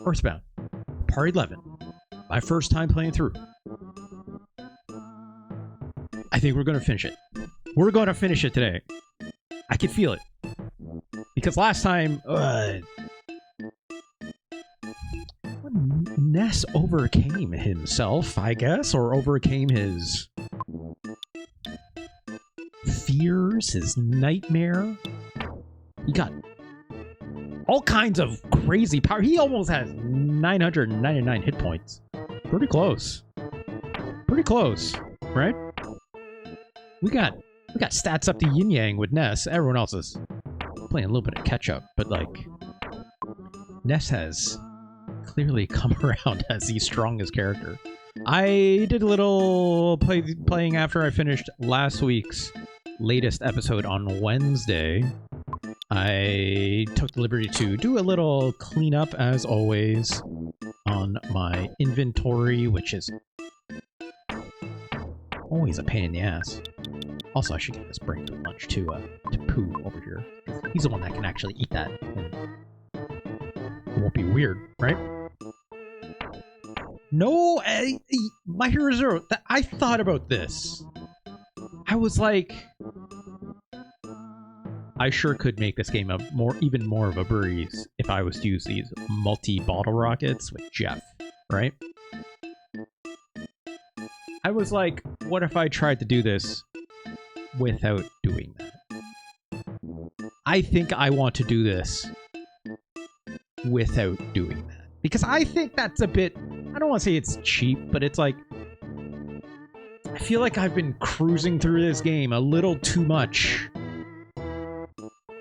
EarthBound, Part 11. My first time playing through. I think we're going to finish it. We're going to finish it today. I can feel it. Because last time... Ness overcame himself, I guess, or overcame his fears, his nightmare. He got all kinds of crazy power. He almost has 999 hit points. Pretty close. Pretty close, right? We got stats up to yin yang with Ness. Everyone else is playing a little bit of catch up, but like Ness has clearly come around as the strongest character. I did a little playing after I finished last week's latest episode on Wednesday. I took the liberty to do a little cleanup, as always, on my inventory, which is always a pain in the ass. Also, I should get this brain to lunch to Pooh over here. He's the one that can actually eat that. And it won't be weird, right? No, My Hero Zero. I thought about this. I was like, I sure could make this game even more of a breeze if I was to use these multi-bottle rockets with Jeff, right? I was like, what if I tried to do this without doing that? I think I want to do this without doing that. Because I think that's a bit, I don't want to say it's cheap, but it's like, I feel like I've been cruising through this game a little too much.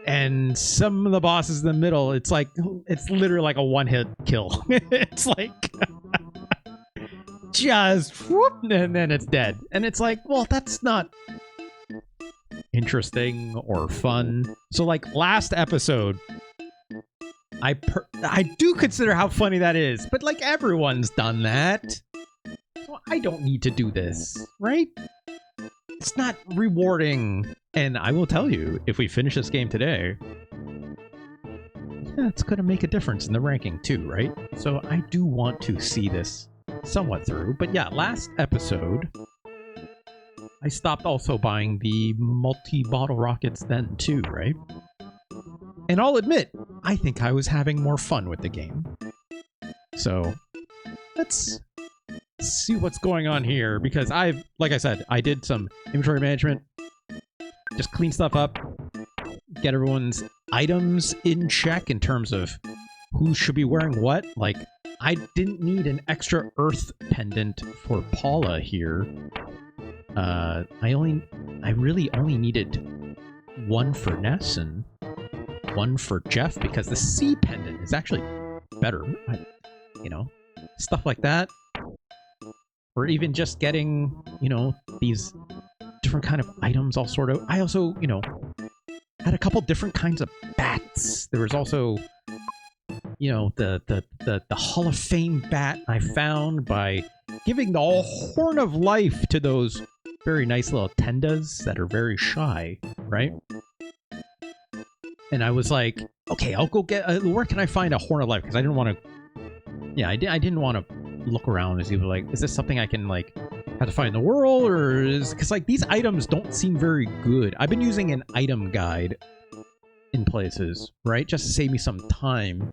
And some of the bosses in the middle, it's like, it's literally like a one-hit kill. It's like, just whoop, and then it's dead. And it's like, well, that's not interesting or fun. So like last episode, I do consider how funny that is, but like everyone's done that. So I don't need to do this, right? It's not rewarding. And I will tell you, if we finish this game today, yeah, it's going to make a difference in the ranking too, right? So I do want to see this somewhat through. But yeah, last episode, I stopped also buying the multi-bottle rockets then too, right? And I'll admit, I think I was having more fun with the game. So let's see what's going on here, because like I said, I did some inventory management, just clean stuff up, get everyone's items in check in terms of who should be wearing what. Like, I didn't need an extra Earth pendant for Paula here. I really only needed one for Ness and one for Jeff, because the sea pendant is actually better. You know, stuff like that. Or even just getting, you know, these different kind of items all sort of. I also, you know, had a couple different kinds of bats. There was also, you know, the Hall of Fame bat I found by giving the Horn of Life to those very nice little tendas that are very shy, right? And I was like, okay, I'll go get, where can I find a Horn of Life? Because I didn't want to, yeah, I didn't want to look around and see, like, is this something I can, like, have to find in the world? Or is, because, like, these items don't seem very good. I've been using an item guide in places, right? Just to save me some time.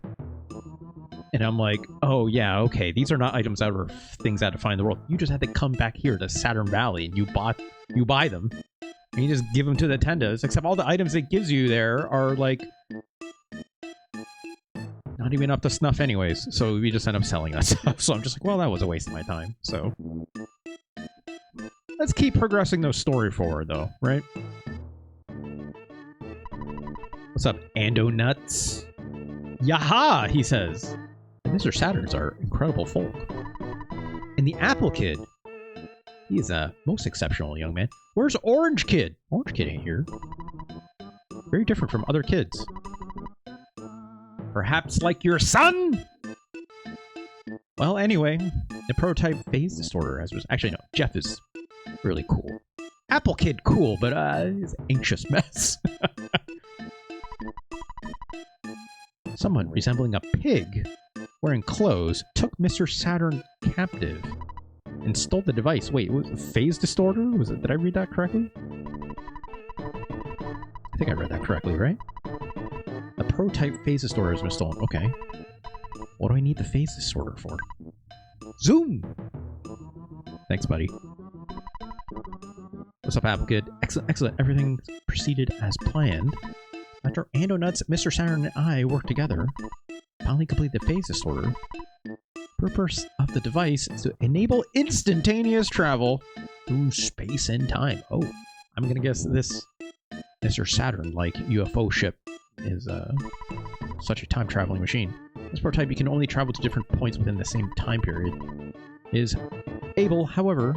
And I'm like, oh, yeah, okay, these are not items that are things I had to find in the world. You just had to come back here to Saturn Valley and you buy them. And you just give them to the tendas, except all the items it gives you there are, like, not even up to snuff anyways. So we just end up selling that stuff. So I'm just like, well, that was a waste of my time. So let's keep progressing the story forward, though, right? What's up, Ando Nuts? Yaha, he says. And Mr. Saturns are incredible folk. And the Apple Kid, he is a most exceptional young man. Where's Orange Kid? Orange Kid ain't here. Very different from other kids. Perhaps like your son? Well, anyway, the prototype phase disorder as was... Actually, no, Jeff is really cool. Apple Kid cool, but he's an anxious mess. Someone resembling a pig wearing clothes, took Mr. Saturn captive and stole the device. Wait, was it a phase distorter? Was it? Did I read that correctly? I think I read that correctly, right? A prototype phase distorter has been stolen. Okay. What do I need the phase distorter for? Zoom! Thanks, buddy. What's up, Applegate? Excellent, excellent. Everything proceeded as planned. After Onett, Mr. Saturn and I worked together, finally completed the phase distorter. The purpose of the device is to enable instantaneous travel through space and time. Oh, I'm gonna guess this Mr. Saturn-like UFO ship is such a time-traveling machine. This prototype, you can only travel to different points within the same time period. Is able, however,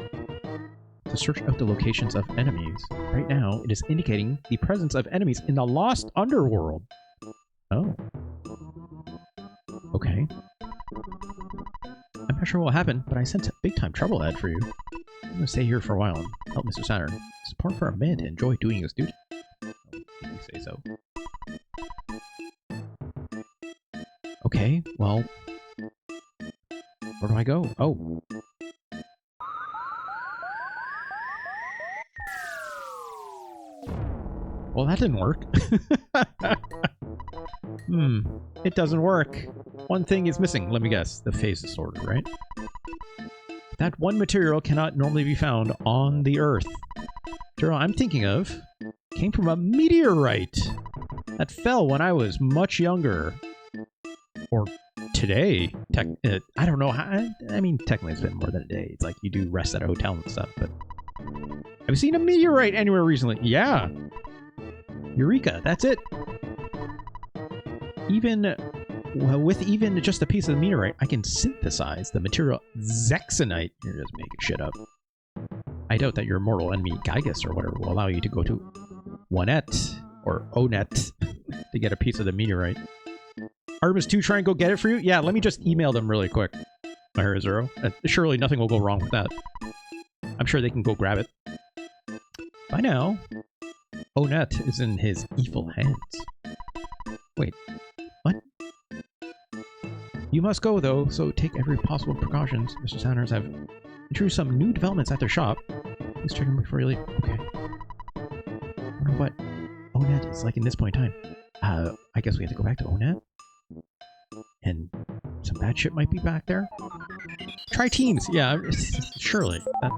to search out the locations of enemies. Right now, it is indicating the presence of enemies in the Lost Underworld. Oh. Okay. I'm not sure what will happen, but I sense a big-time trouble ahead for you. I'm going to stay here for a while and help Mr. Saturn. It's important for a man to enjoy doing his duty. Oh, if you say so. Okay, well... where do I go? Oh. Well, that didn't work. It doesn't work. One thing is missing. Let me guess. The phase disorder, right? That one material cannot normally be found on the Earth. The material I'm thinking of came from a meteorite that fell when I was much younger. Or today. I don't know. I mean, technically it's been more than a day. It's like you do rest at a hotel and stuff, but... have you seen a meteorite anywhere recently? Yeah. Eureka, that's it. With even just a piece of the meteorite, I can synthesize the material Zexonite. You're just making shit up. I doubt that your mortal enemy Giygas or whatever will allow you to go to Onett or Onett to get a piece of the meteorite. Artemis 2 try and go get it for you? Yeah, let me just email them really quick. My Hero Zero. Surely nothing will go wrong with that. I'm sure they can go grab it. By now, Onett is in his evil hands. Wait, what? You must go, though, so take every possible precautions. Mr. Sanders have introduced some new developments at their shop. Please check them before you leave. Okay. I wonder what Onett is like in this point in time. I guess we have to go back to Onett. And some bad shit might be back there. Try Teams! Yeah, surely. That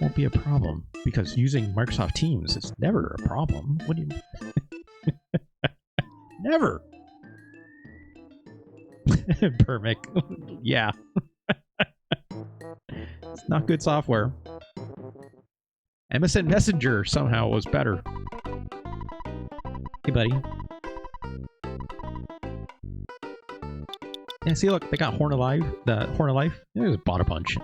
won't be a problem, because using Microsoft Teams is never a problem. What do you... Never! Permic. Yeah. It's not good software. MSN Messenger somehow was better. Hey, buddy. Yeah, see, look, they got Horn Alive. The Horn of Life. It was bought a bunch.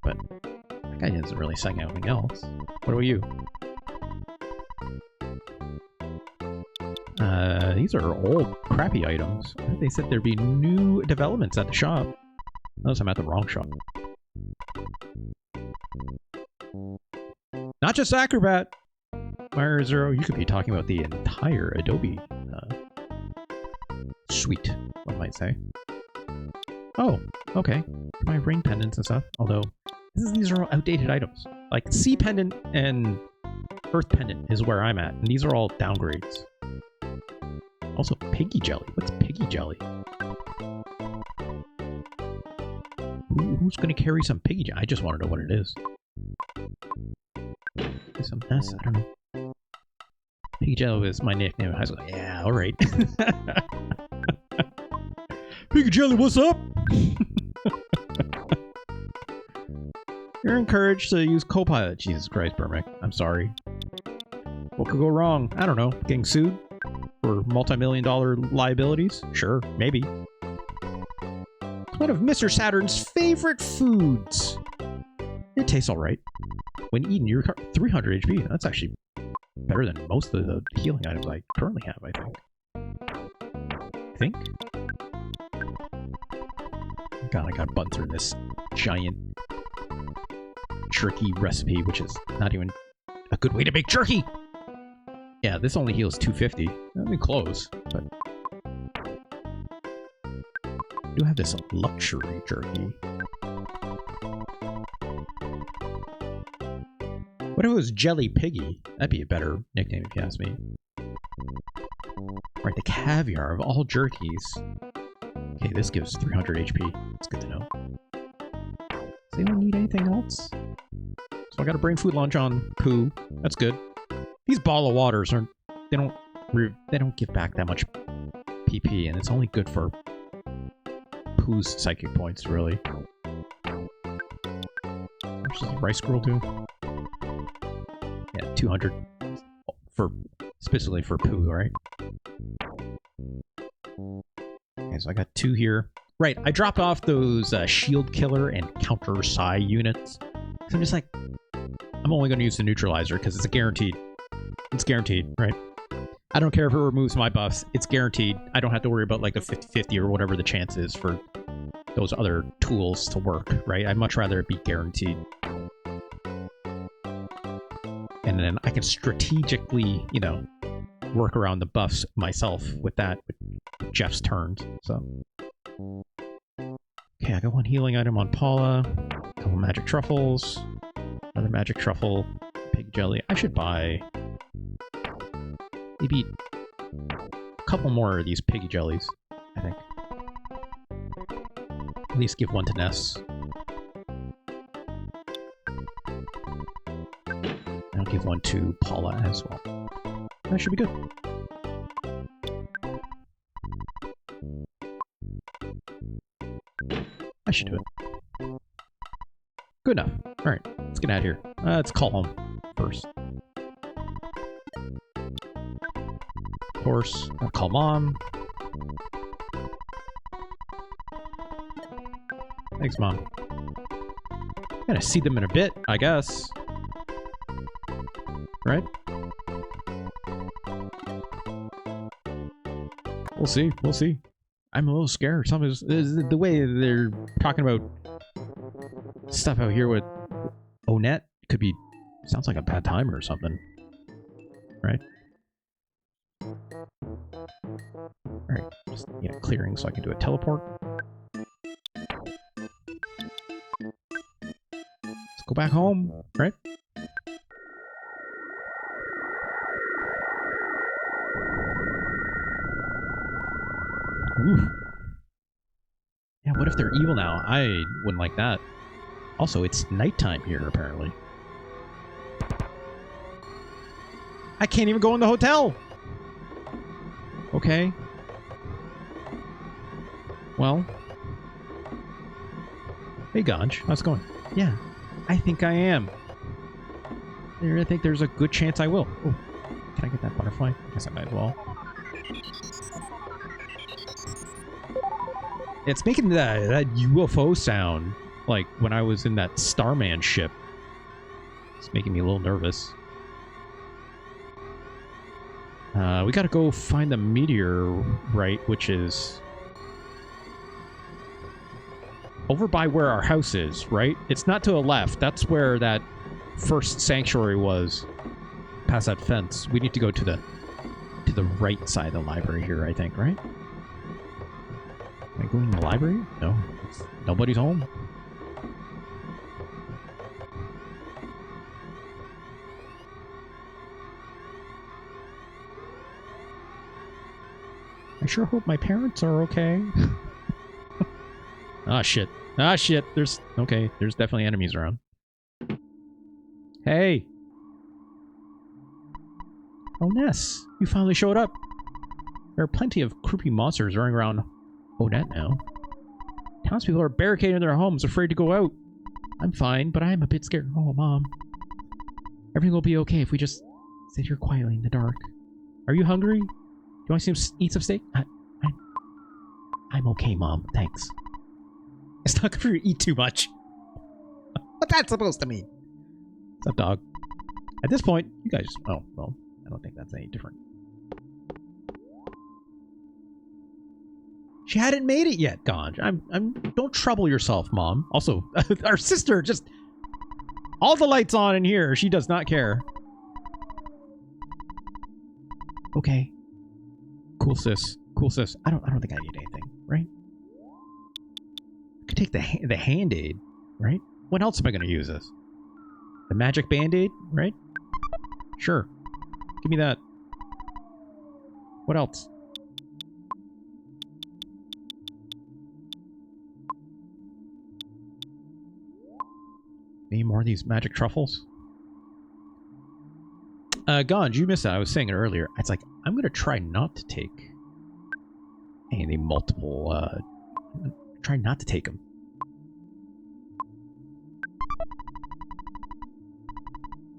But that guy isn't really selling anything else. What about you? These are old, crappy items. They said there'd be new developments at the shop. Notice I'm at the wrong shop. Not just Acrobat! Fire Zero, you could be talking about the entire Adobe suite, one might say. Oh, okay. My ring pendants and stuff. Although, these are all outdated items. Like, Sea Pendant and Earth Pendant is where I'm at. And these are all downgrades. Also, Piggy Jelly. What's Piggy Jelly? Who's going to carry some Piggy Jelly? I just want to know what it is. Some S? I don't know. Piggy Jelly is my nickname in high school. Yeah, alright. Piggy Jelly, what's up? You're encouraged to use Copilot. Jesus Christ, Burmick. I'm sorry. What could go wrong? I don't know. Getting sued? For multi-million-dollar liabilities? Sure, maybe. It's one of Mr. Saturn's favorite foods. It tastes alright. When eaten, you're 300 HP. That's actually better than most of the healing items I currently have, I think. God, I got buns through this giant jerky recipe, which is not even a good way to make jerky! Yeah, this only heals 250. I mean, close, but do have this luxury jerky. What if it was Jelly Piggy? That'd be a better nickname if you ask me. Right, the caviar of all jerkies. Okay, this gives 300 HP. That's good to know. Does anyone need anything else? So I got a brain food lunch on Pooh. That's good. These ball of waters aren't. They don't give back that much PP, and it's only good for Pooh's psychic points, really. How much does the rice squirrel do? Yeah, 200 for specifically for Pooh, right? Okay, so I got 2 here. Right, I dropped off those shield killer and counter psi units. So I'm just like, I'm only going to use the neutralizer because it's a guaranteed. It's guaranteed, right? I don't care if it removes my buffs. It's guaranteed. I don't have to worry about like a 50-50 or whatever the chance is for those other tools to work, right? I'd much rather it be guaranteed. And then I can strategically, you know, work around the buffs myself with that, with Jeff's turns, so. Okay, I got 1 healing item on Paula, a couple magic truffles, another magic truffle, pig jelly. I should buy maybe a couple more of these piggy jellies, I think. At least give 1 to Ness. I'll give 1 to Paula as well. That should be good. I should do it. Good enough. Alright, let's get out of here. Let's call home first. Of course, I'll call Mom. Thanks, Mom. Gonna see them in a bit, I guess. Right? We'll see. We'll see. I'm a little scared. Some is the way they're talking about stuff out here with Onett could be. Sounds like a bad time or something. Right? Alright. Just need a clearing so I can do a teleport. Let's go back home. Right? Oof. Yeah, what if they're evil now? I wouldn't like that. Also, it's nighttime here, apparently. I can't even go in the hotel! Okay. Well. Hey, Ganj. How's it going? Yeah, I think I am. I think there's a good chance I will. Oh, can I get that butterfly? I guess I might as well. It's making that UFO sound, like when I was in that Starman ship. It's making me a little nervous. We gotta go find the meteorite, which is over by where our house is, right? It's not to the left. That's where that first sanctuary was. Past that fence. We need to go to the right side of the library here, I think, right? Am I going to the library? No. Nobody's home. I sure hope my parents are okay. Ah, shit. Ah, shit. There's definitely enemies around. Hey! Oh, Ness. You finally showed up. There are plenty of creepy monsters running around Onett now. Townspeople are barricaded in their homes, afraid to go out. I'm fine, but I am a bit scared. Oh, Mom. Everything will be okay if we just sit here quietly in the dark. Are you hungry? Do you want to eat some steak? I'm okay, Mom. Thanks. It's not good for you to eat too much. What's that supposed to mean? What's up, dog? At this point, you guys... Oh, well, I don't think that's any different. She hadn't made it yet, Ganj. Don't trouble yourself, Mom. Also, our sister just... All the lights on in here. She does not care. Okay. Cool, sis. Cool, sis. I don't think I need anything, right? take the hand-aid, right? What else am I going to use this? The magic band-aid, right? Sure. Give me that. What else? Any more of these magic truffles? Ganj, you missed that. I was saying it earlier. It's like, I'm going to try not to take any multiple, try not to take them.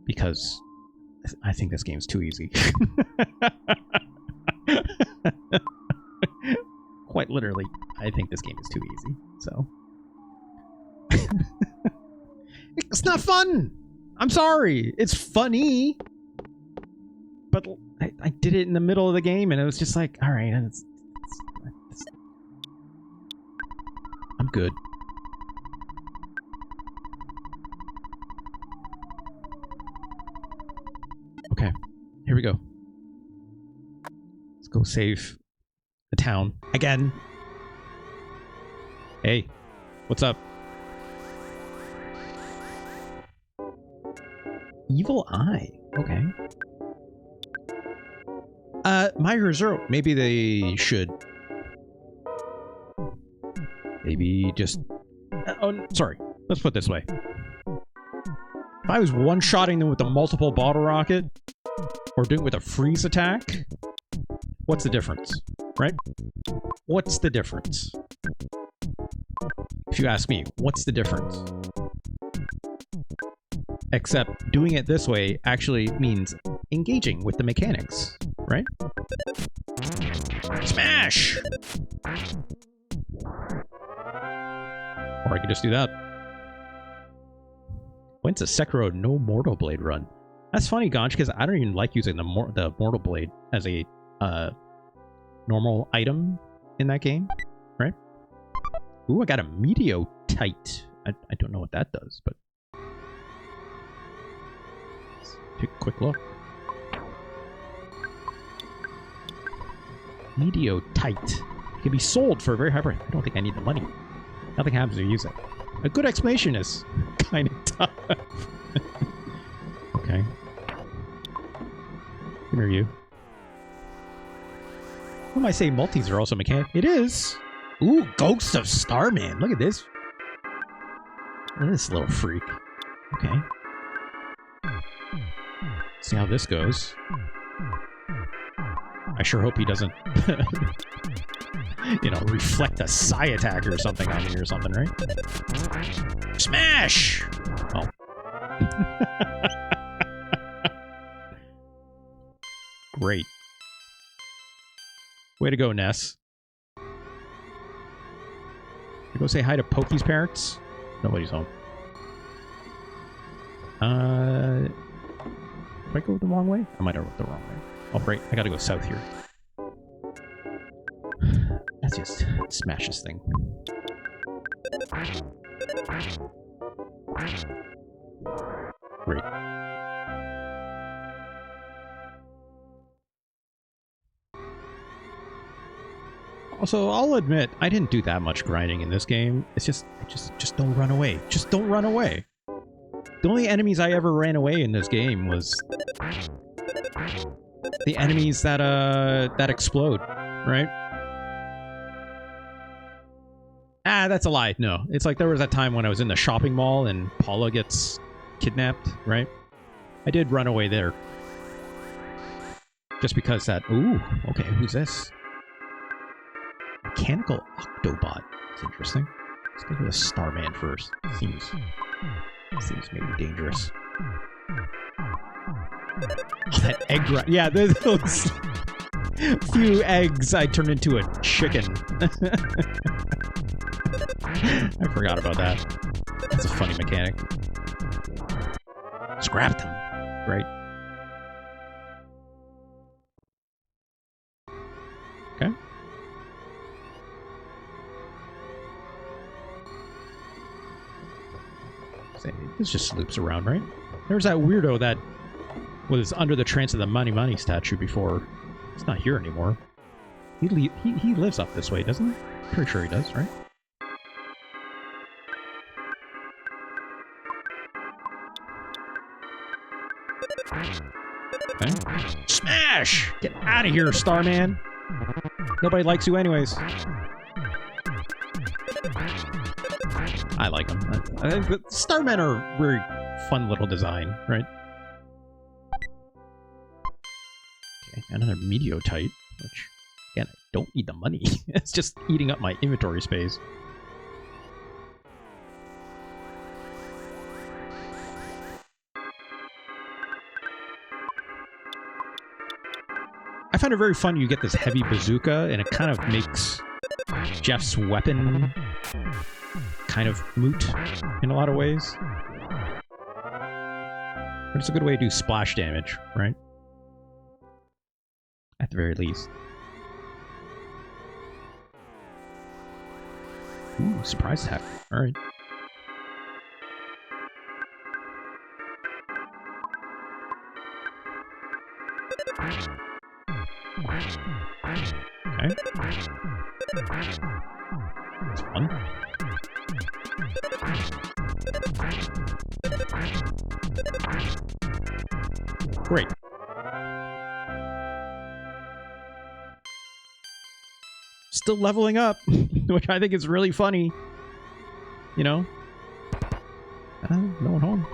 Because I think this game's too easy. Quite literally, I think this game is too easy, so... It's not fun! I'm sorry! It's funny! But I did it in the middle of the game, and it was just like, alright, I'm good. Okay, here we go. Let's go save the town again. Hey, what's up? Evil Eye. Okay. Myra Zero. Maybe they should. Maybe just. Oh, sorry. Let's put it this way. If I was one-shotting them with a multiple bottle rocket, or doing it with a freeze attack, what's the difference? Right? What's the difference? If you ask me, what's the difference? Except doing it this way actually means engaging with the mechanics, right? Smash! Or I could just do that. When's a Sekiro no Mortal Blade run? That's funny, Ganj, because I don't even like using the Mortal Blade as a normal item in that game, right? Ooh, I got a Meteotite. I don't know what that does, but... Let's take a quick look. Meteotite. It can be sold for a very high price. I don't think I need the money. Nothing happens to use it. A good explanation is kind of tough. Okay. Come here, you. Who might say multis are also mechanic? It is! Ooh, Ghost of Starman! Look at this! Look at this little freak. Okay. See how this goes. I sure hope he doesn't, you know, reflect a psi attack or something on me or something, right? Smash! Oh. Great. Way to go, Ness. You go say hi to Pokey's parents? Nobody's home. Did I go the wrong way? I might have went the wrong way. Oh, right. I gotta go south here. Let's just smash this thing. Great. Also, I'll admit, I didn't do that much grinding in this game. It's just don't run away. Just don't run away. The only enemies I ever ran away in this game was the enemies that explode, right? Ah, that's a lie. No, it's like there was that time when I was in the shopping mall and Paula gets kidnapped, right? I did run away there. Just because that... Ooh, okay, who's this? Mechanical Octobot. That's interesting. Let's go to the Starman first. Seems maybe dangerous. Oh, that egg... Yeah, those few eggs I turned into a chicken. I forgot about that. That's a funny mechanic. Scrap them. Right. Okay. This just loops around, right? There's that weirdo that was under the trance of the Mani statue before. He's not here anymore. He lives up this way, doesn't he? Pretty sure he does, right? Okay. Smash! Get out of here, Starman! Nobody likes you anyways. I like them. Starmen are very fun little design, right? Okay, another Meteotite, which, again, I don't need the money. It's just eating up my inventory space. I find it very fun you get this heavy bazooka, and it kind of makes Jeff's weapon kind of moot in a lot of ways. But it's a good way to do splash damage, right? At the very least. Ooh, surprise attack. Alright. Okay. That's fun. Great. Still leveling up, which I think is really funny. You know? No one home.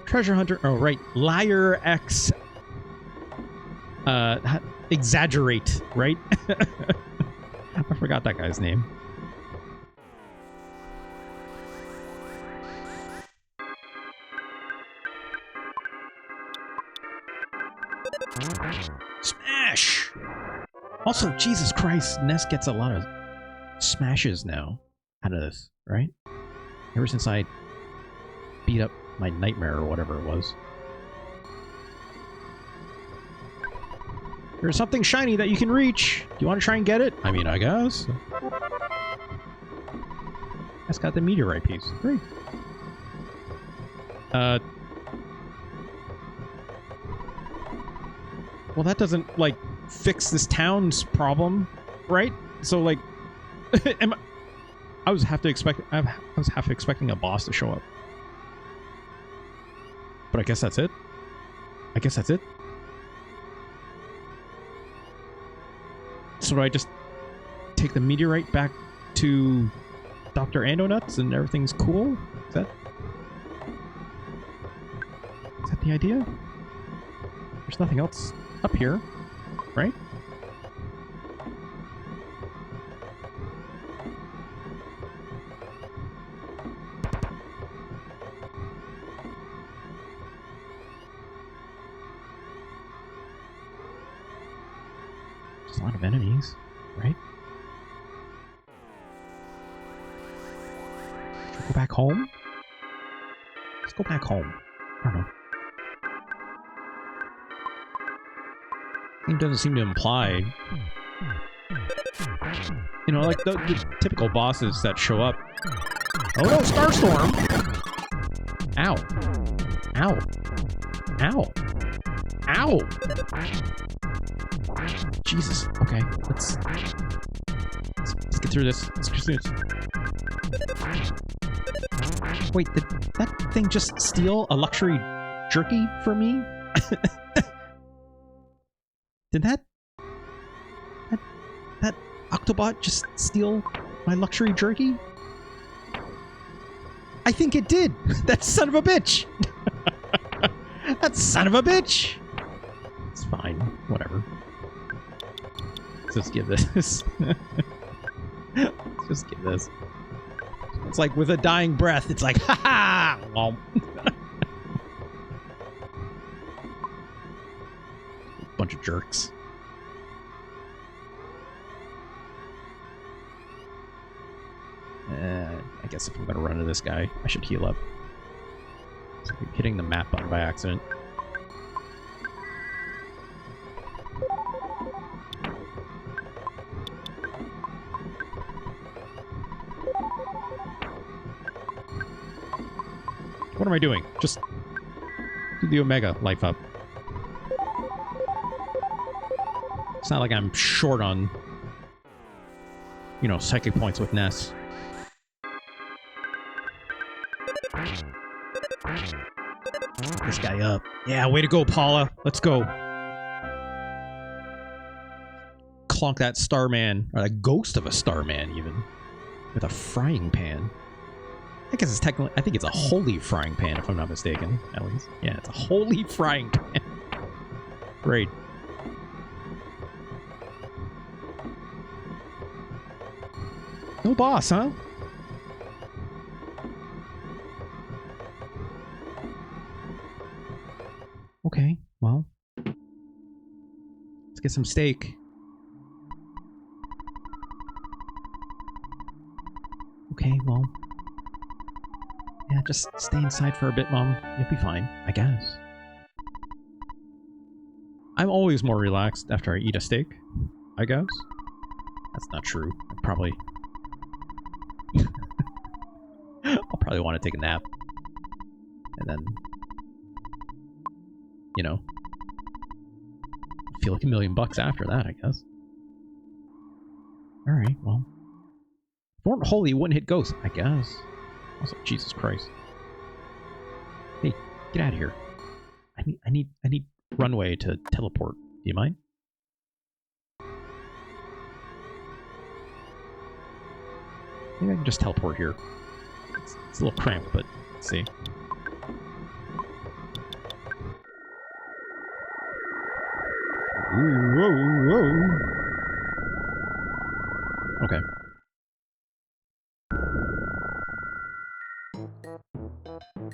Treasure hunter. Oh, right. Liar X. Exaggerate, right? I forgot that guy's name. Smash! Also, Jesus Christ, Ness gets a lot of smashes now out of this, right? Ever since I beat up my nightmare or whatever it was. There's something shiny that you can reach. Do you want to try and get it? I mean, I guess. That's got the meteorite piece. Great. Well, that doesn't, like, fix this town's problem, right? So, like, I was half expecting a boss to show up. But I guess that's it. I guess that's it. So do I just take the meteorite back to Dr. Onett and everything's cool? Is that the idea? There's nothing else up here, right? There's a lot of enemies, right? Should we go back home? Let's go back home. I don't know. It doesn't seem to imply, you know, like the typical bosses that show up. Oh no, Starstorm! Ow. Ow. Ow. Ow! Jesus. Okay, let's get through this. Let's get through this. Wait, did that thing just steal a luxury jerky from me? Did that Octobot just steal my luxury jerky? I think it did. That son of a bitch. That son of a bitch. It's fine. Whatever. Let's just give this. Let's just give this. It's like with a dying breath. It's like, ha ha. Well. Bunch of jerks. I guess if I'm gonna run into this guy, I should heal up. So I'm hitting the map button by accident. What am I doing? Just do the Omega life up. It's not like I'm short on, you know, psychic points with Ness. this guy up. Yeah, way to go, Paula. Let's go. Clonk that Starman, or that ghost of a Starman, even. With a frying pan. I guess it's technically, I think it's a holy frying pan, if I'm not mistaken, at least. Yeah, it's a holy frying pan. Great. No boss, huh? Okay, well. Let's get some steak. Okay, well. Yeah, just stay inside for a bit, Mom. You'll be fine, I guess. I'm always more relaxed after I eat a steak, I guess. That's not true. I probably... I'll probably want to take a nap. And then... You know... feel like $1 million after that, I guess. Alright, well... If it weren't holy, it wouldn't hit ghosts, I guess. Also, Jesus Christ. Hey, get out of here. I need runway to teleport. Do you mind? Maybe I can just teleport here. It's a little cramped, but let's see. Ooh, whoa, whoa. Okay.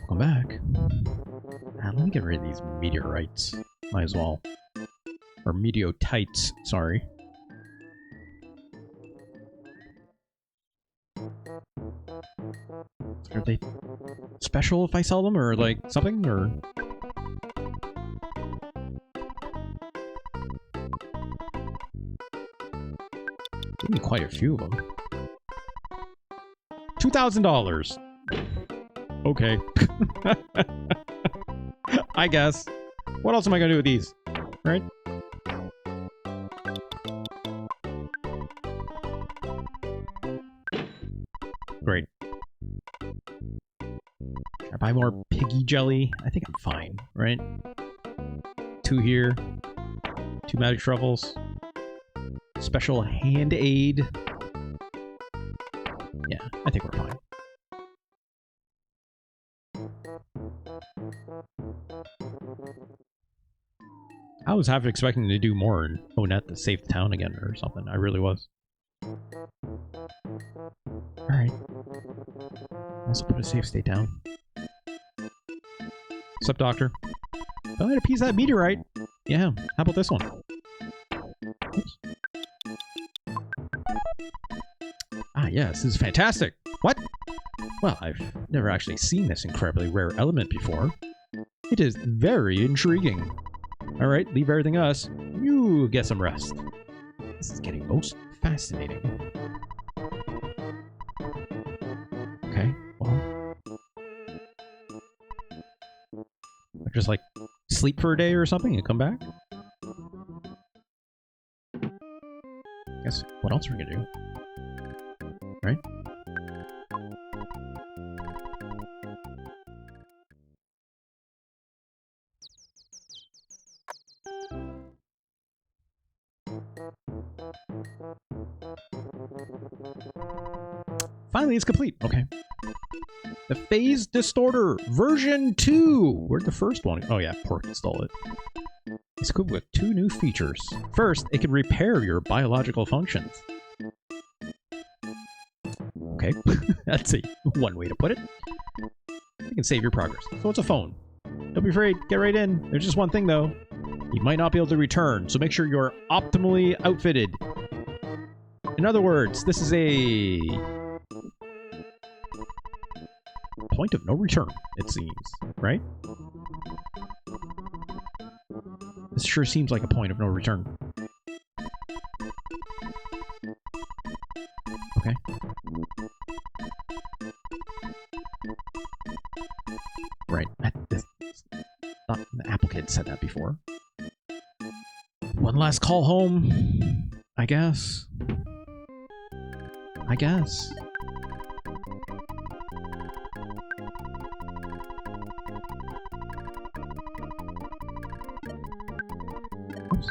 Welcome back. Let me get rid of these meteorites. Might as well. Or meteotites, sorry. Are they special if I sell them, or like something, or... Give me quite a few of them. $2,000! Okay. I guess. What else am I gonna do with these? Right? Great. Can I buy more piggy jelly? I think I'm fine, right? 2 here. 2 magic truffles. Special hand aid. Yeah, I think we're fine. I was half expecting to do more in Onett to save the town again or something. I really was. Alright. Also put a safe state down. What's up, Doctor? Oh, I had a piece of that meteorite. Yeah, how about this one? Oops. Ah, yes, this is fantastic. What? Well, I've never actually seen this incredibly rare element before. It is very intriguing. Alright, leave everything to us. You get some rest. This is getting most fascinating. Okay, well... just like, sleep for a day or something and come back? Guess, what else are we gonna do? Right? Finally, it's complete. Okay. The Phase Distorter version 2. Where'd the first one? Oh yeah, Pork stole it. It's equipped with 2 new features. First, it can repair your biological functions. Okay, that's one way to put it. It can save your progress. So it's a phone. Don't be afraid. Get right in. There's just one thing though. You might not be able to return, so make sure you're optimally outfitted. In other words, this is a point of no return, it seems, right? This sure seems like a point of no return. Okay. Right. Not the Apple Kid said that before. One last call home, I guess. I guess. Oops.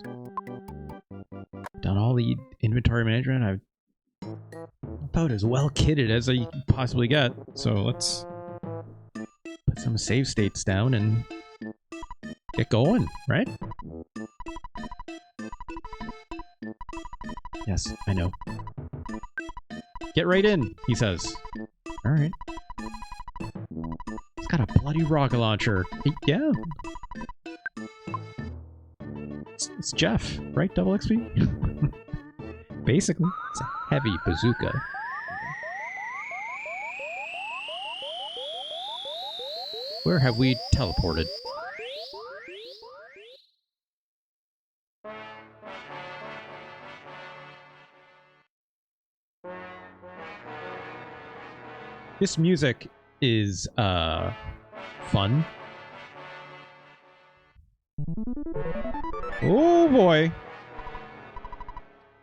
Done all the inventory management. I'm about as well kitted as I can possibly get. So let's put some save states down and get going, right? Yes, I know. Get right in, he says. Alright. It's got a bloody rocket launcher. Yeah. It's Jeff, right? Double XP? Basically, it's a heavy bazooka. Where have we teleported? This music is, fun. Oh boy.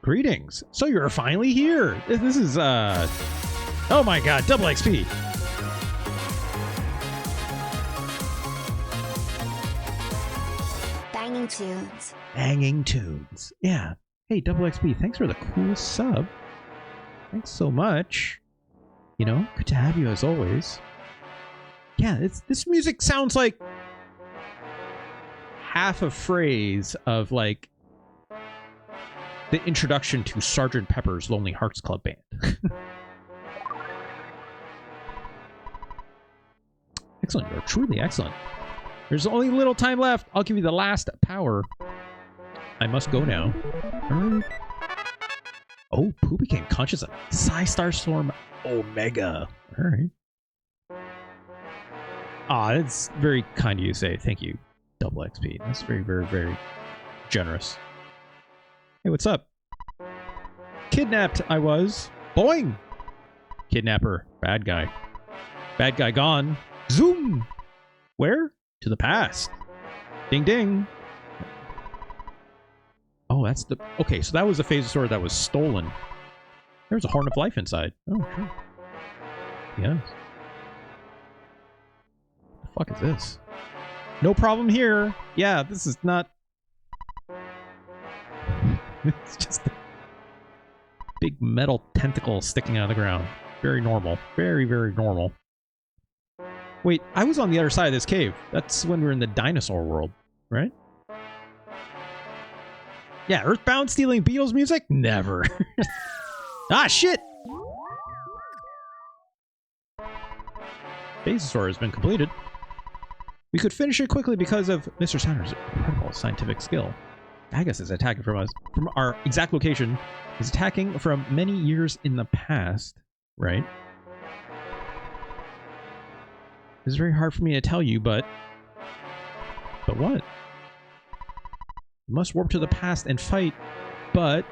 Greetings. So you're finally here. This is, oh my god, double XP. Banging tunes. Banging tunes. Yeah. Hey, double XP, thanks for the cool sub. Thanks so much. You know, good to have you as always. Yeah, this music sounds like half a phrase of, like, the introduction to Sgt. Pepper's Lonely Hearts Club Band. Excellent. You're truly excellent. There's only a little time left. I'll give you the last power. I must go now. Oh, Pooh became conscious of Starstorm Omega. Alright. Ah, that's very kind of you to say. Thank you, double XP. That's very, very, very generous. Hey, what's up? Kidnapped I was. Boing! Kidnapper. Bad guy. Bad guy gone. Zoom! Where? To the past. Ding ding. Oh, that's the... Okay, so that was the Phasosaur that was stolen. There was a Horn of Life inside. Oh, sure. Yes. What the fuck is this? No problem here. Yeah, this is not... It's just a big metal tentacle sticking out of the ground. Very normal. Very, very normal. Wait, I was on the other side of this cave. That's when we were in the dinosaur world, right? Yeah, EarthBound stealing Beatles music? Never. Ah, shit! Phasosaur has been completed. We could finish it quickly because of Mr. Saturn's incredible scientific skill. Giygas is attacking from us, from our exact location. He's attacking from many years in the past, right? It's very hard for me to tell you, but what? You must warp to the past and fight, but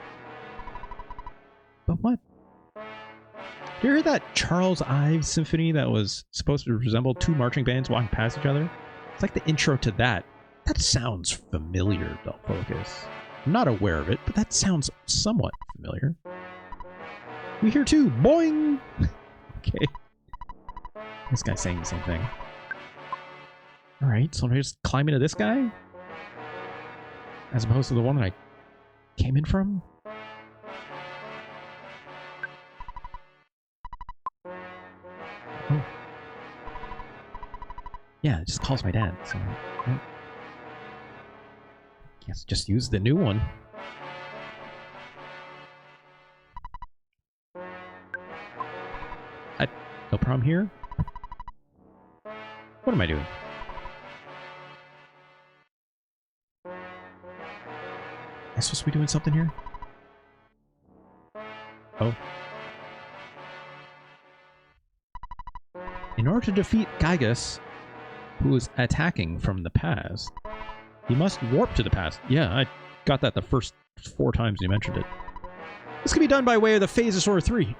what? Did you hear that Charles Ives symphony that was supposed to resemble two marching bands walking past each other? It's like the intro to that. That sounds familiar, Dull Focus. I'm not aware of it, but that sounds somewhat familiar. We hear too. Boing! Okay. This guy's saying the same thing. Alright, so I just climb into this guy? As opposed to the one that I came in from? Oh. Yeah, it just calls my dad, so... Right. Guess just use the new one. No problem here? What am I doing? Am I supposed to be doing something here? Oh. In order to defeat Giygas, who is attacking from the past, he must warp to the past. Yeah, I got that the first 4 times you mentioned it. This can be done by way of the Phasosaur 3.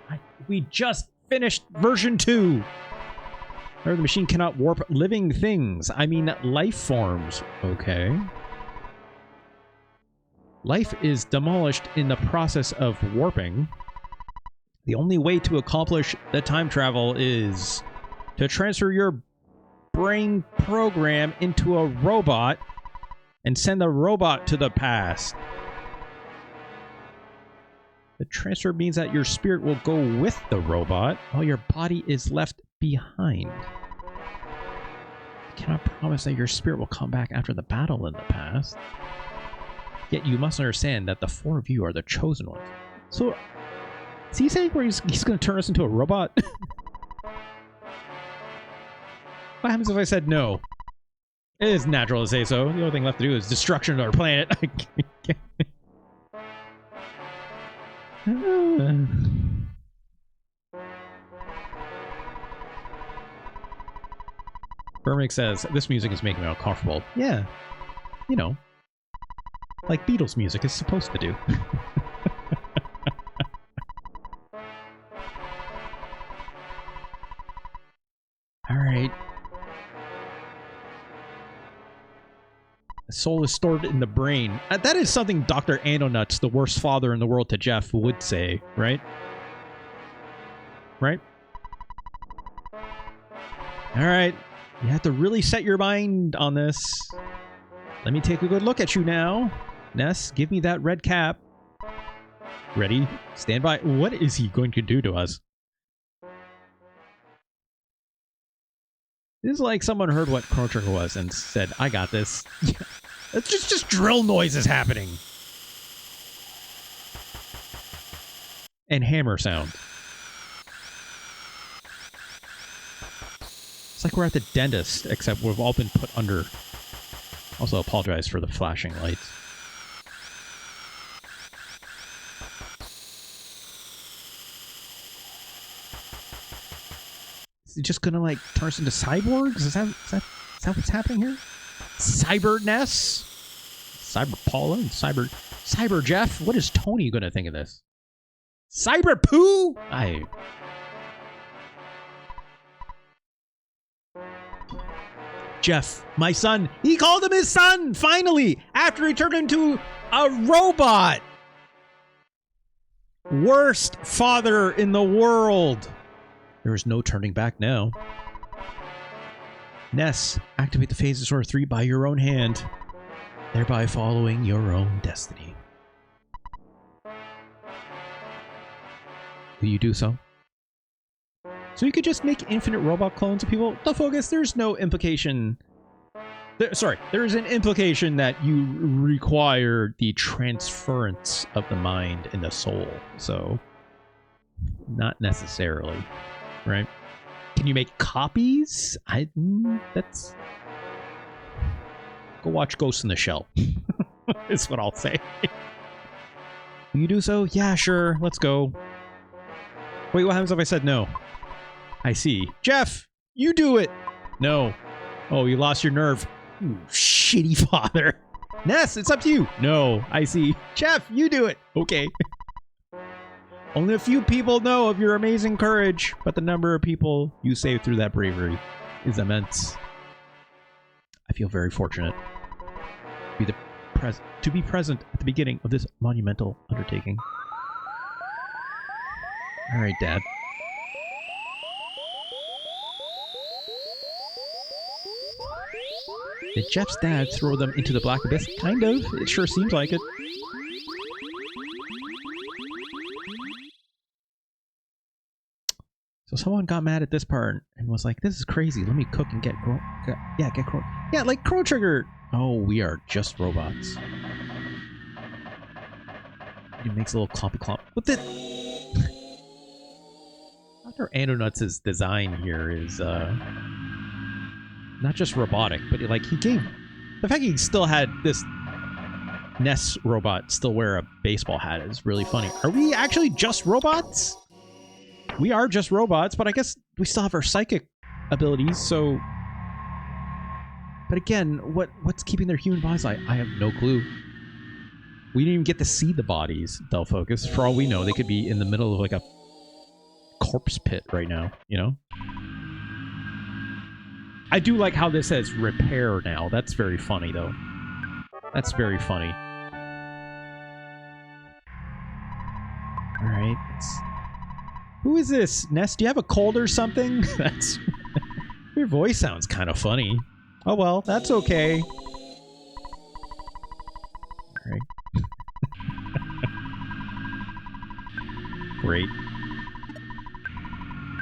We just finished version 2. Or the machine cannot warp living things. I mean, life forms. Okay. Life is demolished in the process of warping. The only way to accomplish the time travel is to transfer your brain program into a robot and send the robot to the past. The transfer means that your spirit will go with the robot while your body is left behind. I cannot promise that your spirit will come back after the battle in the past. Yet you must understand that the 4 of you are the chosen ones. So, is he saying where he's going to turn us into a robot? What happens if I said no? It is natural to say so. The only thing left to do is destruction of our planet. I can't. Burmick says, this music is making me uncomfortable. Yeah. You know. Like Beatles music is supposed to do. Alright. The soul is stored in the brain. That is something Dr. Onett, the worst father in the world to Jeff, would say, right? Right? Alright. You have to really set your mind on this. Let me take a good look at you now. Ness, give me that red cap. Ready? Stand by. What is he going to do to us? This is like someone heard what Chrono Trigger was and said, I got this. It's just drill noises happening. And hammer sound. It's like we're at the dentist, except we've all been put under. Also apologize for the flashing lights. Is he just gonna like turn us into cyborgs? Is that what's happening here? Cyber Ness? Cyber Paula and Cyber Jeff? What is Tony gonna think of this? Cyber Pooh? Jeff, my son. He called him his son, finally, after he turned into a robot. Worst father in the world. There is no turning back now. Ness, activate the Phase Disorder 3 by your own hand, thereby following your own destiny. Will you do so? So you could just make infinite robot clones of people? The focus, there's no implication. There is an implication that you require the transference of the mind and the soul. So, not necessarily, right? Can you make copies? That's... Go watch Ghost in the Shell. Is what I'll say. Will you do so? Yeah, sure. Let's go. Wait, what happens if I said no? I see. Jeff, you do it! No. Oh, you lost your nerve. Ooh, shitty father. Ness, it's up to you. No, I see. Jeff, you do it. Okay. Only a few people know of your amazing courage, but the number of people you saved through that bravery is immense. I feel very fortunate to be present at the beginning of this monumental undertaking. All right, Dad. Did Jeff's dad throw them into the black abyss? Kind of. It sure seems like it. So someone got mad at this part and was like, this is crazy. Let me cook and get Chrono. Yeah, like Chrono Trigger. Oh, we are just robots. He makes a little clompy clomp. What the... Dr. Onnett's design here is, not just robotic, but like he gave... The fact he still had this Ness robot still wear a baseball hat is really funny. Are we actually just robots? We are just robots, but I guess we still have our psychic abilities, so... But again, what's keeping their human bodies alive? I have no clue. We didn't even get to see the bodies, they'll focus. For all we know, they could be in the middle of like a corpse pit right now, you know? I do like how this says repair now. That's very funny, though. That's very funny. Alright, who is this? Ness, do you have a cold or something? That's... Your voice sounds kind of funny. Oh well, that's okay. right? Great.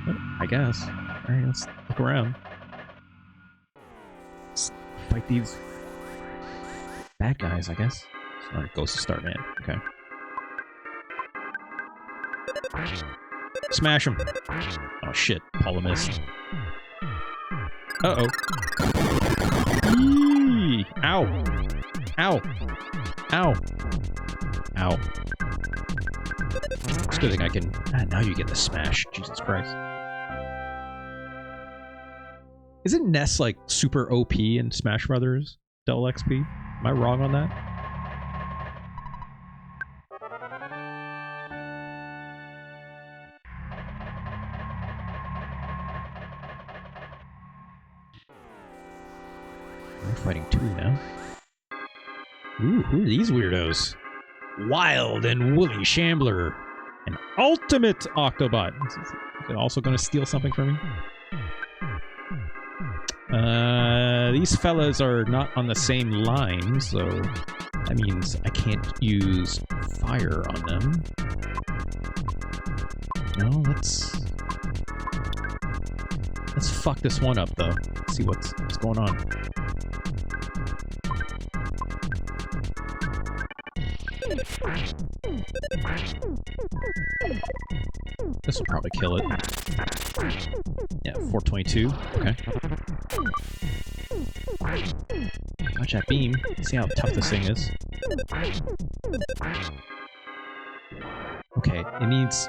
Well, I guess. Alright, let's look around. Let's fight these bad guys, I guess. Alright, Ghost of Starman. Okay. Smash him! Oh shit, Paula missed. Uh-oh. Eee! Ow! Ow! Ow! Ow. It's a good thing I can... Ah, now you get the smash. Jesus Christ. Isn't Ness like super OP in Smash Brothers? Double XP? Am I wrong on that? We're fighting two now. Ooh, who are these weirdos? Wild and woolly Shambler. An ultimate Octobot. Is it also going to steal something from me? These fellas are not on the same line, so that means I can't use fire on them. No, let's fuck this one up, though. See what's going on. This will probably kill it. Yeah, 422. Okay. Watch that beam. See how tough this thing is. Okay, it needs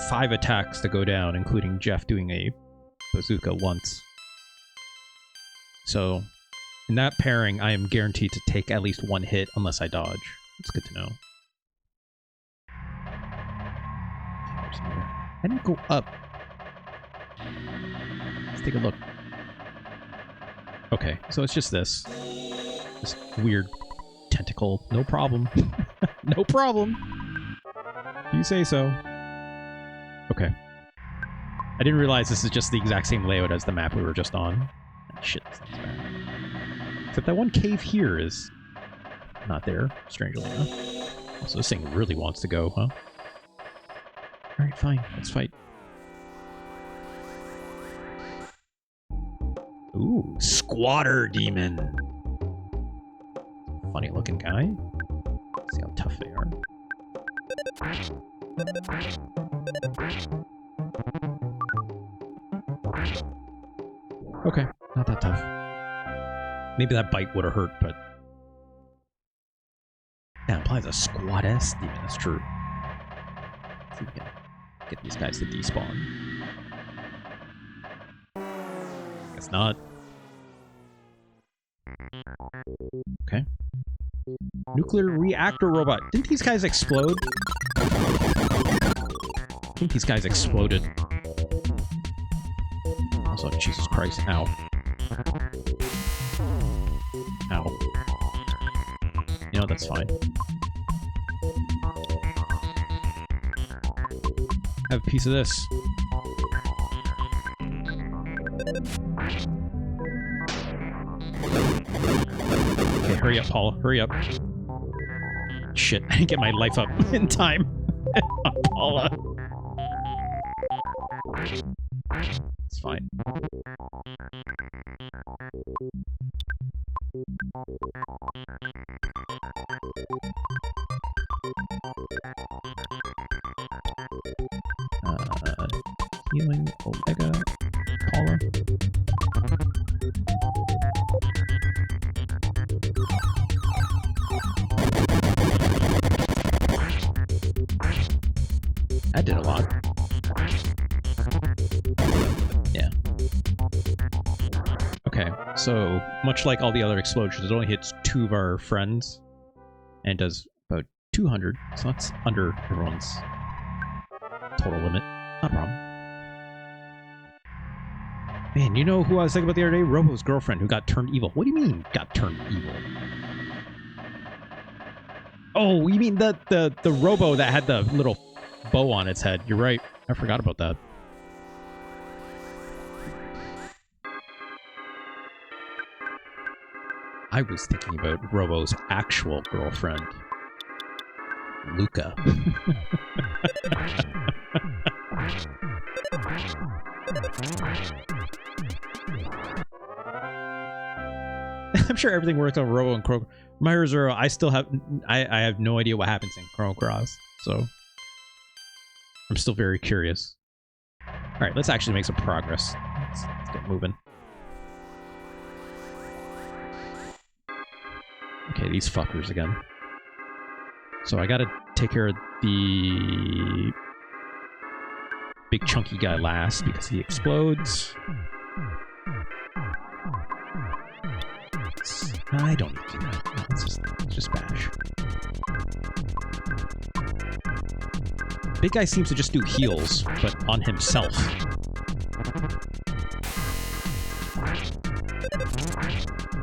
5 attacks to go down, including Jeff doing a bazooka once. So, in that pairing, I am guaranteed to take at least 1 hit unless I dodge. It's good to know. I didn't go up. Let's take a look. Okay, so it's just this. This weird tentacle. No problem. No problem. You say so. Okay. I didn't realize this is just the exact same layout as the map we were just on. Shit, this thing's bad. Except that one cave here is not there, strangely enough. Also, this thing really wants to go, huh? Alright, fine. Let's fight. Ooh, Squatter Demon. Funny looking guy. Let's see how tough they are. Okay, not that tough. Maybe that bite would have hurt, but... That implies a squattess demon, that's true. Let's see if we can get these guys to despawn. Guess not. Okay. Nuclear reactor robot. Didn't these guys explode? I think these guys exploded. Also, Jesus Christ. Ow. Ow. You know, that's fine. Have a piece of this. Okay, hurry up, Paula. Hurry up. Shit, I didn't get my life up in time. Paula. It's fine. Healing Omega. Paula. That did a lot. Yeah. Okay, so much like all the other explosions, it only hits 2 of our friends and does about 200, so that's under everyone's total limit. Not a problem. Man, you know who I was thinking about the other day? Robo's girlfriend who got turned evil. What do you mean, got turned evil? Oh, you mean the Robo that had the little bow on its head. You're right. I forgot about that. I was thinking about Robo's actual girlfriend. Luca. I'm sure everything works on Robo and Chrono. Myra Zero, I still have... I have no idea what happens in Chrono Cross, so... I'm still very curious. Alright, let's actually make some progress. Let's get moving. Okay, these fuckers again. So I gotta take care of the big chunky guy last because he explodes. I don't need to do that. Let's just bash. Big guy seems to just do heals, but on himself.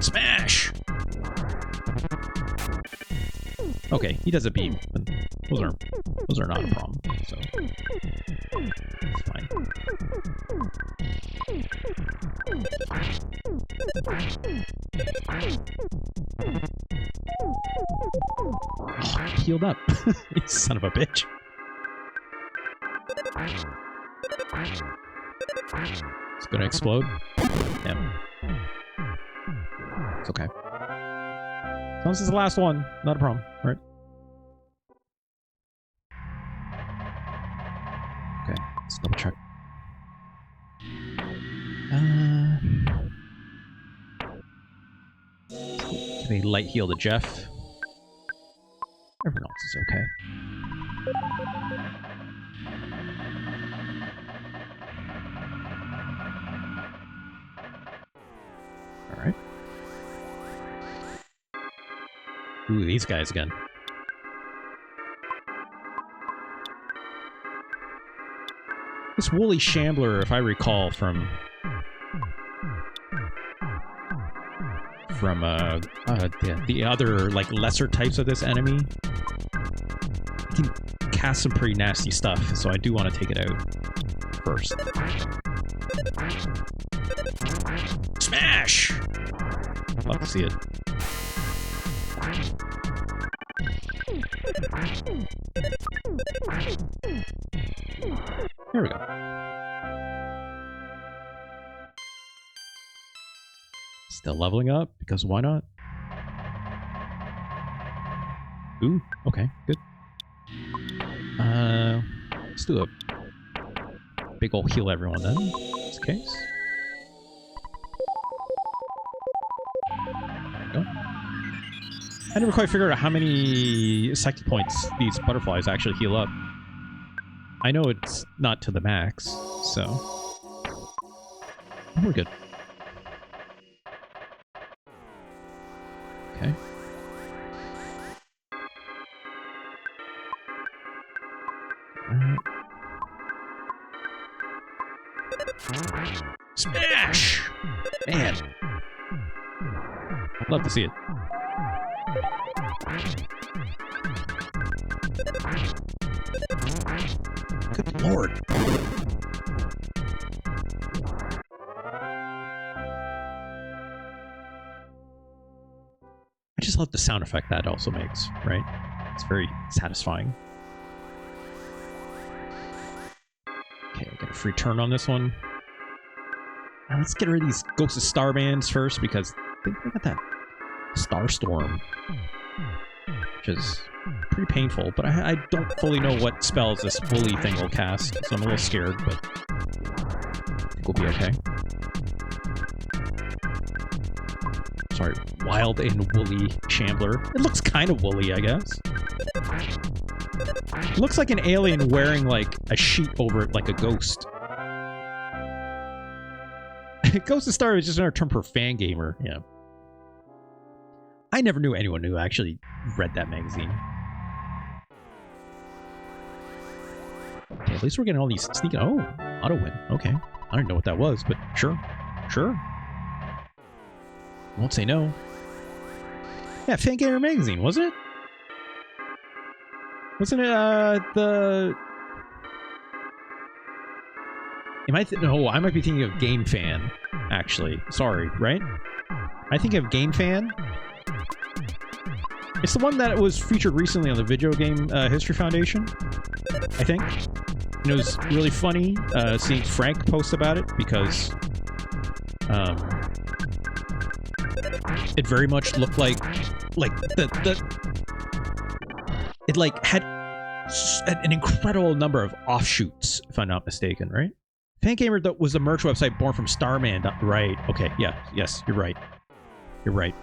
Smash! Okay, he does a beam. Those are not a problem, so it's fine. Oh, he healed up. You son of a bitch. It's gonna explode. Yeah. It's okay. As long as it's the last one, not a problem, right? Okay, let's double check. Can they light heal to Jeff? Everyone else is okay. Alright. Ooh, these guys again. This woolly Shambler, if I recall from the other like lesser types of this enemy, it can cast some pretty nasty stuff, so I do want to take it out first. Smash! Love to see it. There we go. Still leveling up, because why not? Ooh, okay, good. Let's do a big ol' heal everyone then, in this case. There we go. I never quite figured out how many second points these butterflies actually heal up. I know it's not to the max, so we're good. Okay. Smash! Man. Love to see it. Good lord. I just love the sound effect that also makes, right? It's very satisfying. Okay, I got a free turn on this one. Now let's get rid of these Ghosts of Starmans first, because they got that Starstorm, which is pretty painful, but I don't fully know what spells this woolly thing will cast, so I'm a little scared, but I think we'll be okay. Sorry, wild and woolly Shambler. It looks kind of woolly, I guess. It looks like an alien wearing, like, a sheet over it like a ghost. Ghost of Star is just another term for fan gamer, yeah. I never knew anyone who actually read that magazine. Okay, at least we're getting all these sneaking... Oh, auto win. Okay. I don't know what that was, but sure. Sure. Won't say no. Yeah, Fan Gamer magazine, wasn't it? Wasn't it, the... No, I might be thinking of Game Fan, actually. Sorry, right? I think of Game Fan. It's the one that was featured recently on the Video Game History Foundation, I think. And it was really funny seeing Frank post about it because it very much looked like it like had an incredible number of offshoots, if I'm not mistaken, right? Fangamer was a merch website born from Starman. Right. Okay. Yeah. Yes. You're right. You're right.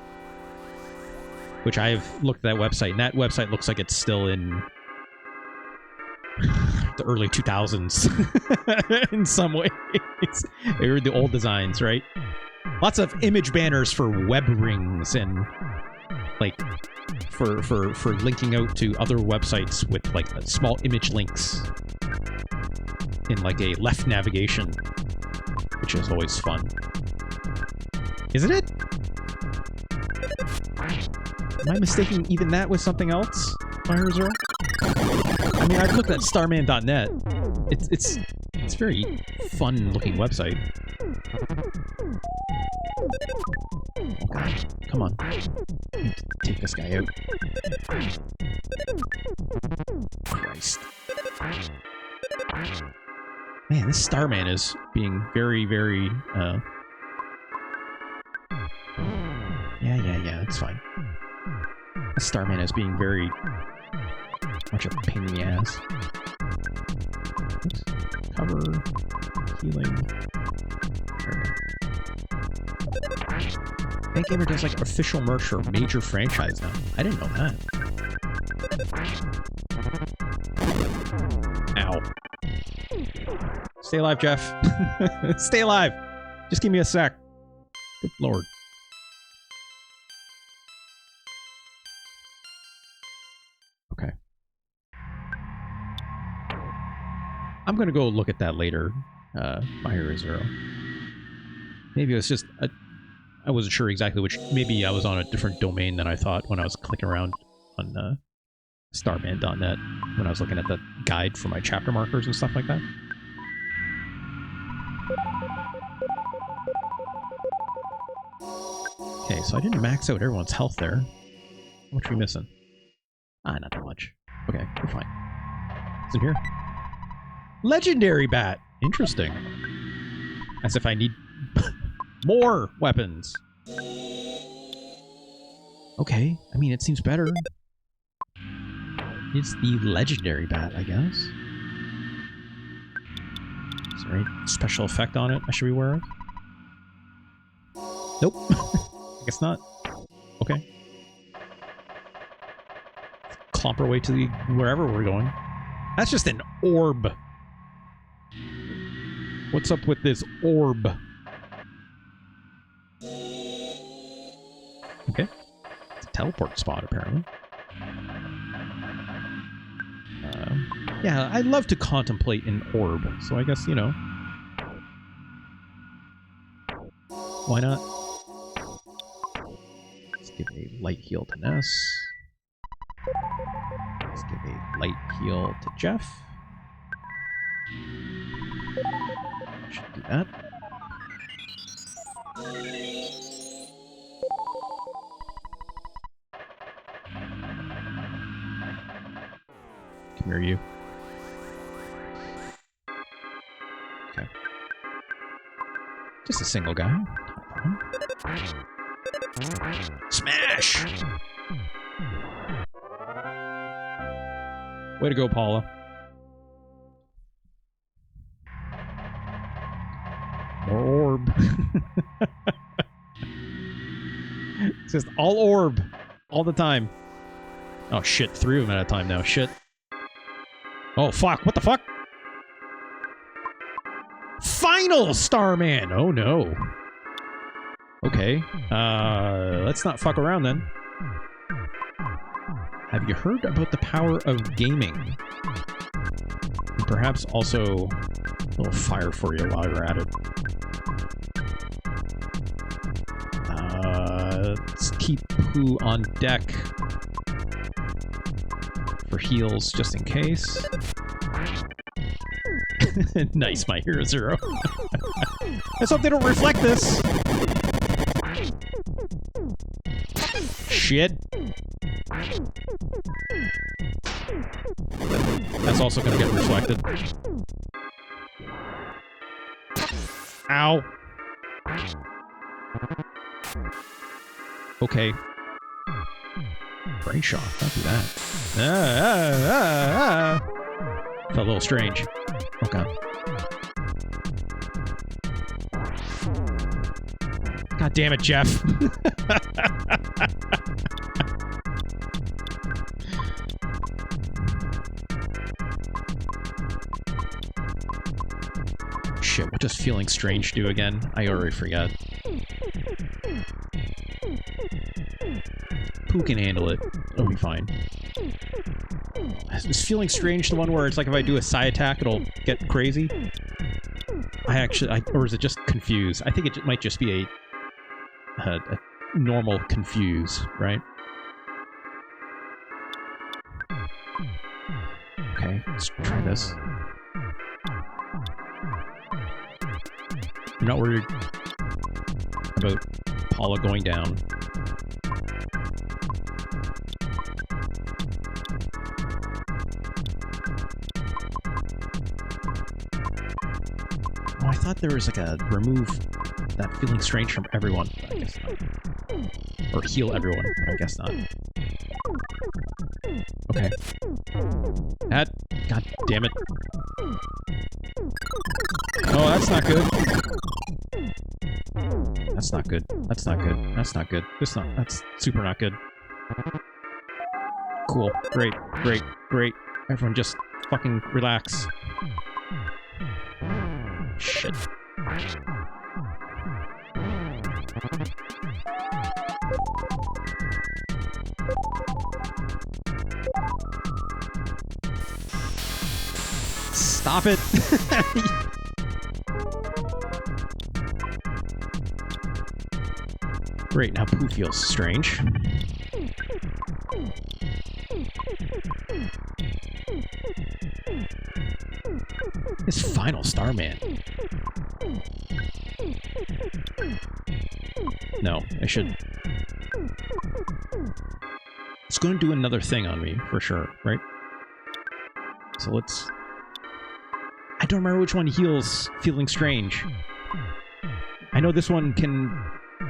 Which I've looked at that website, and that website looks like it's still in the early 2000s in some ways. They were the old designs, right? Lots of image banners for web rings and like for linking out to other websites with like small image links in like a left navigation, which is always fun. Isn't it? Am I mistaking even that with something else? Fire Zero? I mean, I've looked at Starman.net. It's very fun looking website. Okay, come on. I need to take this guy out. Christ. Man, this Starman is being very, very, Yeah, it's fine. This Starman is being very much a pain in the ass. Oops. Cover. Healing. Fangamer does like official merch for a major franchise now. I didn't know that. Ow. Stay alive, Jeff. Stay alive. Just give me a sec. Good lord. Okay. I'm gonna go look at that later. My Hero Zero. Maybe it was just I wasn't sure exactly which. Maybe I was on a different domain than I thought when I was clicking around on Starman.net when I was looking at the guide for my chapter markers and stuff like that. Okay, so I didn't max out everyone's health there. How much are we missing? Ah, not that much. Okay, we're fine. What's in here? Legendary bat! Interesting. As if I need more weapons. Okay, I mean, it seems better. It's the legendary bat, I guess. Is there any special effect on it I should be aware of? Nope. I guess not. Okay. Clomp our way to the wherever we're going. That's just an orb. What's up with this orb? Okay. It's a teleport spot, apparently. Yeah, I love to contemplate an orb, so I guess, you know. Why not? Let's give a light heal to Ness. Let's give a light heal to Jeff. Should do that. Come here, you. Okay. Just a single guy. Smash! Way to go, Paula. More orb. It's just all orb. All the time. Oh shit, 3 of them at a time now. Shit. Oh fuck, what the fuck? Final Starman! Oh no. Okay. Let's not fuck around then. Have you heard about the power of gaming? And perhaps also a little fire for you while you're at it. Let's keep Pooh on deck for heals just in case. Nice, my Hero Zero. Let's hope they don't reflect this. That's also going to get reflected. Ow. Okay. Brain shock. Don't do that. Felt a little strange. Oh god. God damn it, Jeff. Shit, what does feeling strange do again? I already forgot. Who can handle it? It'll be fine. Is feeling strange the one where it's like if I do a psi attack, it'll get crazy? Or is it just confuse? I think it might just be a normal confuse, right? Okay, let's try this. I'm not worried about Paula going down. Oh, I thought there was like a remove that feeling strange from everyone. But I guess not. Or heal everyone. But I guess not. Okay. God damn it. Oh, that's not good. That's not good. That's not good. That's not good. That's super not good. Cool. Great. Great. Great. Everyone just fucking relax. Shit. Stop it. Great, now Pooh feels strange. This final Starman. No, I should. It's going to do another thing on me, for sure, right? So let's... I don't remember which one heals feeling strange. I know this one can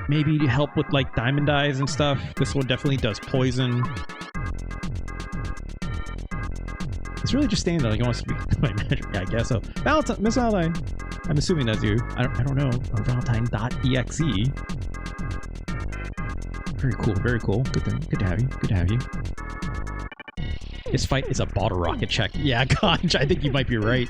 maybe help with, like, diamond eyes and stuff. This one definitely does poison. It's really just saying that like, he wants to be my manager. Yeah, I guess so. Valentine, Miss Valentine. I'm assuming that's you. I don't know. Or Valentine.exe. Very cool, very cool. Good to have you. Good to have you. This fight is a bottle rocket check. Yeah, gosh, I think you might be right.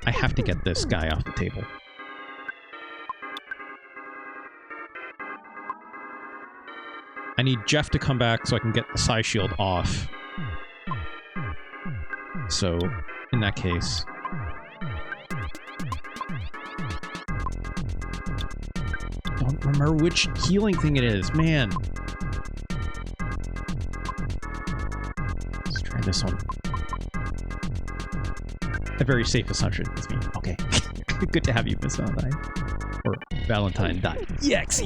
I have to get this guy off the table. I need Jeff to come back so I can get the psi shield off. So, in that case... Don't remember which healing thing it is, man. Let's try this one. A very safe assumption. It's me. Okay. Good to have you, Miss Valentine. Or Valentine.exe.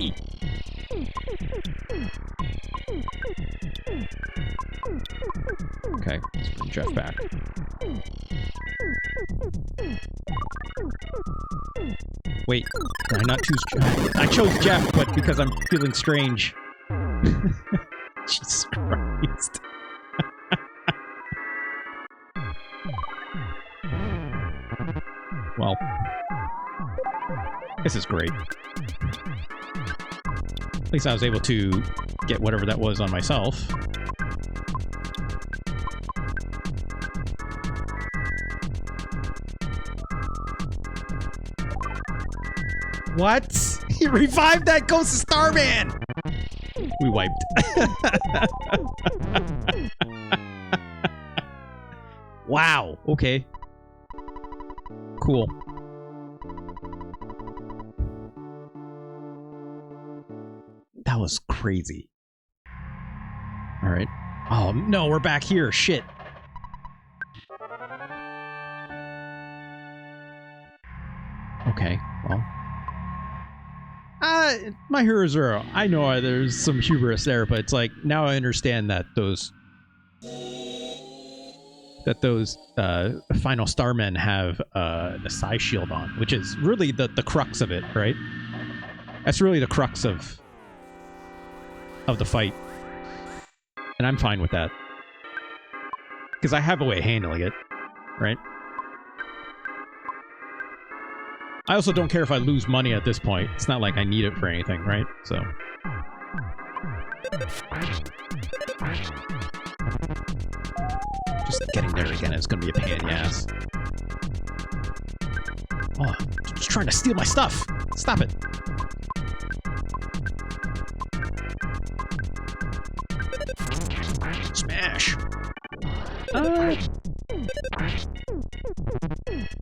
Okay, let's bring Jeff back. Wait, did I not choose Jeff? I chose Jeff, but because I'm feeling strange. Jesus Christ. Well, this is great. At least I was able to get whatever that was on myself. What? He revived that Ghost of Starman! We wiped. Wow. Okay. Cool. That was crazy. Alright. Oh, no, we're back here. Shit. Okay, well. My Hero Zero. I know there's some hubris there, but it's like, now I understand that those final Starmen have the Psi shield on, which is really the crux of it, right? That's really the crux of the fight. And I'm fine with that. Because I have a way of handling it, right? I also don't care if I lose money at this point. It's not like I need it for anything, right? So. Just getting there again is going to be a pain in the ass. Oh, just trying to steal my stuff. Stop it. Smash.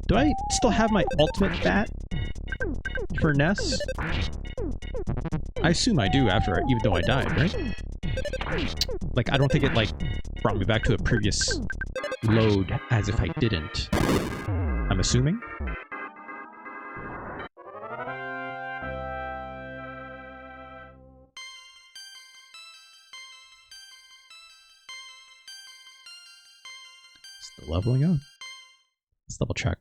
Do I still have my ultimate bat for Ness? I assume I do after, even though I died, right? Like, I don't think it, like, brought me back to a previous load as if I didn't. I'm assuming? Still leveling up. Let's double check.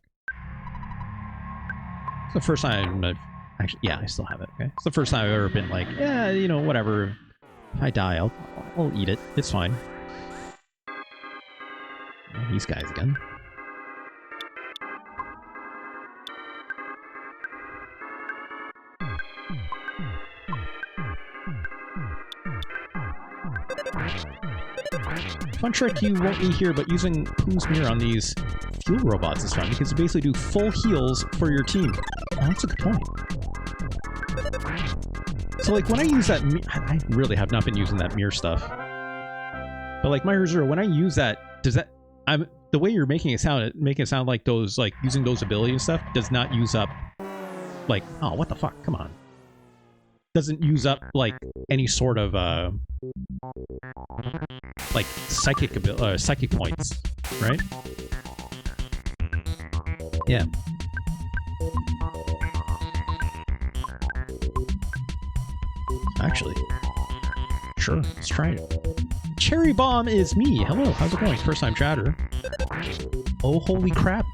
It's the first time I've... Actually, yeah, I still have it, okay? It's the first time I've ever been like, yeah, you know, whatever. If I die, I'll eat it. It's fine. These guys again. Fun trick you won't be here, but using Pooh's Mirror on these fuel robots is fun because you basically do full heals for your team. Oh, that's a good point. So, like, when I use that... I really have not been using that mirror stuff. But, like, my Hero Zero, when I use that, does that... the way you're making it sound like those, like, using those abilities and stuff does not use up, like... Oh, what the fuck? Come on. Doesn't use up, like, any sort of, like, psychic points, right? Yeah. Actually, sure, let's try it. Cherry Bomb is me. Hello, how's it going? First time chatter. Oh, holy crap.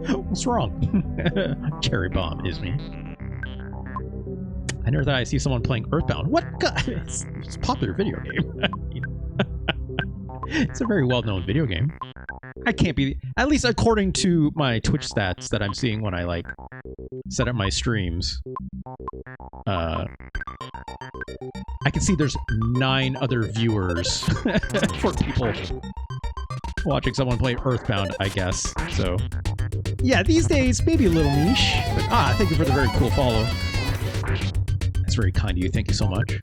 What's wrong? Cherry Bomb is me. I never thought I'd see someone playing EarthBound. What? God, it's a popular video game. It's a very well-known video game. I can't be... At least according to my Twitch stats that I'm seeing when I, like, set up my streams. I can see there's 9 other viewers for people watching someone play EarthBound, I guess. So, yeah, these days, maybe a little niche. But, thank you for the very cool follow. That's very kind of you. Thank you so much.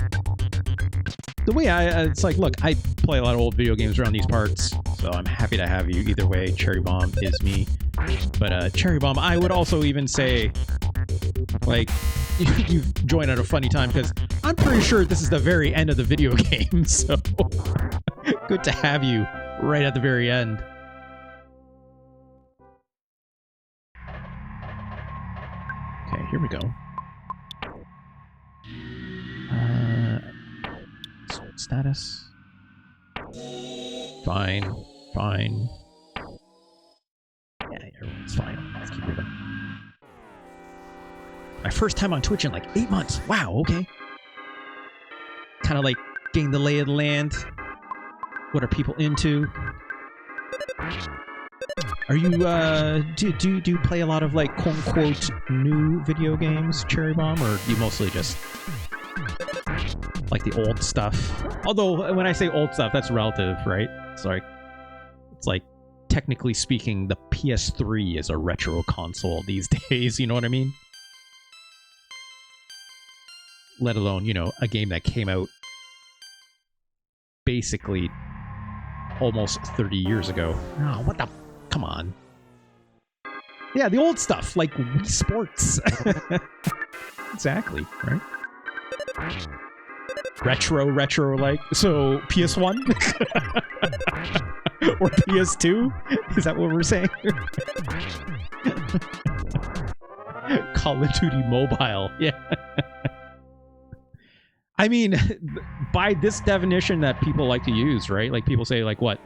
The way it's like, look, I play a lot of old video games around these parts, so I'm happy to have you. Either way, Cherry Bomb is me. But Cherry Bomb, I would also even say, like, you've joined at a funny time, because I'm pretty sure this is the very end of the video game, so good to have you right at the very end. Okay, here we go. Status. Fine. Fine. Yeah, everyone's fine. Let's keep moving. My first time on Twitch in like 8 months. Wow, okay. Kind of like getting the lay of the land. What are people into? Are you, do you play a lot of, like, quote-unquote new video games, Cherry Bomb, or do you mostly just like the old stuff? Although, when I say old stuff, that's relative, right? It's like, technically speaking, the PS3 is a retro console these days, you know what I mean? Let alone, you know, a game that came out basically almost 30 years ago. Oh, what the... Come on. Yeah, the old stuff, like Wii Sports. Exactly, right? Retro, like, so PS1? Or PS2? Is that what we're saying? Call of Duty Mobile. Yeah. I mean, by this definition that people like to use, right? Like people say, like, what?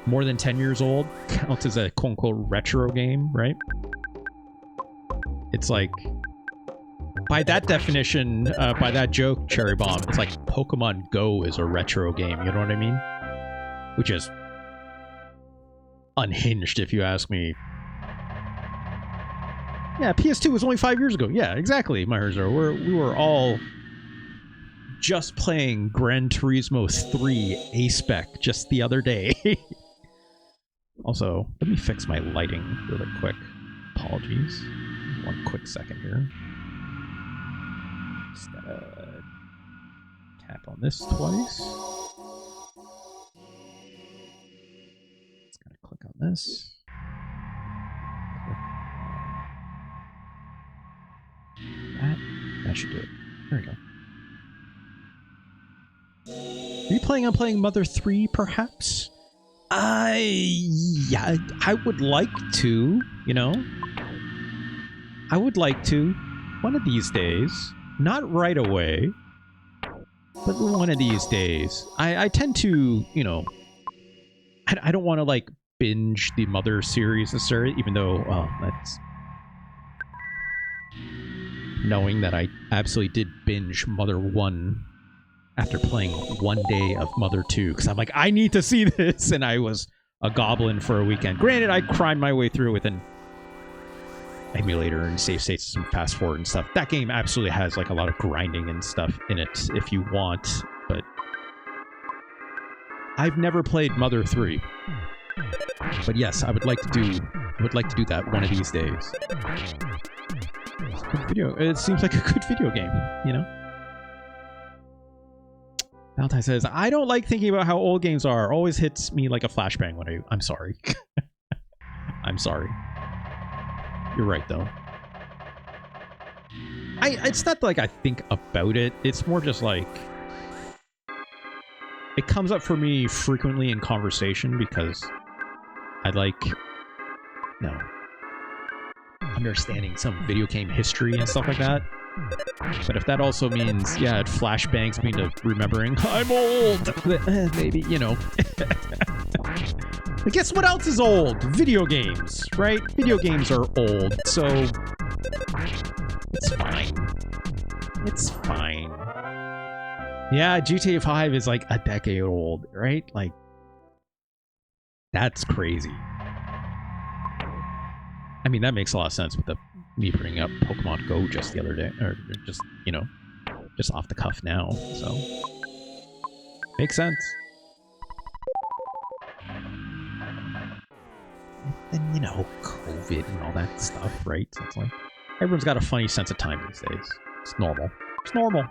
More than 10 years old counts as a quote-unquote retro game, right? It's like, by that definition, by that joke, Cherry Bomb, it's like Pokemon Go is a retro game, you know what I mean? Which is unhinged, if you ask me. Yeah, PS2 was only 5 years ago. Yeah, exactly, my Herzero. We were all just playing Gran Turismo 3 A-Spec just the other day. Also, let me fix my lighting really quick. Apologies. One quick second here. Just gotta tap on this twice. Just gotta click on this. That should do it. There we go. Are you planning on playing Mother 3, perhaps? Yeah, I would like to, you know? I would like to. One of these days. Not right away. But one of these days. I tend to, you know... I don't want to, like, binge the Mother series necessarily, even though, well, that's... Knowing that I absolutely did binge Mother 1 after playing one day of Mother 2, because I'm like, I need to see this, and I was a goblin for a weekend. Granted, I cried my way through with an emulator and save states and fast forward and stuff. That game absolutely has like a lot of grinding and stuff in it if you want, but I've never played Mother 3. But yes, I would like to do that one of these days. It's a good video. It seems like a good video game, you know? Valentine says, I don't like thinking about how old games are. Always hits me like a flashbang when I'm sorry. I'm sorry. You're right, though. It's not like I think about it. It's more just like... It comes up for me frequently in conversation because I like... No. Understanding some video game history and stuff like that. But if that also means, yeah, it flashbangs me to remembering I'm old, maybe, you know. But guess what else is old? Video games, right? Video games are old, so it's fine. It's fine. Yeah, GTA 5 is like a decade old, right? Like, that's crazy. I mean, that makes a lot of sense with me bringing up Pokemon Go just the other day, or just, you know, just off the cuff now, so makes sense. And, you know, COVID and all that stuff, right? So it's like, everyone's got a funny sense of time these days. It's normal. It's normal.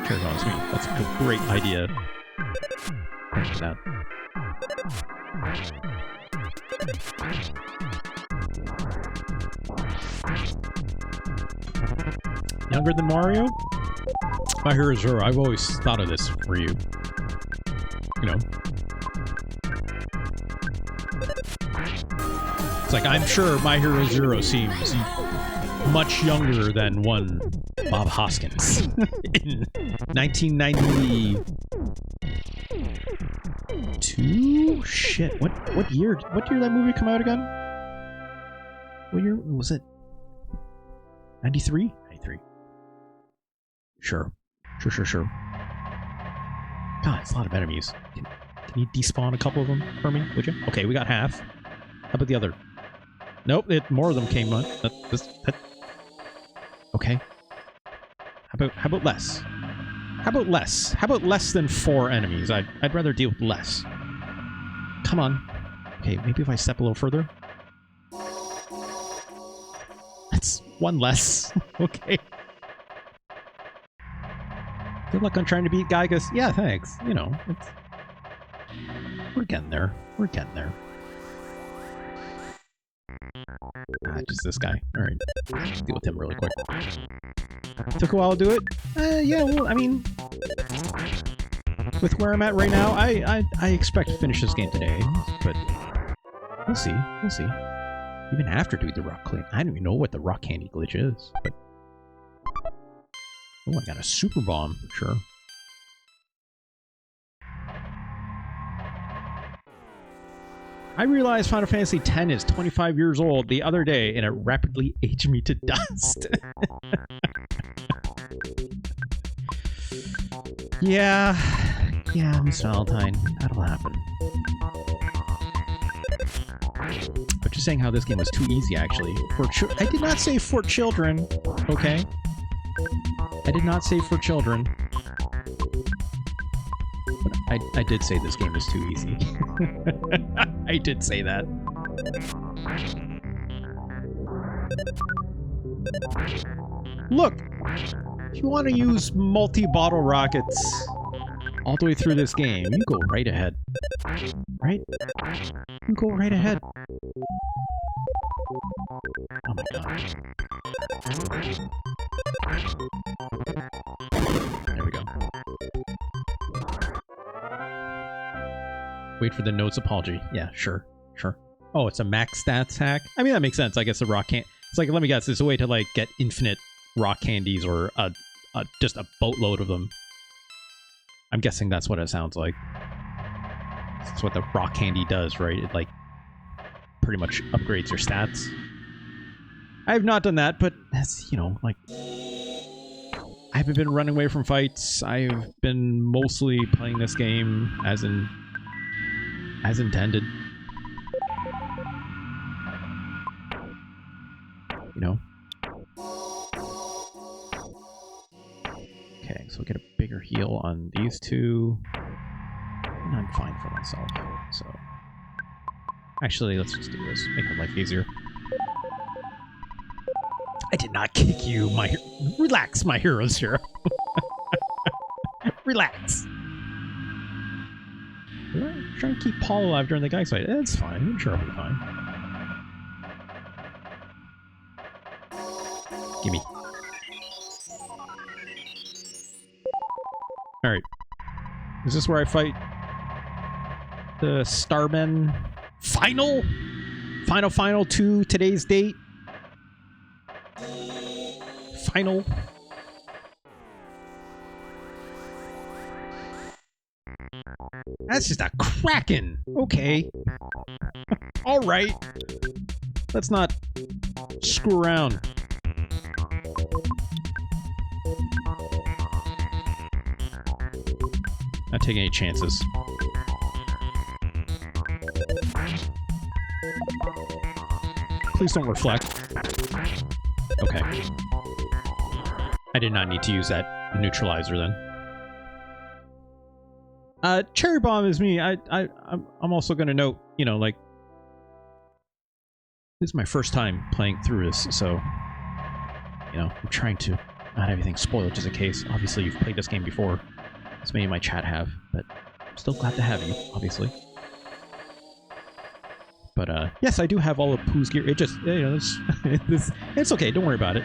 Turns on me. That's a great idea. Thanks for that. Younger than Mario? My Herzero, I've always thought of this for you. You know. It's like, I'm sure My Herzero seems much younger than one Bob Hoskins in 1992? Shit, what year did that movie come out again? What year was it? 93? 93. Sure. Sure. God, it's a lot of enemies. Can you despawn a couple of them for me, would you? Okay, we got half. How about the other? Nope, more of them came on. Okay. How about less? How about less? How about less than 4 enemies? I'd rather deal with less. Come on. Okay, maybe if I step a little further. That's 1 less. Okay. Good luck on trying to beat Giygas. Yeah, thanks. You know, we're getting there. We're getting there. Just this guy. Alright. Deal with him really quick. Took a while to do it? Yeah, well, I mean... with where I'm at right now, I expect to finish this game today, but we'll see. We'll see. Even after doing the rock clean, I don't even know what the rock candy glitch is. But oh, I got a super bomb, sure. I realized Final Fantasy X is 25 years old the other day, and it rapidly aged me to dust. Yeah, Miss Valentine, that'll happen. But just saying how this game was too easy, actually. I did not say for children, okay? I did not say for children. But I did say this game was too easy. I did say that. Look! If you want to use multi-bottle rockets all the way through this game, you go right ahead. Right? You go right ahead. Oh my god. There we go. Wait for the note's apology. Yeah, sure. Oh, it's a max stats hack? I mean, that makes sense. I guess the rock can't... It's like, let me guess, it's a way to, like, get infinite rock candies or just a boatload of them. I'm guessing that's what it sounds like. That's what the rock candy does, right? It, like, pretty much upgrades your stats. I have not done that, but that's, you know, like... I haven't been running away from fights. I've been mostly playing this game as intended. You know? Okay, so get a bigger heal on these two. And I'm fine for myself, so... Actually, let's just do this. Make our life easier. I did not kick you, my... Relax, my hero's hero. Relax. I'm trying to keep Paul alive during the Giygas fight. It's fine. I'm sure I'll be fine. Gimme. Alright. Is this where I fight the Starmen final? Final to today's date? Final. That's just a Kraken. Okay. Alright. Let's not screw around. Not taking any chances. Please don't reflect. Okay. I did not need to use that neutralizer then. Cherry Bomb is me. I'm also gonna note, you know, like, this is my first time playing through this, so, you know, I'm trying to not have everything spoiled just in case. Obviously, you've played this game before, as many of my chat have, but I'm still glad to have you, obviously. But, yes, I do have all of Pooh's gear. It just, you know, it's okay. Don't worry about it.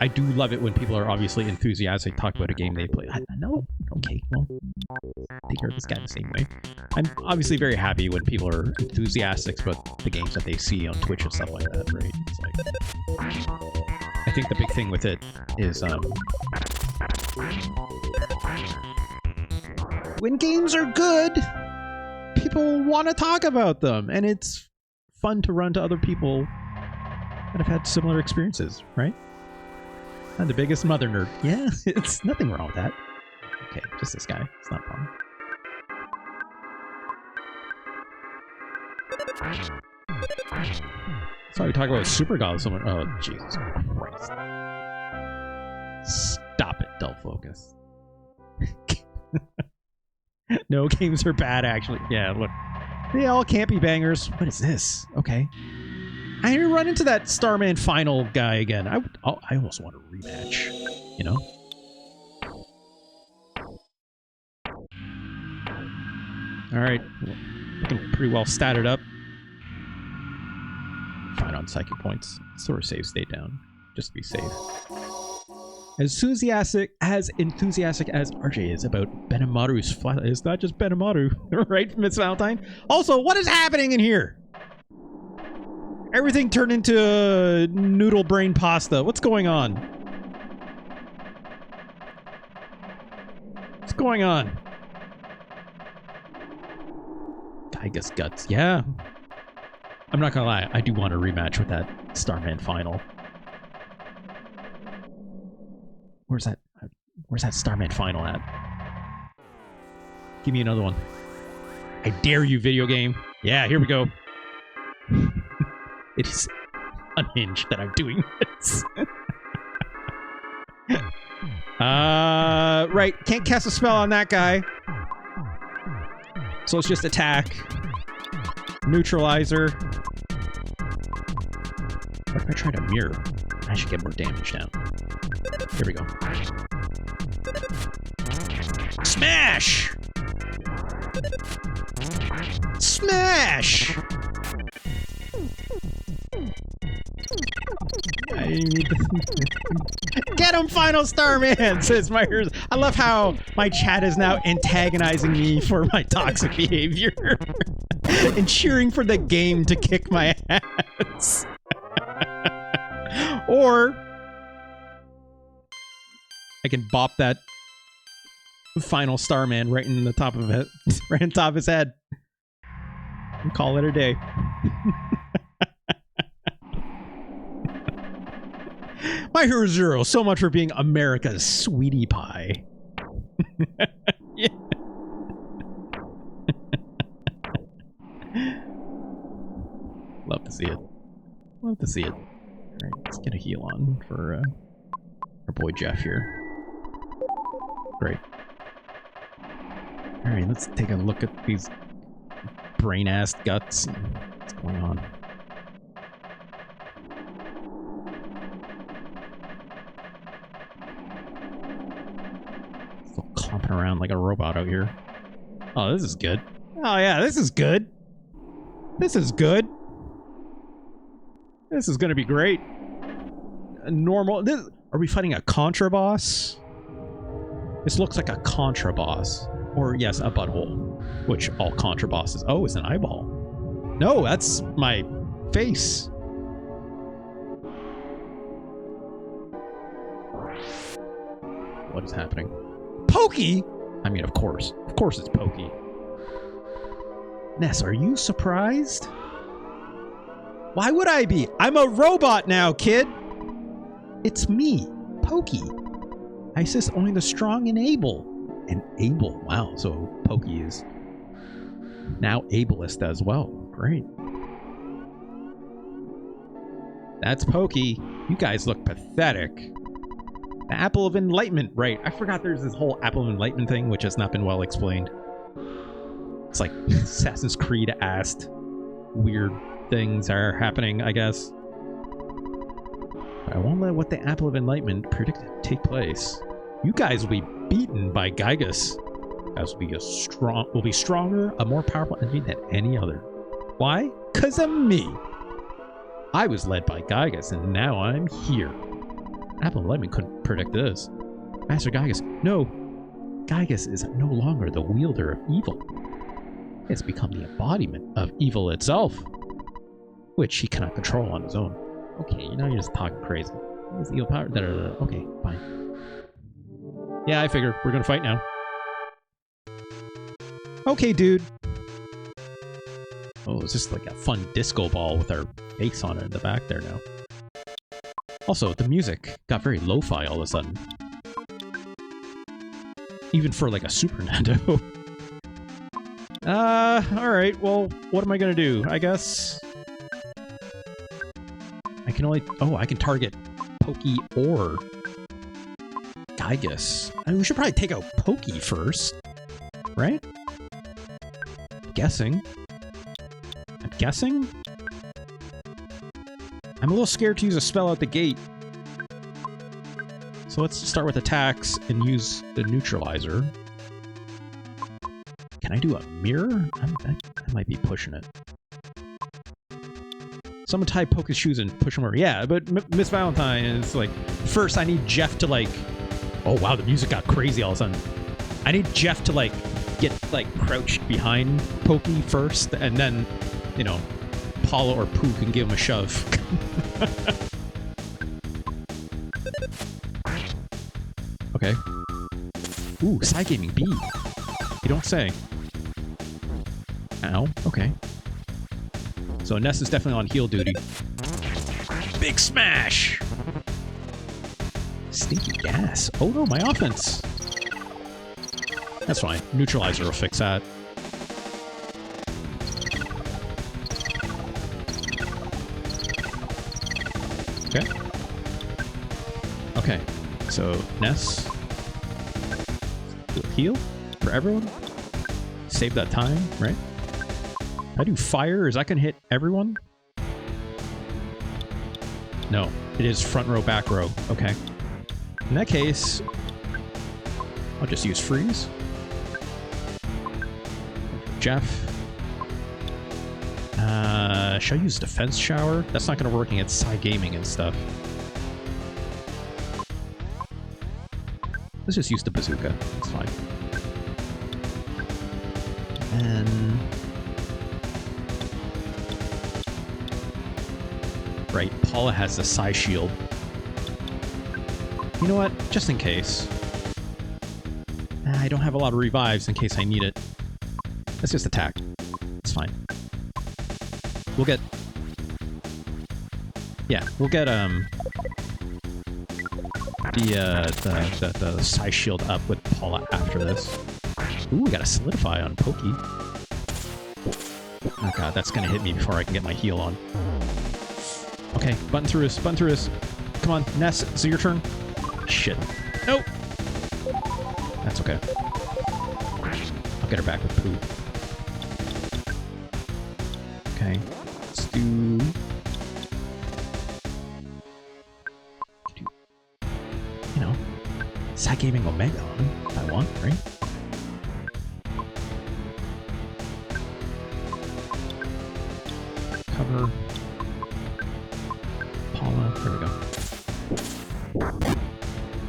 I do love it when people are obviously enthusiastic, talk about a game they play. No, okay, well, take care of this guy the same way. I'm obviously very happy when people are enthusiastic about the games that they see on Twitch and stuff like that, right? It's like, I think the big thing with it is, when games are good, people want to talk about them, and it's fun to run to other people that have had similar experiences, right? I'm the biggest mother nerd. Yeah, it's nothing wrong with that. Okay, just this guy. It's not a problem. So we talk about Super God with someone. Oh, Jesus Christ. Stop it, dull focus. No games are bad, actually. Yeah, look. They all can't be bangers. What is this? Okay. I didn't run into that Starman final guy again. I almost want a rematch, you know? Alright. Looking pretty well statted up. Fine on psychic points. Sort of save state down. Just to be safe. Enthusiastic as RJ is about Benamaru's flat. It's not just Benamaru, right, Miss Valentine? Also, what is happening in here? Everything turned into noodle brain pasta. What's going on? What's going on? Giygas guts. Yeah. I'm not gonna lie. I do want a rematch with that Starman final. Where's that Starman final at? Give me another one. I dare you, video game. Yeah, here we go. It is unhinged that I'm doing this. Right. Can't cast a spell on that guy. So let's just attack. Neutralizer. What if I try to mirror? I should get more damage down. Here we go. Smash! Smash! Get him, Final Starman! Says my ears. I love how my chat is now antagonizing me for my toxic behavior and cheering for the game to kick my ass. Or I can bop that Final Starman right in the top of it, right on top of his head, and call it a day. My Hero Zero, so much for being America's sweetie pie. Yeah. Love to see it. Love to see it. Alright, let's get a heal on for our boy Jeff here. Great. Alright, let's take a look at these brain-ass guts and what's going on. Still clomping around like a robot out here. Oh, this is good. Oh yeah, this is good. This is good. This is gonna be great. A normal. Are we fighting a Contra boss? This looks like a Contra boss. Or, yes, a butthole. Which all Contra bosses. Oh, it's an eyeball. No, that's my face. What is happening? Pokey? I mean, of course. Of course it's Pokey. Ness, are you surprised? Why would I be? I'm a robot now, kid! It's me, Pokey. I assist only the strong and able. And able. Wow, so Pokey is now ableist as well. Great. That's Pokey. You guys look pathetic. The Apple of Enlightenment. Right, I forgot there's this whole Apple of Enlightenment thing, which has not been well explained. It's like Assassin's Creed-asked weird things are happening, I guess. But I won't let what the Apple of Enlightenment predicted take place. You guys will be beaten by Giygas. As will be stronger, a more powerful enemy than any other. Why? 'Cause of me. I was led by Giygas, and now I'm here. Apple of Enlightenment couldn't predict this. Master Giygas, no. Giygas is no longer the wielder of evil. It's become the embodiment of evil itself, which he cannot control on his own. Okay, now you're just talking crazy. It's evil power. Okay, fine. Yeah, I figured. We're gonna fight now. Okay, dude. Oh, it's just like a fun disco ball with our face on it in the back there now. Also, the music got very lo-fi all of a sudden. Even for like a Super Nintendo. Alright, well, what am I gonna do? I guess I can only... Oh, I can target Pokey or Giygas. I mean, we should probably take out Pokey first, right? I'm guessing. I'm a little scared to use a spell out the gate. So let's start with attacks and use the neutralizer. Can I do a mirror? I might be pushing it. Someone tie Pokey's shoes and push him over. Yeah, but Miss Valentine is like, first I need Jeff to like, oh wow, the music got crazy all of a sudden. I need Jeff to like get like crouched behind Pokey first, and then, you know, Paula or Pooh can give him a shove. Okay. Ooh, side gaming B. You don't say. Ow. Okay. So Ness is definitely on heal duty. Big smash! Stinky gas. Oh no, my offense. That's fine. Neutralizer will fix that. Okay. Okay. So Ness. Heal for everyone. Save that time, right? I do fire. Is that gonna hit everyone? No, it is front row, back row. Okay. In that case, I'll just use freeze. Jeff. Should I use defense shower? That's not gonna work against side gaming and stuff. Let's just use the bazooka. It's fine. And right, Paula has the psi shield. You know what? Just in case. I don't have a lot of revives in case I need it. Let's just attack. It's fine. We'll get... Yeah, we'll get, the psi shield up with Paula after this. Ooh, we got a solidify on Pokey. Oh god, that's gonna hit me before I can get my heal on. Okay, button through us, button through us. Come on, Ness, it's your turn. Shit. Nope. That's okay. I'll get her back with Pooh. Okay, let's do... You know, side gaming Omega on if I want, right? Cover. Paula, there we go.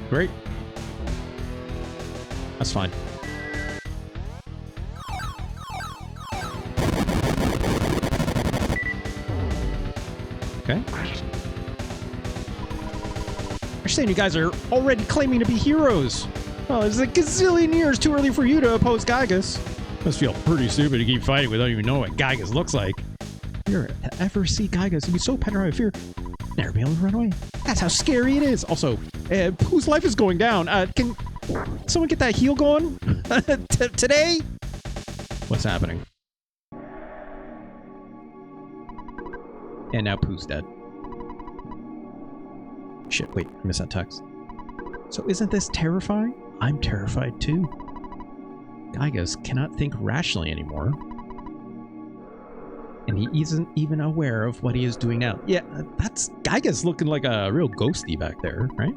Great. That's fine. Okay. You're saying you guys are already claiming to be heroes. Well, it's a gazillion years too early for you to oppose Giygas. Must feel pretty stupid to keep fighting without even knowing what Giygas looks like. If you ever see Giygas, you'd be so petrified of fear, never be able to run away. That's how scary it is. Also, whose life is going down? Can someone get that heal going? Today? What's happening? And now Pooh's dead. Shit, wait, I missed that text. So isn't this terrifying? I'm terrified too. Giygas cannot think rationally anymore. And he isn't even aware of what he is doing now. Yeah, that's Giygas looking like a real ghosty back there, right?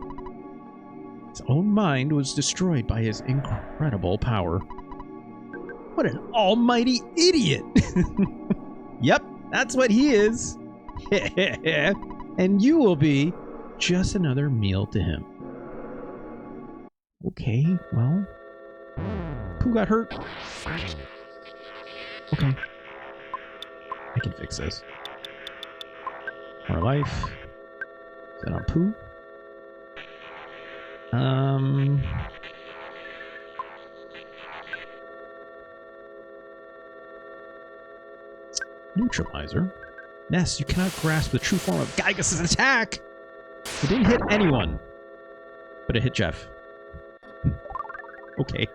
His own mind was destroyed by his incredible power. What an almighty idiot! Yep, that's what he is. And you will be just another meal to him. Okay, well... Pooh got hurt. Okay. I can fix this. More life. Is that on Pooh? Neutralizer. Ness, you cannot grasp the true form of Giygas' attack! It didn't hit anyone. But it hit Jeff. Okay.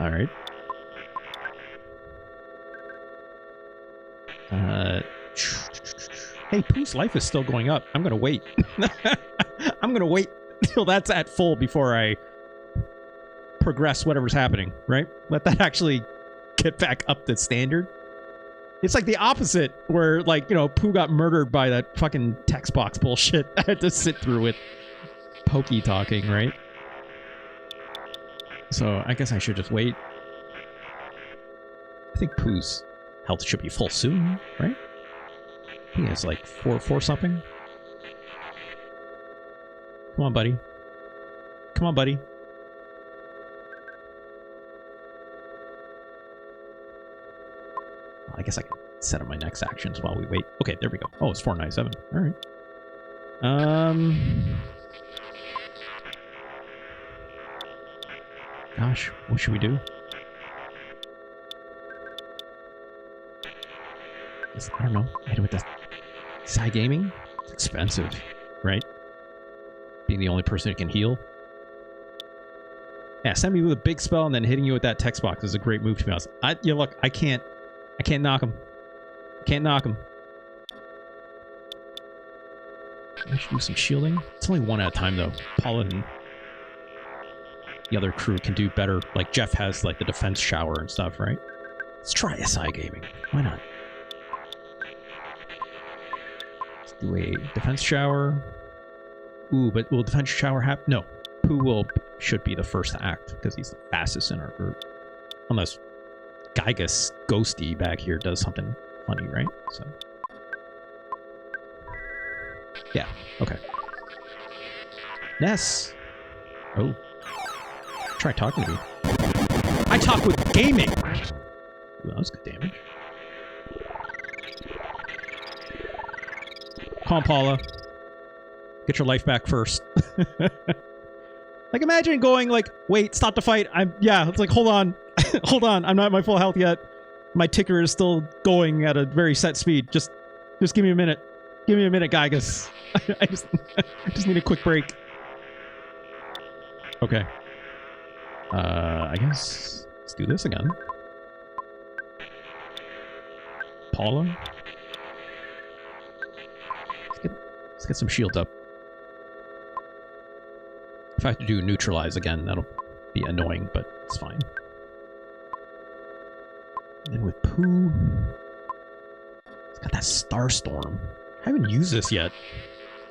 Alright. Hey, Pooh's life is still going up. I'm gonna wait. I'm gonna wait till that's at full before I progress whatever's happening, right? Let that actually get back up to standard. It's like the opposite, where, like, you know, Pooh got murdered by that fucking text box bullshit I had to sit through with Pokey talking, right? So I guess I should just wait. I think Pooh's health should be full soon, right? He has like 4 something. Come on, buddy. Come on, buddy. I guess I can set up my next actions while we wait. Okay, there we go. Oh, it's 497. All right. Gosh, what should we do? I don't know. Hit it with the Psy Gaming? It's expensive, right? Being the only person who can heal. Yeah, send me with a big spell and then hitting you with that text box is a great move, to be honest. Yeah, look, I can't knock him. Can't knock him. I should do some shielding. It's only 1 at a time, though. Paula and the other crew can do better. Like, Jeff has, like, the defense shower and stuff, right? Let's try SI Gaming. Why not? Let's do a defense shower. Ooh, but will defense shower happen? No. Pooh should be the first to act, because he's the fastest in our group. Unless Giygas Ghosty back here does something funny, right? So... yeah, okay. Ness! Oh. Try talking to me. I talk with gaming! Ooh, that was good damage. Come on, Paula. Get your life back first. Like, imagine going like, wait, stop the fight. Yeah, it's like, hold on. Hold on, I'm not at my full health yet. My ticker is still going at a very set speed. Just give me a minute. Give me a minute, Giygas. I just need a quick break. Okay. I guess let's do this again. Paula. Let's get some shields up. If I have to do neutralize again, that'll be annoying, but it's fine. And then with Pooh, it's got that Starstorm. I haven't used this yet.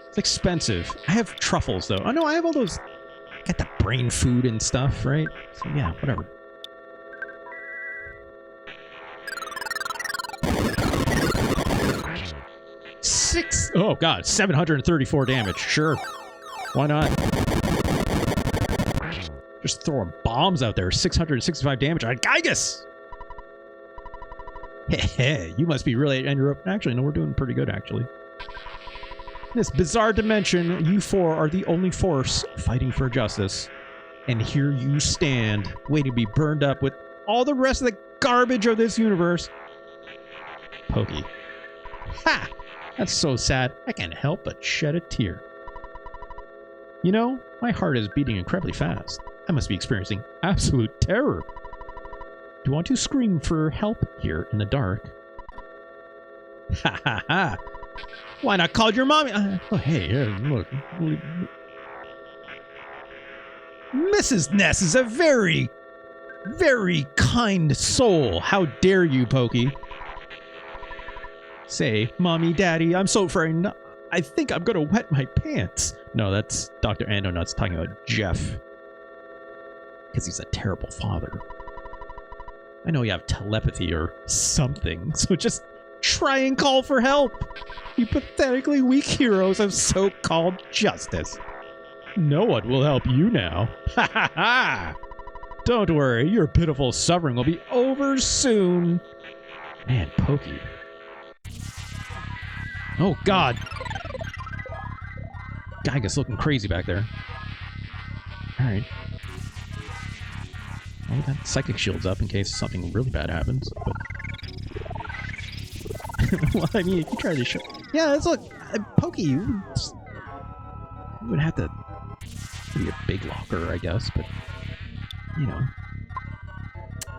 It's expensive. I have truffles, though. Oh, no, I have all those... got that brain food and stuff, right? So, yeah, whatever. Oh, God. 734 damage. Sure. Why not? Just throwing bombs out there. 665 damage on Giygas! Heh, you must be really... and you're... actually, no, we're doing pretty good, actually. In this bizarre dimension, you four are the only force fighting for justice. And here you stand, waiting to be burned up with all the rest of the garbage of this universe. Pokey. Ha! That's so sad, I can't help but shed a tear. You know, my heart is beating incredibly fast. I must be experiencing absolute terror. Do you want to scream for help here in the dark? Ha ha ha! Why not call your mommy? Oh, hey, look. Mrs. Ness is a very, very kind soul. How dare you, Pokey? Say, Mommy, Daddy, I'm so afraid. I think I'm gonna wet my pants. No, that's Dr. Andonut's talking about Jeff. Because he's a terrible father. I know you have telepathy or something, so just try and call for help. You pathetically weak heroes of so-called justice. No one will help you now. Ha ha ha! Don't worry, your pitiful suffering will be over soon. Man, Pokey. Oh, God. Giygas looking crazy back there. Alright. Well, that psychic shield's up in case something really bad happens. But... well, I mean, if you try to show... yeah, it's like... Pokey, you would have to be a big locker, I guess, but... you know.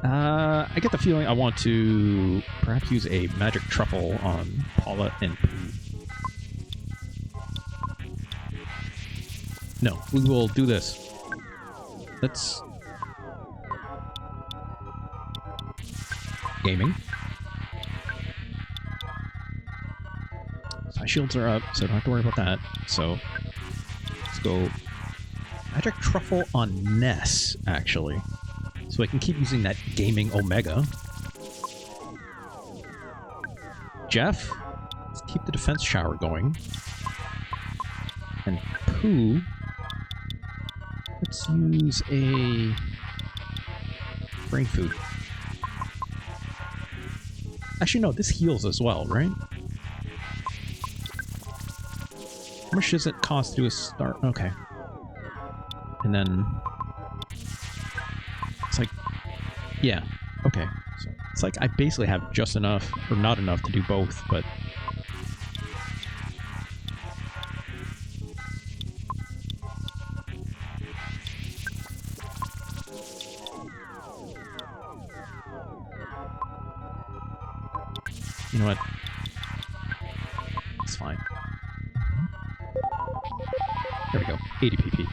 I get the feeling I want to perhaps use a magic truffle on Paula and Pooh. No, we will do this. Let's... gaming. So my shields are up, so I don't have to worry about that. So let's go magic truffle on Ness, actually. So I can keep using that gaming Omega. Jeff. Let's keep the defense shower going. And Pooh. Let's use a brain food. Actually, no, this heals as well, right? How much does it cost to do a start? Okay. And then... It's like... Yeah, okay. So it's like I basically have just enough, or not enough to do both, but... You know what? It's fine. There we go. 80 PP.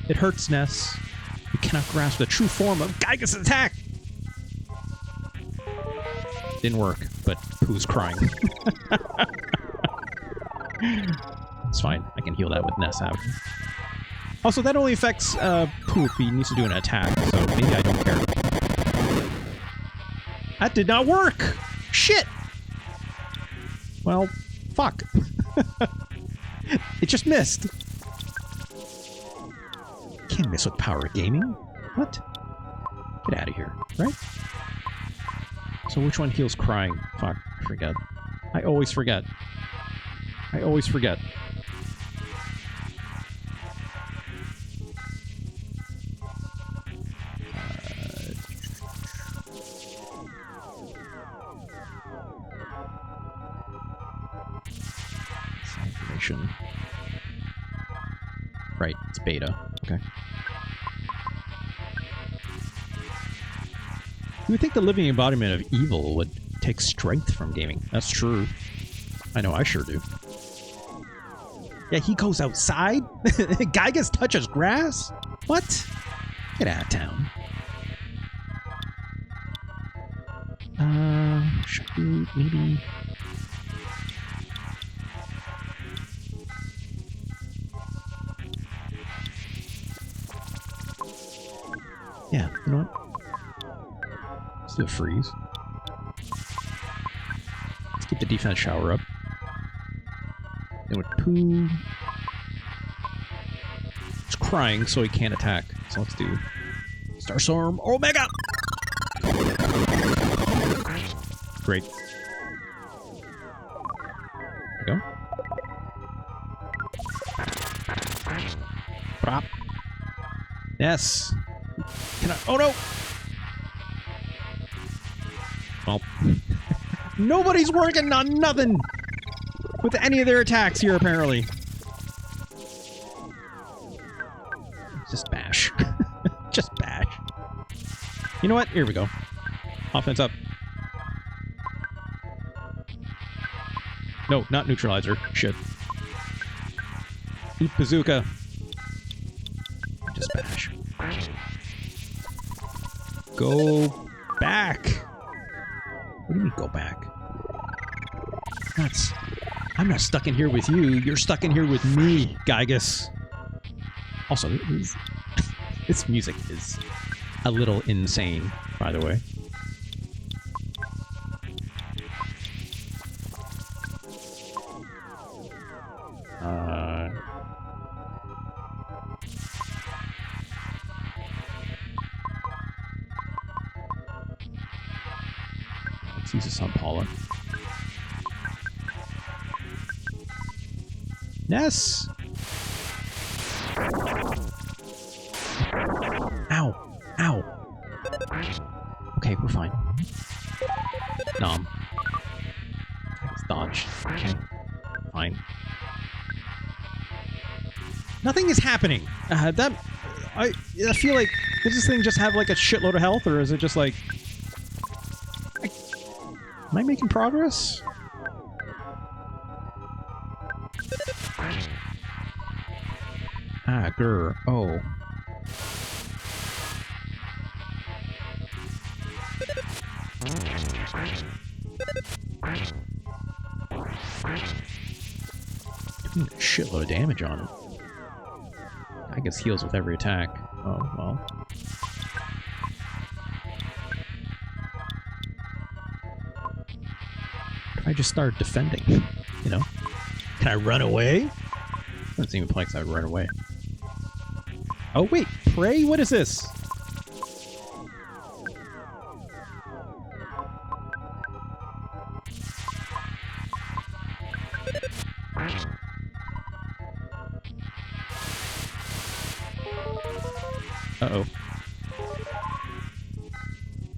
It hurts, Ness. You cannot grasp the true form of Giygas' attack! Didn't work, but Pooh's crying. It's fine. I can heal that with Ness out. Also, that only affects Pooh if he needs to do an attack, so maybe I don't care. That did not work! Shit! Well, fuck. It just missed. Can't miss with the power of gaming. What? Get out of here, right? So which one heals crying? Fuck, I forget. I always forget. I always forget. Information. Right, it's beta. Okay. You would think the living embodiment of evil would take strength from gaming. That's true. I know, I sure do. Yeah, he goes outside? Giygas touches grass? What? Get out of town. Should we maybe... Yeah, you know what? Let's do a freeze. Let's keep the defense shower up. Then with Pooh... It's crying, so he can't attack. So let's do... Starstorm Omega! Great. There we go. Prop. Yes! Can I... Oh no! Well... Nobody's working on nothing! With any of their attacks here, apparently. Just bash. Just bash. You know what? Here we go. Offense up. No, not neutralizer. Shit. Eat bazooka. Just bash. Go back. What do you mean go back? Nuts. I'm not stuck in here with you. You're stuck in here with me, Giygas. Also, this music is a little insane, by the way. Let's use this on Paula. Ness! Ow! Ow! Okay, we're fine. Nom. Let's dodge. Okay. Fine. Nothing is happening! I feel like... Does this thing just have like a shitload of health, or is it just like... Am I making progress? Ah, grr. Oh. Doing a shitload of damage on it. I guess heals with every attack. Oh, well. What if I just start defending? You know? Can I run away? Doesn't seem like I would run away. Oh wait, pray? What is this? Uh-oh.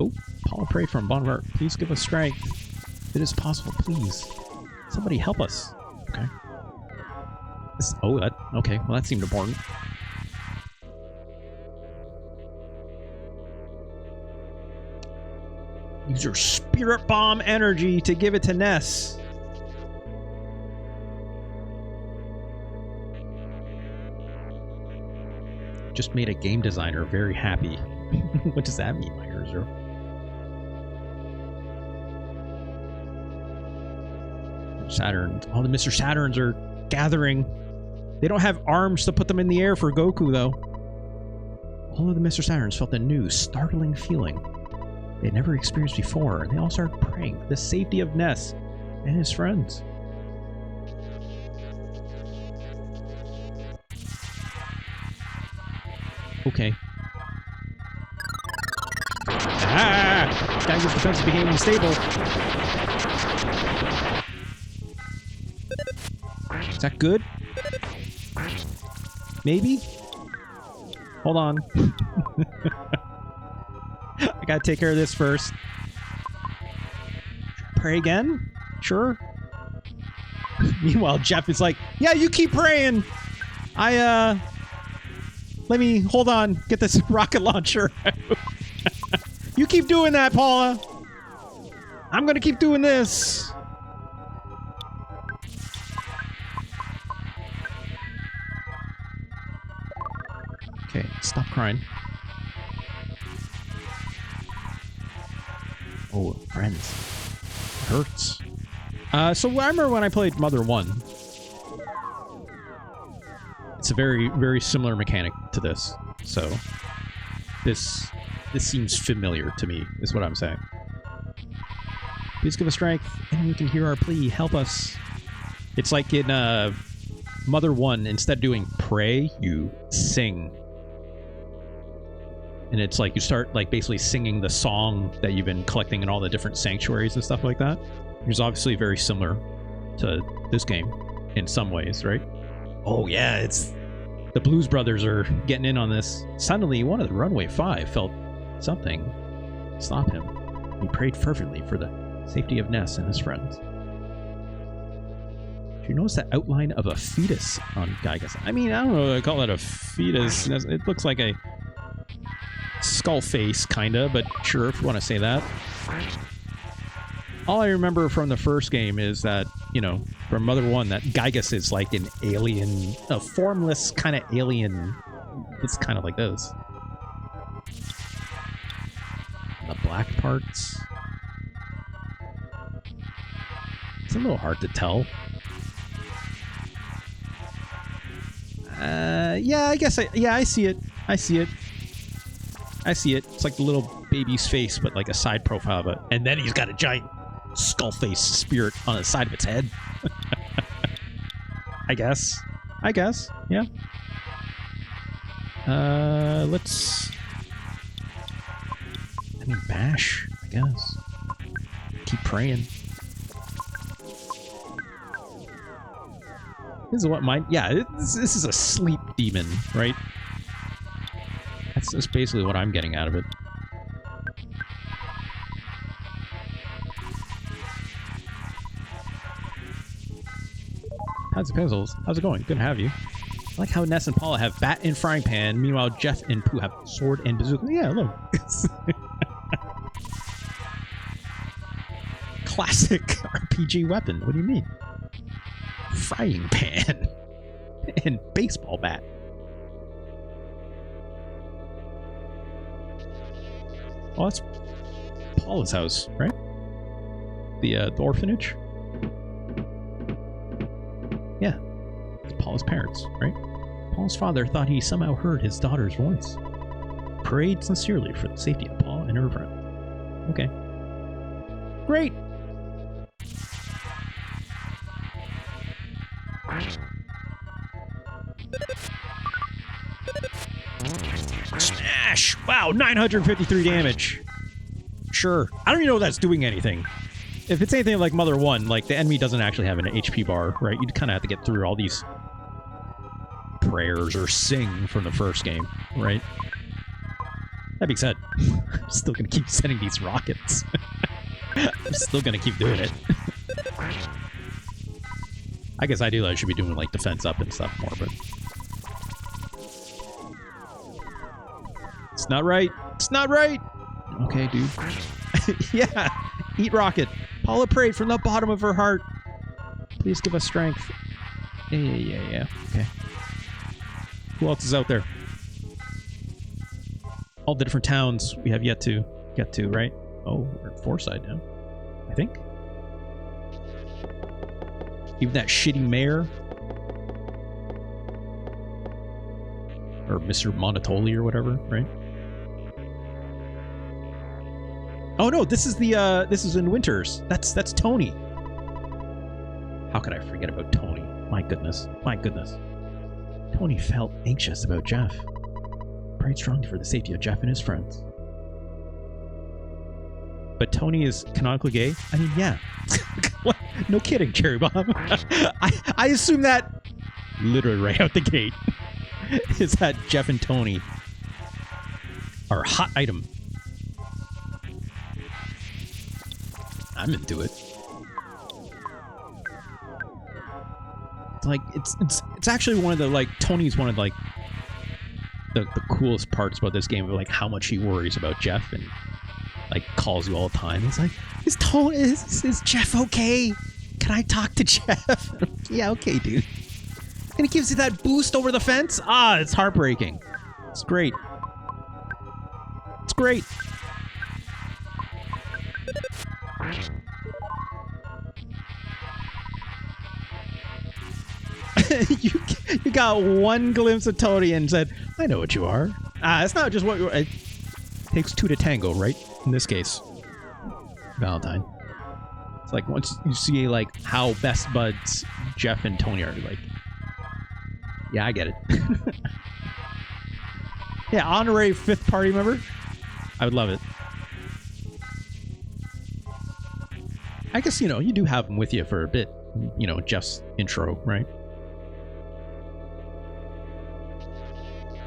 Oh, Paula pray from Bonheur. Please give us strength. If it is possible, please. Somebody help us. Okay. Okay. Well, that seemed important. Use your spirit bomb energy to give it to Ness. Just made a game designer very happy. What does that mean, my Urzer? Saturn. All the Mr. Saturns are gathering. They don't have arms to put them in the air for Goku, though. All of the Mr. Saturns felt a new, startling feeling they'd never experienced before, and they all started praying for the safety of Ness and his friends. Okay. Ah! Giygas' defense became unstable. Is that good? Maybe? Hold on. I gotta take care of this first. Pray again? Sure. Meanwhile, Jeff is like, yeah, you keep praying. Let me, hold on, get this rocket launcher. You keep doing that, Paula. I'm gonna keep doing this. Okay, stop crying. Oh, friends. It hurts. So I remember when I played Mother 1. It's a very, very similar mechanic to this. So this seems familiar to me, is what I'm saying. Please give us strength, and we can hear our plea. Help us. It's like in Mother 1, instead of doing pray, you sing. And it's like you start like basically singing the song that you've been collecting in all the different sanctuaries and stuff like that. It's obviously very similar to this game in some ways, right? Oh yeah, it's the Blues Brothers are getting in on this. Suddenly, one of the Runway 5 felt something stop him. He prayed fervently for the safety of Ness and his friends. Did you notice the outline of a fetus on Giygas? I mean, I don't know if I call it a fetus. It looks like a skull face, kinda, but sure, if you want to say that. All I remember from the first game is that, you know, from Mother 1, that Giygas is like an alien, a formless kind of alien. It's kind of like this. The black parts. It's a little hard to tell. Yeah, I guess I see it. I see it. I see it. It's like the little baby's face, but like a side profile of it. And then he's got a giant skull face spirit on the side of its head. I guess. Yeah. Let's... I mean, bash, I guess. Keep praying. This is what mine... Yeah, this is a sleep demon, right? That's basically what I'm getting out of it. How's the puzzles? How's it going? Good to have you. I like how Ness and Paula have bat and frying pan, meanwhile Jeff and Pooh have sword and bazooka. Yeah, look. Classic RPG weapon. What do you mean? Frying pan and baseball bat. Oh, that's Paula's house, right? The orphanage? Yeah. It's Paula's parents, right? Paula's father thought he somehow heard his daughter's voice. Prayed sincerely for the safety of Paula and her friend. Okay. Great! Smash! Wow, 953 damage. Sure. I don't even know if that's doing anything. If it's anything like Mother 1, like, the enemy doesn't actually have an HP bar, right? You'd kind of have to get through all these prayers or sing from the first game, right? That being said, I'm still going to keep sending these rockets. I'm still going to keep doing it. I guess ideally I should be doing, like, defense up and stuff more, but... It's not right. It's not right! Okay, dude. Yeah! Eat rocket. Paula prayed from the bottom of her heart. Please give us strength. Yeah. Okay. Who else is out there? All the different towns we have yet to get to, right? Oh, we're at Forsyth now. I think. Even that shitty mayor. Or Mr. Monotoli or whatever, right? Oh no, this is the this is in Winters. That's Tony. How could I forget about Tony? My goodness. My goodness. Tony felt anxious about Jeff. Prayed strongly for the safety of Jeff and his friends. But Tony is canonically gay? I mean, yeah. No kidding, Cherry Bomb. I assume that literally right out the gate is that Jeff and Tony are a hot item. I'm into it. It's like it's actually one of the, like, Tony's one of the, like, the coolest parts about this game, of like how much he worries about Jeff and like calls you all the time. He's like, is Jeff okay? Can I talk to Jeff? Yeah, okay, dude. And he gives you that boost over the fence. Ah, it's heartbreaking. It's great. It's great. you got one glimpse of Tony and said, I know what you are. It's not just what you are. It takes two to tango, right? In this case, Valentine. It's like once you see like how best buds Jeff and Tony are, like, yeah, I get it. Yeah, honorary 5th party member. I would love it. I guess, you know, you do have them with you for a bit. You know, Jeff's intro, right?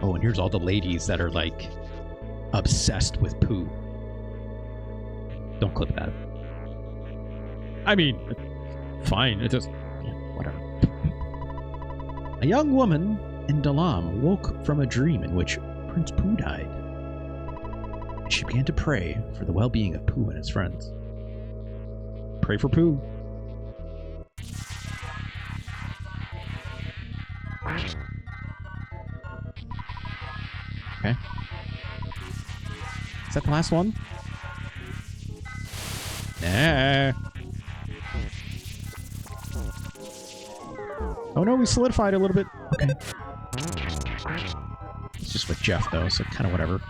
Oh, and here's all the ladies that are, like, obsessed with poo. Don't clip that. I mean, fine. It just... yeah, whatever. A young woman in Dalam woke from a dream in which Prince Pooh died. She began to pray for the well-being of Pooh and his friends. Pray for Pooh. Okay. Is that the last one? Nah. Oh no, we solidified a little bit. Okay. It's just with Jeff though, so kind of whatever.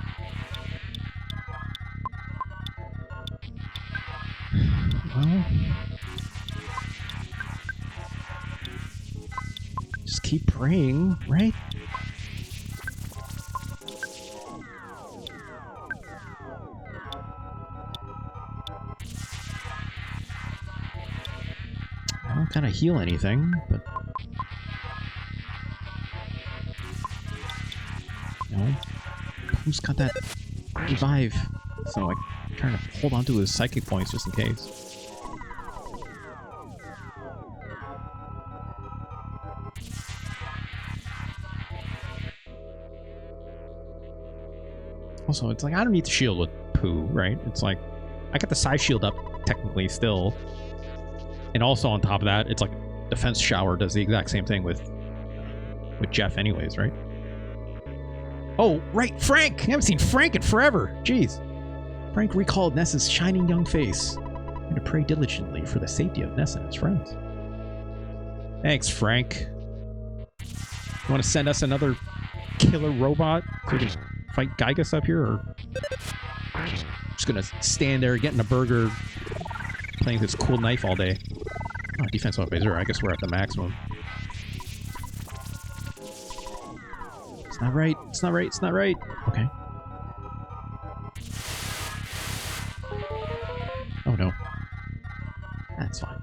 Well, just keep praying, right? I don't kind of heal anything, but no. Who's got that revive? So like trying to hold on to his psychic points just in case. Also, it's like I don't need to shield with Pooh, right? It's like I got the side shield up technically still. And also on top of that, it's like defense shower does the exact same thing with Jeff anyways, right? Oh, right, Frank! I haven't seen Frank in forever. Jeez. Frank recalled Ness's shining young face and to pray diligently for the safety of Ness and his friends. Thanks, Frank. You want to send us another killer robot so we can fight Giygas up here, or just gonna stand there getting a burger, playing this cool knife all day? Oh, defense weapon 0. I guess we're at the maximum. Not right. It's not right. It's not right. Okay. Oh no. That's fine.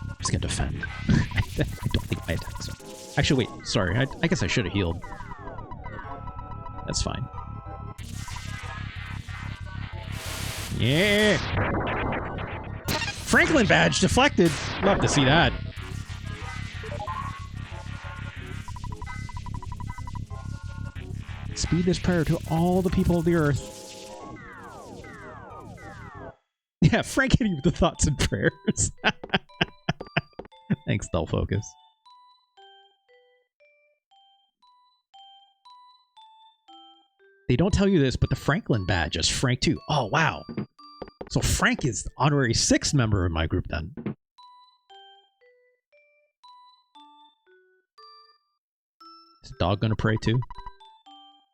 I'm just gonna defend. I don't think my attacks are... Actually, wait. Sorry. I guess I should have healed. That's fine. Yeah! Franklin badge deflected! Love to see that. Speed this prayer to all the people of the earth. Yeah, Frank hitting with the thoughts and prayers. Thanks, Dull Focus. They don't tell you this, but the Franklin badge is Frank too. Oh, wow. So Frank is the honorary 6th member of my group then. Is the dog gonna pray too?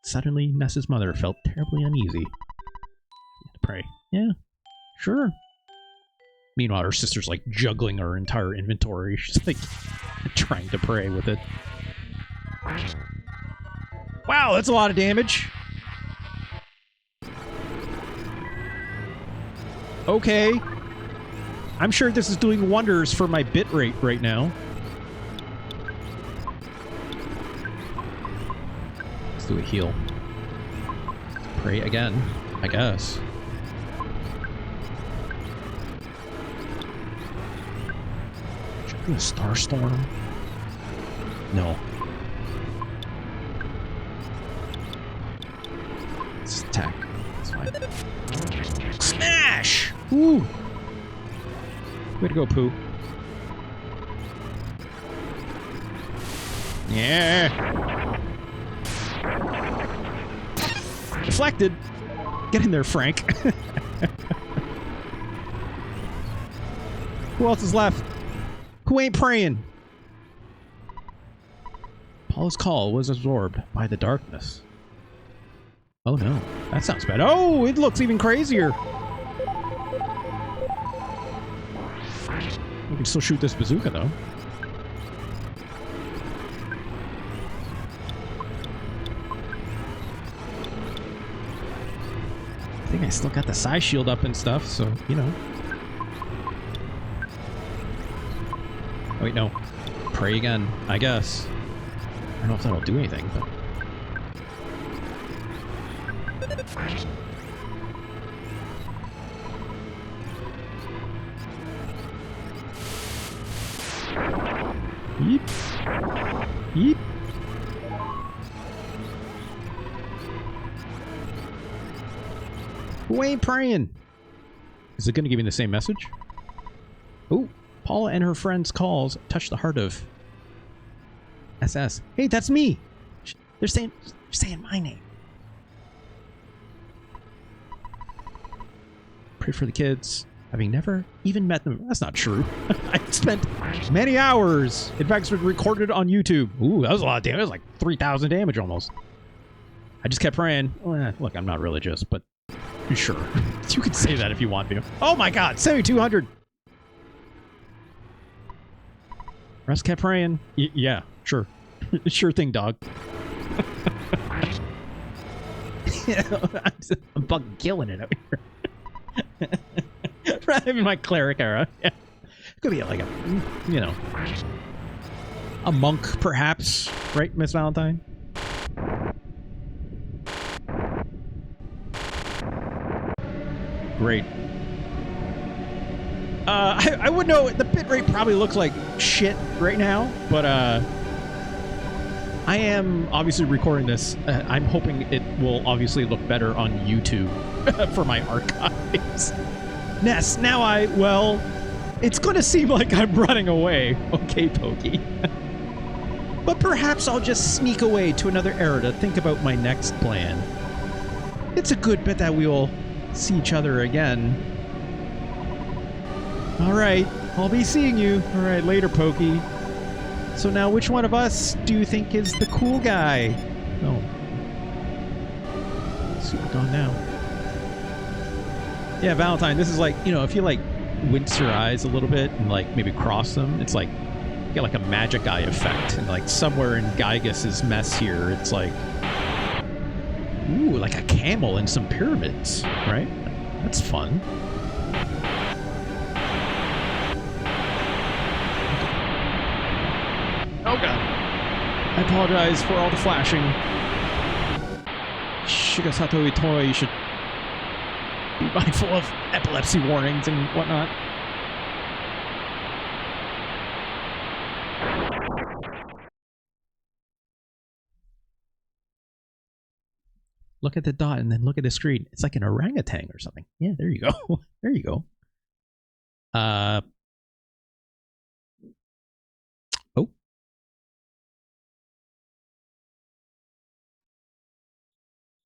Suddenly, Ness's mother felt terribly uneasy. To pray. Yeah, sure. Meanwhile, her sister's like juggling her entire inventory. She's like trying to pray with it. Wow, that's a lot of damage. Okay. I'm sure this is doing wonders for my bitrate right now. Let's do a heal. Pray again, I guess. Should I do a Star Storm? No. Let's attack. That's fine. Smash! Woo! Way to go, Pooh. Yeah! Deflected! Get in there, Frank. Who else is left? Who ain't praying? Paula's call was absorbed by the darkness. Oh no, that sounds bad. Oh, it looks even crazier! We can still shoot this bazooka, though. I think I still got the psi shield up and stuff, so, you know. Oh, wait, no. Pray again, I guess. I don't know if that'll do anything, but... Yeep. Yeep. Who ain't praying? Is it going to give me the same message? Ooh, Paula and her friend's calls touch the heart of SS. Hey, that's me. They're saying my name. Pray for the kids. Having never even met them. That's not true. I spent many hours. In fact, it's recorded on YouTube. Ooh, that was a lot of damage. That was like 3,000 damage almost. I just kept praying. Well, look, I'm not religious, but sure. You could say that if you want to. Oh my god, 7,200. Russ kept praying. Yeah, sure. Sure thing, dog. I'm fucking killing it out here. Rather than my cleric era. Yeah. Could be like a, you know, a monk, perhaps. Right, Miss Valentine? Great. I would know, the bitrate probably looks like shit right now, but I am obviously recording this. I'm hoping it will obviously look better on YouTube for my archives. Ness, now well, it's going to seem like I'm running away. Okay, Pokey. But perhaps I'll just sneak away to another era to think about my next plan. It's a good bet that we will see each other again. Alright, I'll be seeing you. Alright, later, Pokey. So now, which one of us do you think is the cool guy? Oh. Super gone now. Yeah, Valentine, this is like, you know, if you like wince your eyes a little bit and like maybe cross them, it's like you get like a magic eye effect. And like somewhere in Giygas's mess here, it's like, ooh, like a camel and some pyramids, right? That's fun. Oh god. I apologize for all the flashing. Shigasato Itoi should be mindful of epilepsy warnings and whatnot. Look at the dot and then look at the screen. It's like an orangutan or something. Yeah, there you go. There you go. Oh.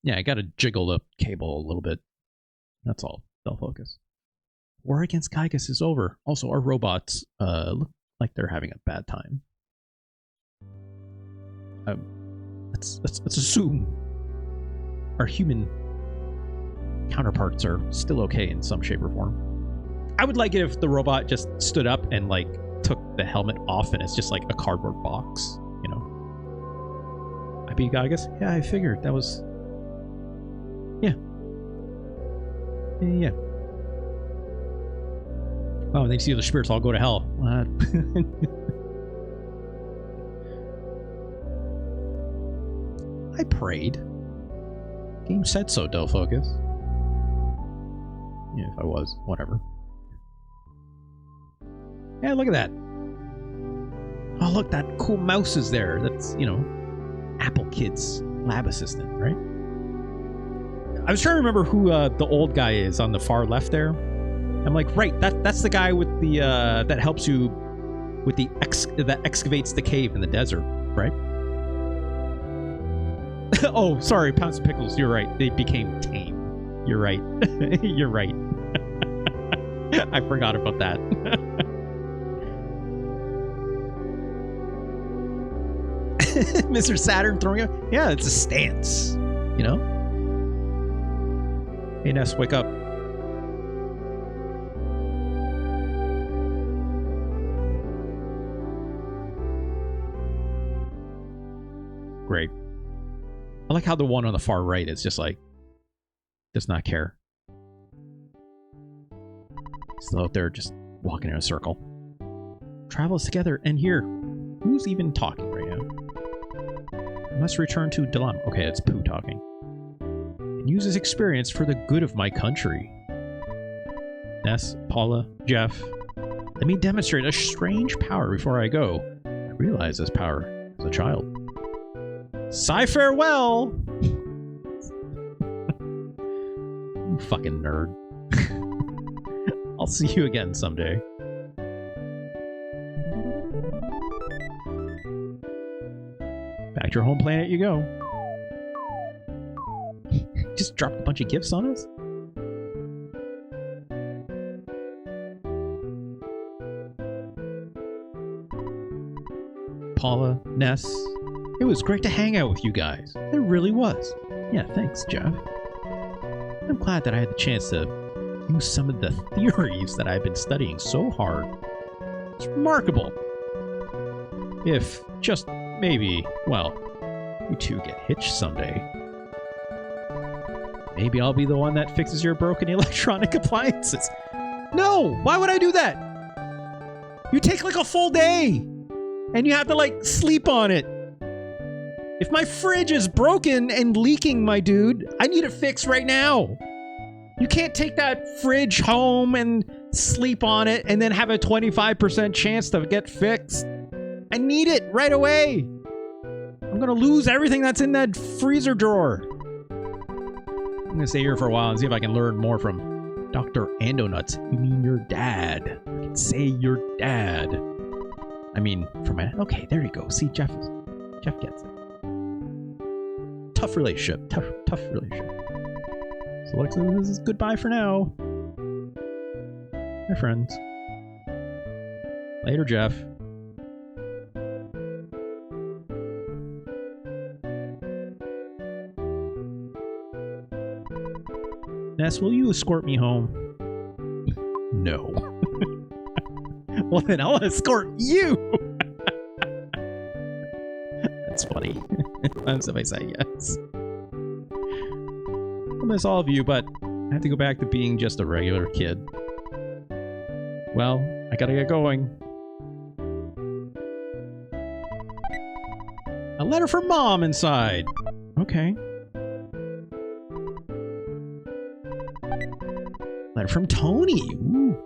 Yeah, I gotta jiggle the cable a little bit. That's all. They'll focus. War against Giygas is over. Also, our robots look like they're having a bad time. Let's assume our human counterparts are still okay in some shape or form. I would like it if the robot just stood up and like took the helmet off and it's just like a cardboard box, you know. I beat Giygas? Yeah, I figured that was... Yeah. Yeah. Oh, and they see the spirits all go to hell. I prayed. Game said so, Del Focus. Yeah, if I was, whatever. Yeah, look at that. Oh, look, that cool mouse is there. That's, you know, Apple Kid's lab assistant, right? I was trying to remember who the old guy is on the far left there. I'm like, right, that's the guy with the that helps you with the that excavates the cave in the desert, right? Oh, sorry, Pounds and Pickles, you're right. They became tame. You're right. You're right. I forgot about that. Mr. Saturn throwing up? Yeah, it's a stance, you know? Hey, Ness, wake up. Great. I like how the one on the far right is just like, does not care. Still out there just walking in a circle. Travels together, and here, who's even talking right now? I must return to Dalam. Okay, it's Pooh talking. And use his experience for the good of my country. Ness, Paula, Jeff, let me demonstrate a strange power before I go. I realized this power as a child. Sigh farewell! You fucking nerd. I'll see you again someday. Back to your home planet you go. Just dropped a bunch of gifts on us? Paula, Ness, it was great to hang out with you guys. It really was. Yeah, thanks, Jeff. I'm glad that I had the chance to use some of the theories that I've been studying so hard. It's remarkable. If just maybe, well, you two get hitched someday. Maybe I'll be the one that fixes your broken electronic appliances. No! Why would I do that? You take like a full day! And you have to like sleep on it. If my fridge is broken and leaking, my dude, I need it fixed right now. You can't take that fridge home and sleep on it and then have a 25% chance to get fixed. I need it right away. I'm gonna lose everything that's in that freezer drawer. I'm gonna stay here for a while and see if I can learn more from Dr. Andonuts. You mean your dad. I can say your dad. I mean, for my... Okay, there you go. See, Jeff gets it. Tough relationship. Tough relationship. So looks like this is goodbye for now. My friends. Later, Jeff. Ness, will you escort me home? no. Well, then I'll escort you. That's funny. If I say yes. I'll miss all of you, but I have to go back to being just a regular kid. Well, I gotta get going. A letter from Mom inside. Okay. Letter from Tony. Ooh.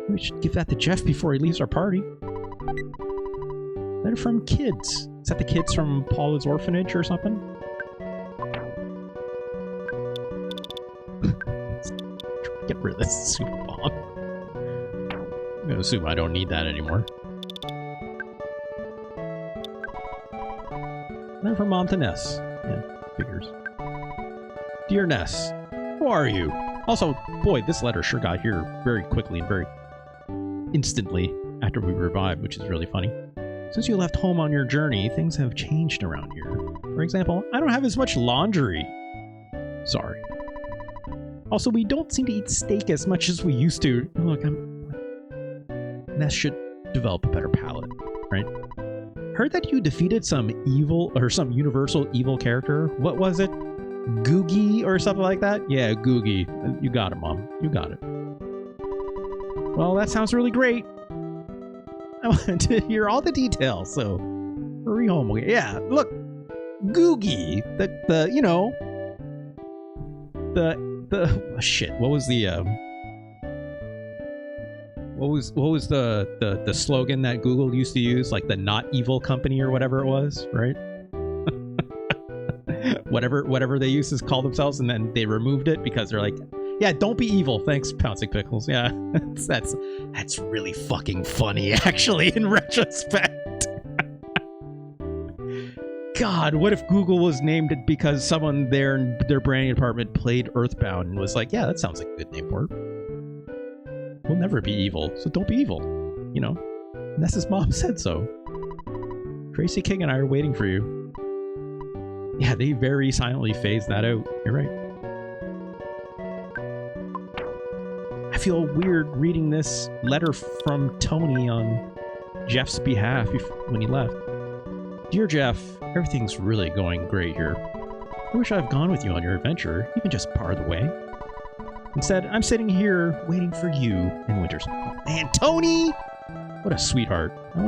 We should give that to Jeff before he leaves our party. Letter from kids. Is that the kids from Paula's orphanage or something? Get rid of this super bomb. I'm gonna assume I don't need that anymore. Letter from Mom to Ness. Yeah, figures. Dear Ness, how are you? Also, boy, this letter sure got here very quickly and very instantly after we revived, which is really funny. Since you left home on your journey, things have changed around here. For example, I don't have as much laundry. Sorry. Also, we don't seem to eat steak as much as we used to. Look, Ness should develop a better palate, right? Heard that you defeated some evil, or some universal evil character. What was it? Googie or something like that? Yeah, Googie. You got it, Mom. You got it. Well, that sounds really great. I want to hear all the details, so hurry home. Yeah, look, Googie, the you know, the shit. What was the what was the slogan that Google used to use, like the not evil company or whatever it was, right? whatever they used to call themselves, and then they removed it because they're like, yeah, don't be evil. Thanks, Pouncing Pickles. Yeah, that's really fucking funny, actually, in retrospect. God, what if Google was named because someone there in their branding department played EarthBound and was like, yeah, that sounds like a good name for it. We'll never be evil, so don't be evil. You know, Ness's mom said so. Tracy King and I are waiting for you. Yeah, they very silently phased that out. You're right. I feel weird reading this letter from Tony on Jeff's behalf when he left. Dear Jeff, everything's really going great here. I wish I'd gone with you on your adventure, even just part of the way. Instead, I'm sitting here waiting for you in Winters. Oh, man, Tony! What a sweetheart. I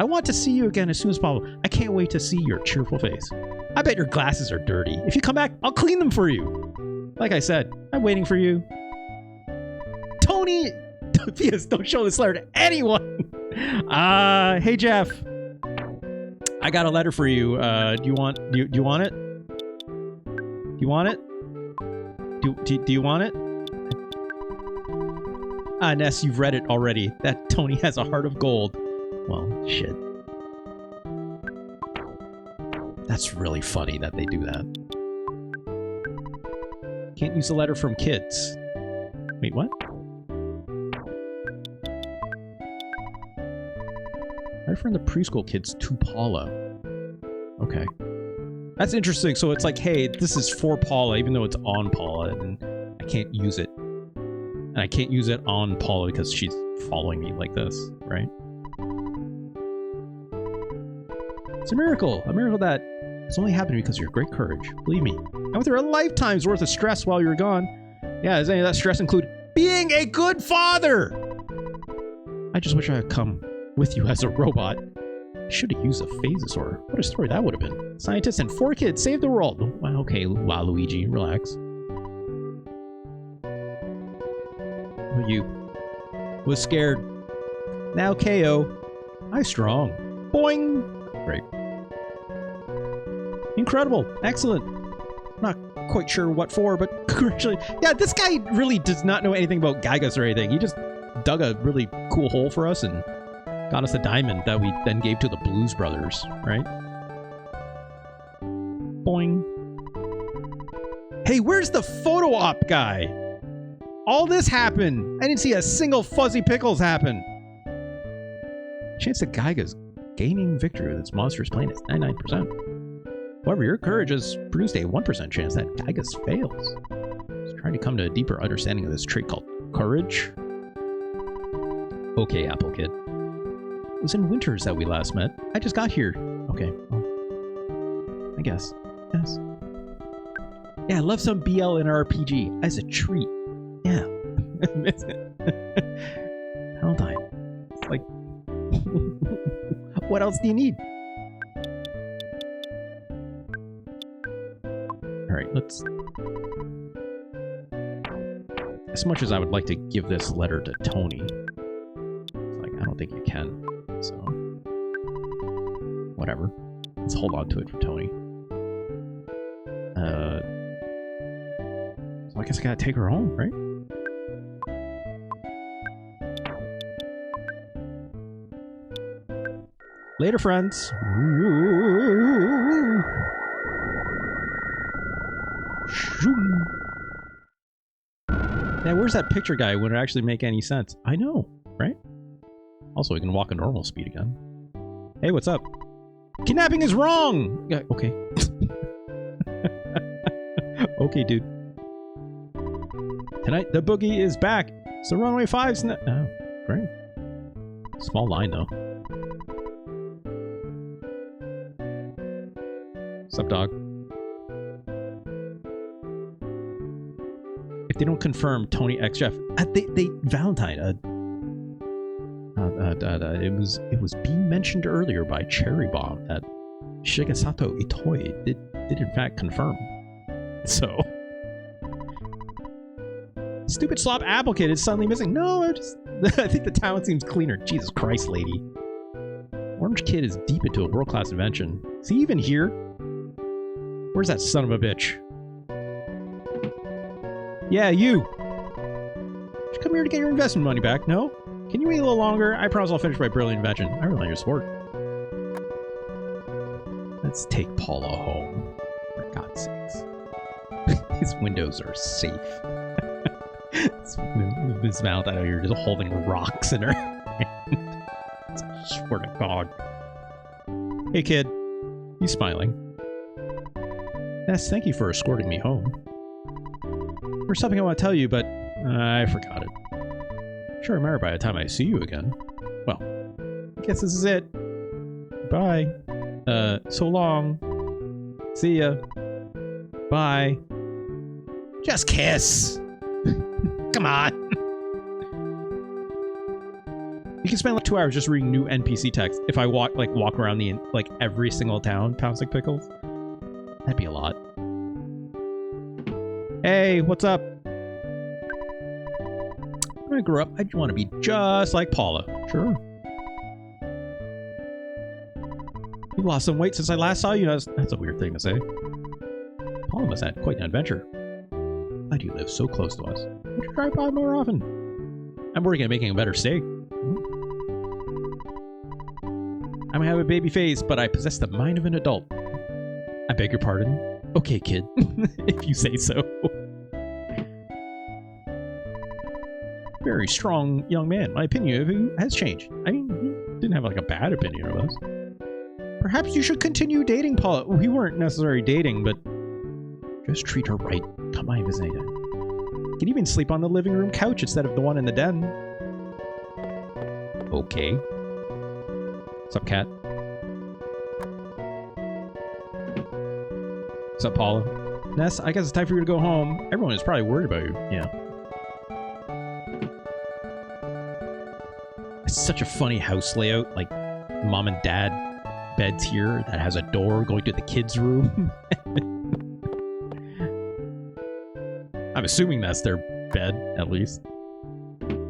want to see you again as soon as possible. I can't wait to see your cheerful face. I bet your glasses are dirty. If you come back, I'll clean them for you. Like I said, I'm waiting for you. Tony! P.S. Don't show this letter to anyone! Hey Jeff. I got a letter for you. Do you want it? Do you want it? Do you want it? Ness, you've read it already. That Tony has a heart of gold. Well, shit. That's really funny that they do that. Can't use a letter from kids. Wait, what? Letter from the preschool kids to Paula. Okay. That's interesting. So it's like, hey, this is for Paula, even though it's on Paula, and I can't use it. And I can't use it on Paula because she's following me like this, right? It's a miracle that it's only happened because of your great courage. Believe me, I went through a lifetime's worth of stress while you were gone. Yeah, does any of that stress include being a good father? I just wish I had come with you as a robot. I should have used a phasosaur. What a story that would have been. Scientists and 4 kids saved the world. Okay, wow, Luigi, relax. You was scared. Now KO. I strong. Boing. Great. Incredible. Excellent. Not quite sure what for, but congratulations. Yeah, this guy really does not know anything about Giygas or anything. He just dug a really cool hole for us and got us a diamond that we then gave to the Blues Brothers, right? Boing. Hey, where's the photo op guy? All this happened. I didn't see a single Fuzzy Pickles happen. Chance that Giygas gaining victory with its monstrous plane is 99%. However, your courage has produced a 1% chance that Giygas fails. Just trying to come to a deeper understanding of this trait called courage. Okay, Apple Kid. It was in Winters that we last met. I just got here. Okay, well, I guess. Yes. Yeah, I love some BL in RPG as a treat. Yeah. Paladine. It's like... what else do you need? Alright, let's... As much as I would like to give this letter to Tony, it's like, I don't think you can. So... whatever. Let's hold on to it for Tony. So I guess I gotta take her home, right? Later, friends. Ooh. Shoom. Yeah, where's that picture guy? Would it actually make any sense? I know, right? Also, we can walk at normal speed again. Hey, what's up? Kidnapping is wrong! Yeah, okay. Okay, dude. Tonight, the boogie is back. So runway 5's oh, great. Small line, though. What's up, dog? If they don't confirm Tony X Jeff, they Valentine. It was being mentioned earlier by Cherry Bomb that Shigesato Itoi did in fact confirm. So stupid slop apple kid is suddenly missing. No, I think the town seems cleaner. Jesus Christ, lady. Orange Kid is deep into a world-class invention. Is he even here? Where's that son of a bitch? Yeah, you! Did you come here to get your investment money back? No? Can you wait a little longer? I promise I'll finish my brilliant invention. I really like your support. Let's take Paula home. For God's sakes. His windows are safe. Miss Valentine, you're just holding rocks in her hand. I swear to God. Hey, kid. He's smiling. Yes, thank you for escorting me home. There's something I want to tell you, but I forgot it. Sure, I remember by the time I see you again. Well, I guess this is it. Bye. So long. See ya. Bye. Just kiss. Come on. You can spend like 2 hours just reading new NPC text. If I walk around the every single town, Pounds Like Pickles, that'd be a lot. Hey, what's up? When I grow up, I want to be just like Paula. Sure. You've lost some weight since I last saw you. That's a weird thing to say. Paula must have had quite an adventure. Glad you live so close to us. Why don't you drive by more often? I'm working at making a better steak. I might have a baby face, but I possess the mind of an adult. I beg your pardon? Okay, kid. If you say so. Very strong young man. My opinion of you has changed. I mean, he didn't have like a bad opinion of us. Perhaps you should continue dating Paula. We weren't necessarily dating, but just treat her right. Come by and visit anytime. You can even sleep on the living room couch instead of the one in the den. Okay. What's up, cat? What's up, Paula? Ness, I guess it's time for you to go home. Everyone is probably worried about you. Yeah. It's such a funny house layout. Like, mom and dad beds here that has a door going to the kids' room. I'm assuming that's their bed, at least.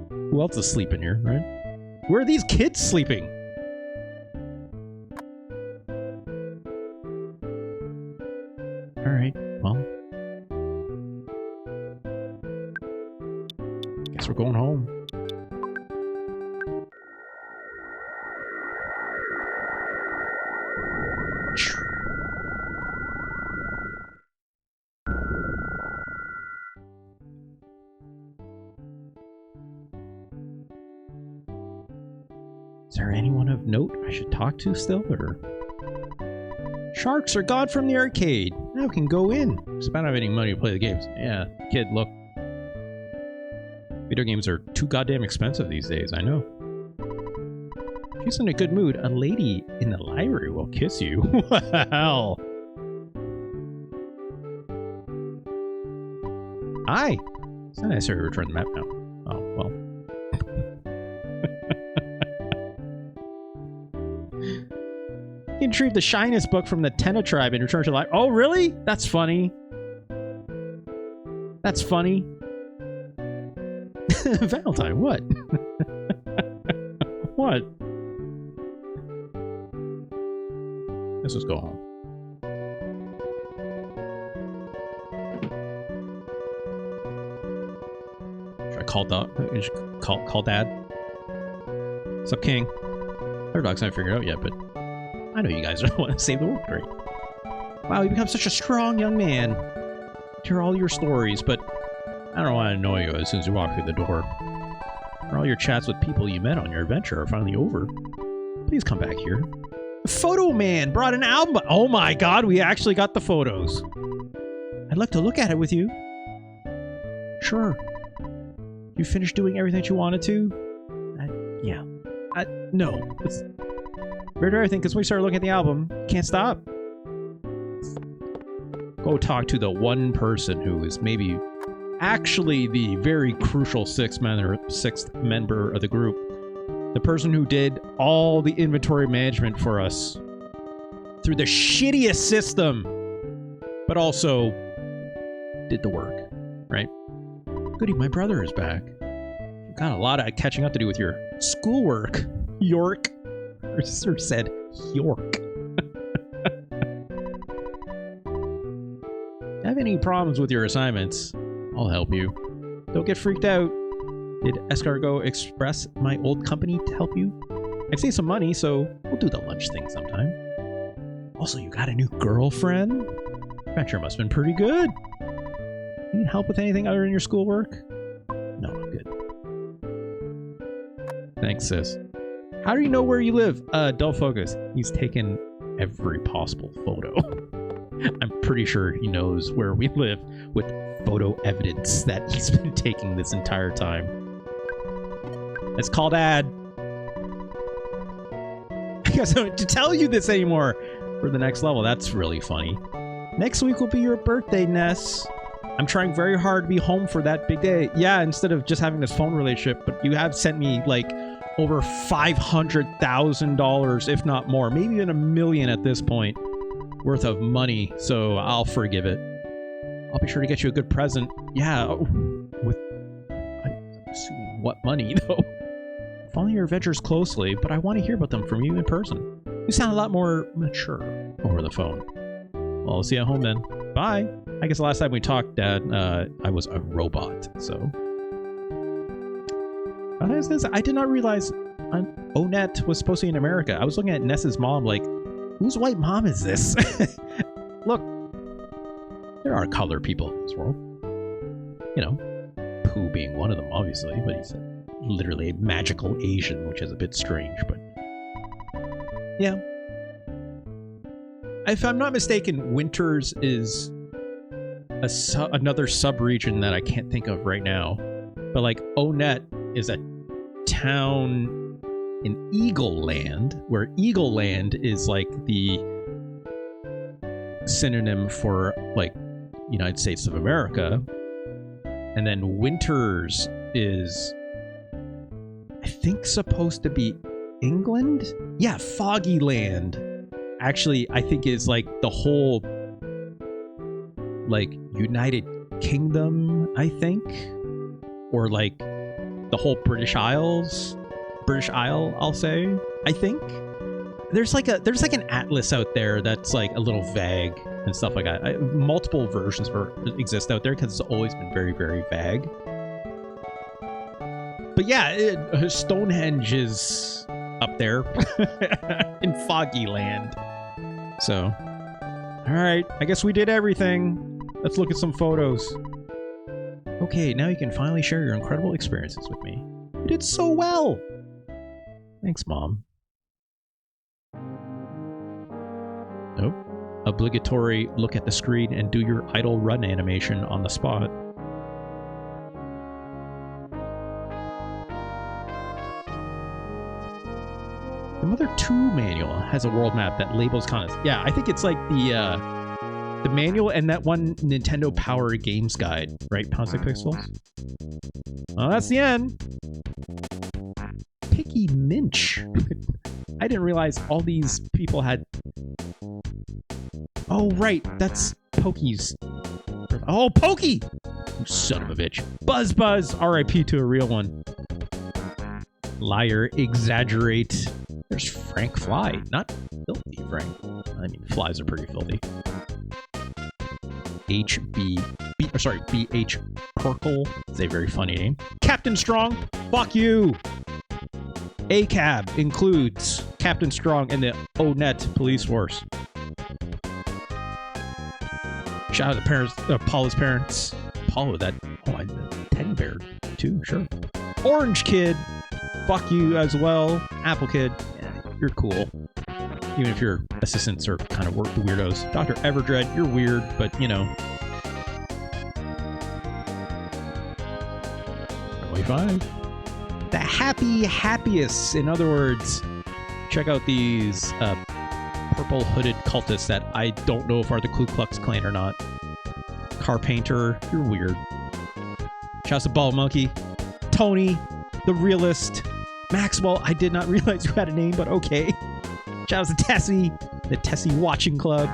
Who else is sleeping here, right? Where are these kids sleeping? Alright, well. Guess we're going home. Is there anyone of note I should talk to still, or? Sharks are gone from the arcade. Now we can go in. Just about not have any money to play the games. Yeah, kid, look. Video games are too goddamn expensive these days, I know. She's in a good mood. A lady in the library will kiss you. Well. Hi. It's not necessary to return the map now. Oh, well. You can retrieve the shyness book from the Tenna tribe and return to life. Oh, really? That's funny. That's funny. Valentine, what? What? Let's just go home. Should I call Dad? What's up, King? Our dog's not figured out yet, but I know you guys don't want to save the world, right? Wow, you become such a strong young man. Hear all your stories, but I don't want to annoy you as soon as you walk through the door. Or all your chats with people you met on your adventure are finally over. Please come back here. The Photo Man brought an album. Oh my god, we actually got the photos. I'd love to look at it with you. Sure. You finished doing everything that you wanted to? Yeah. No. Weird everything, because when we started looking at the album, can't stop. Go talk to the one person who is maybe actually the very crucial sixth member of the group. The person who did all the inventory management for us through the shittiest system, but also did the work, right? Goody, my brother is back. You've got a lot of catching up to do with your schoolwork, York. Her sister said York. Have any problems with your assignments? I'll help you. Don't get freaked out. Did Escargot express my old company to help you? I've saved some money, so we'll do the lunch thing sometime. Also, you got a new girlfriend? Adventure must have been pretty good. Need help with anything other than your schoolwork? No, I'm good. Thanks, sis. How do you know where you live? Don't focus. He's taken every possible photo. I'm pretty sure he knows where we live with photo evidence that he's been taking this entire time. Let's call Dad. I guess I don't have to tell you this anymore for the next level. That's really funny. Next week will be your birthday, Ness. I'm trying very hard to be home for that big day. Yeah, instead of just having this phone relationship, but you have sent me like over $500,000, if not more, maybe even $1 million at this point, worth of money, so I'll forgive it. I'll be sure to get you a good present. Yeah, with... I'm assuming what money, though? Follow your adventures closely, but I want to hear about them from you in person. You sound a lot more mature over the phone. Well, I'll see you at home then. Bye! I guess the last time we talked, Dad, I was a robot, so... I did not realize Onett was supposed to be in America. I was looking at Ness's mom like, whose white mom is this? Look, there are colored people in this world. You know, Pooh being one of them, obviously, but he's literally a magical Asian, which is a bit strange, but... Yeah. If I'm not mistaken, Winters is another sub-region that I can't think of right now. But, like, Onett is a town in Eagle Land, where Eagle Land is, like, the synonym for, like, United States of America. And then Winters is, I think, supposed to be England? Yeah, Foggy Land. Actually, I think is, like, the whole, like, United Kingdom, I think? Or, like, the whole British Isle, I'll say, I think. There's like an atlas out there that's like a little vague and stuff like that. Multiple versions exist out there because it's always been very, very vague. But yeah, Stonehenge is up there in Foggy Land. So, all right, I guess we did everything. Let's look at some photos. Okay, now you can finally share your incredible experiences with me. You did so well! Thanks, Mom. Nope. Obligatory look at the screen and do your idle run animation on the spot. The Mother 2 manual has a world map that labels contests. Yeah, I think it's like the manual and that one Nintendo Power Games Guide, right? Positive Pixels? Well, that's the end. Picky Minch. I didn't realize all these people had... Oh, right. That's Pokey's... Oh, Pokey! You son of a bitch. Buzz Buzz! RIP to a real one. Liar. Exaggerate. There's Frank Fly. Not filthy, Frank. I mean, flies are pretty filthy. BH Perkle. It's a very funny name. Captain Strong. Fuck you! ACAB includes Captain Strong and the Onett police force. Shout out to parents, Paula's parents. Paula, that teddy bear too, sure. Orange Kid, fuck you as well. Apple Kid, yeah, you're cool. Even if your assistants are kind of weirdos. Dr. Everdread, you're weird, but you know. 25. The happiest, in other words. Check out these purple hooded cultists that I don't know if are the Ku Klux Klan or not. Car Painter, you're weird. Shouts to Ball Monkey. Tony, the realist. Maxwell, I did not realize you had a name, but okay. Shouts to Tessie, the Tessie Watching Club.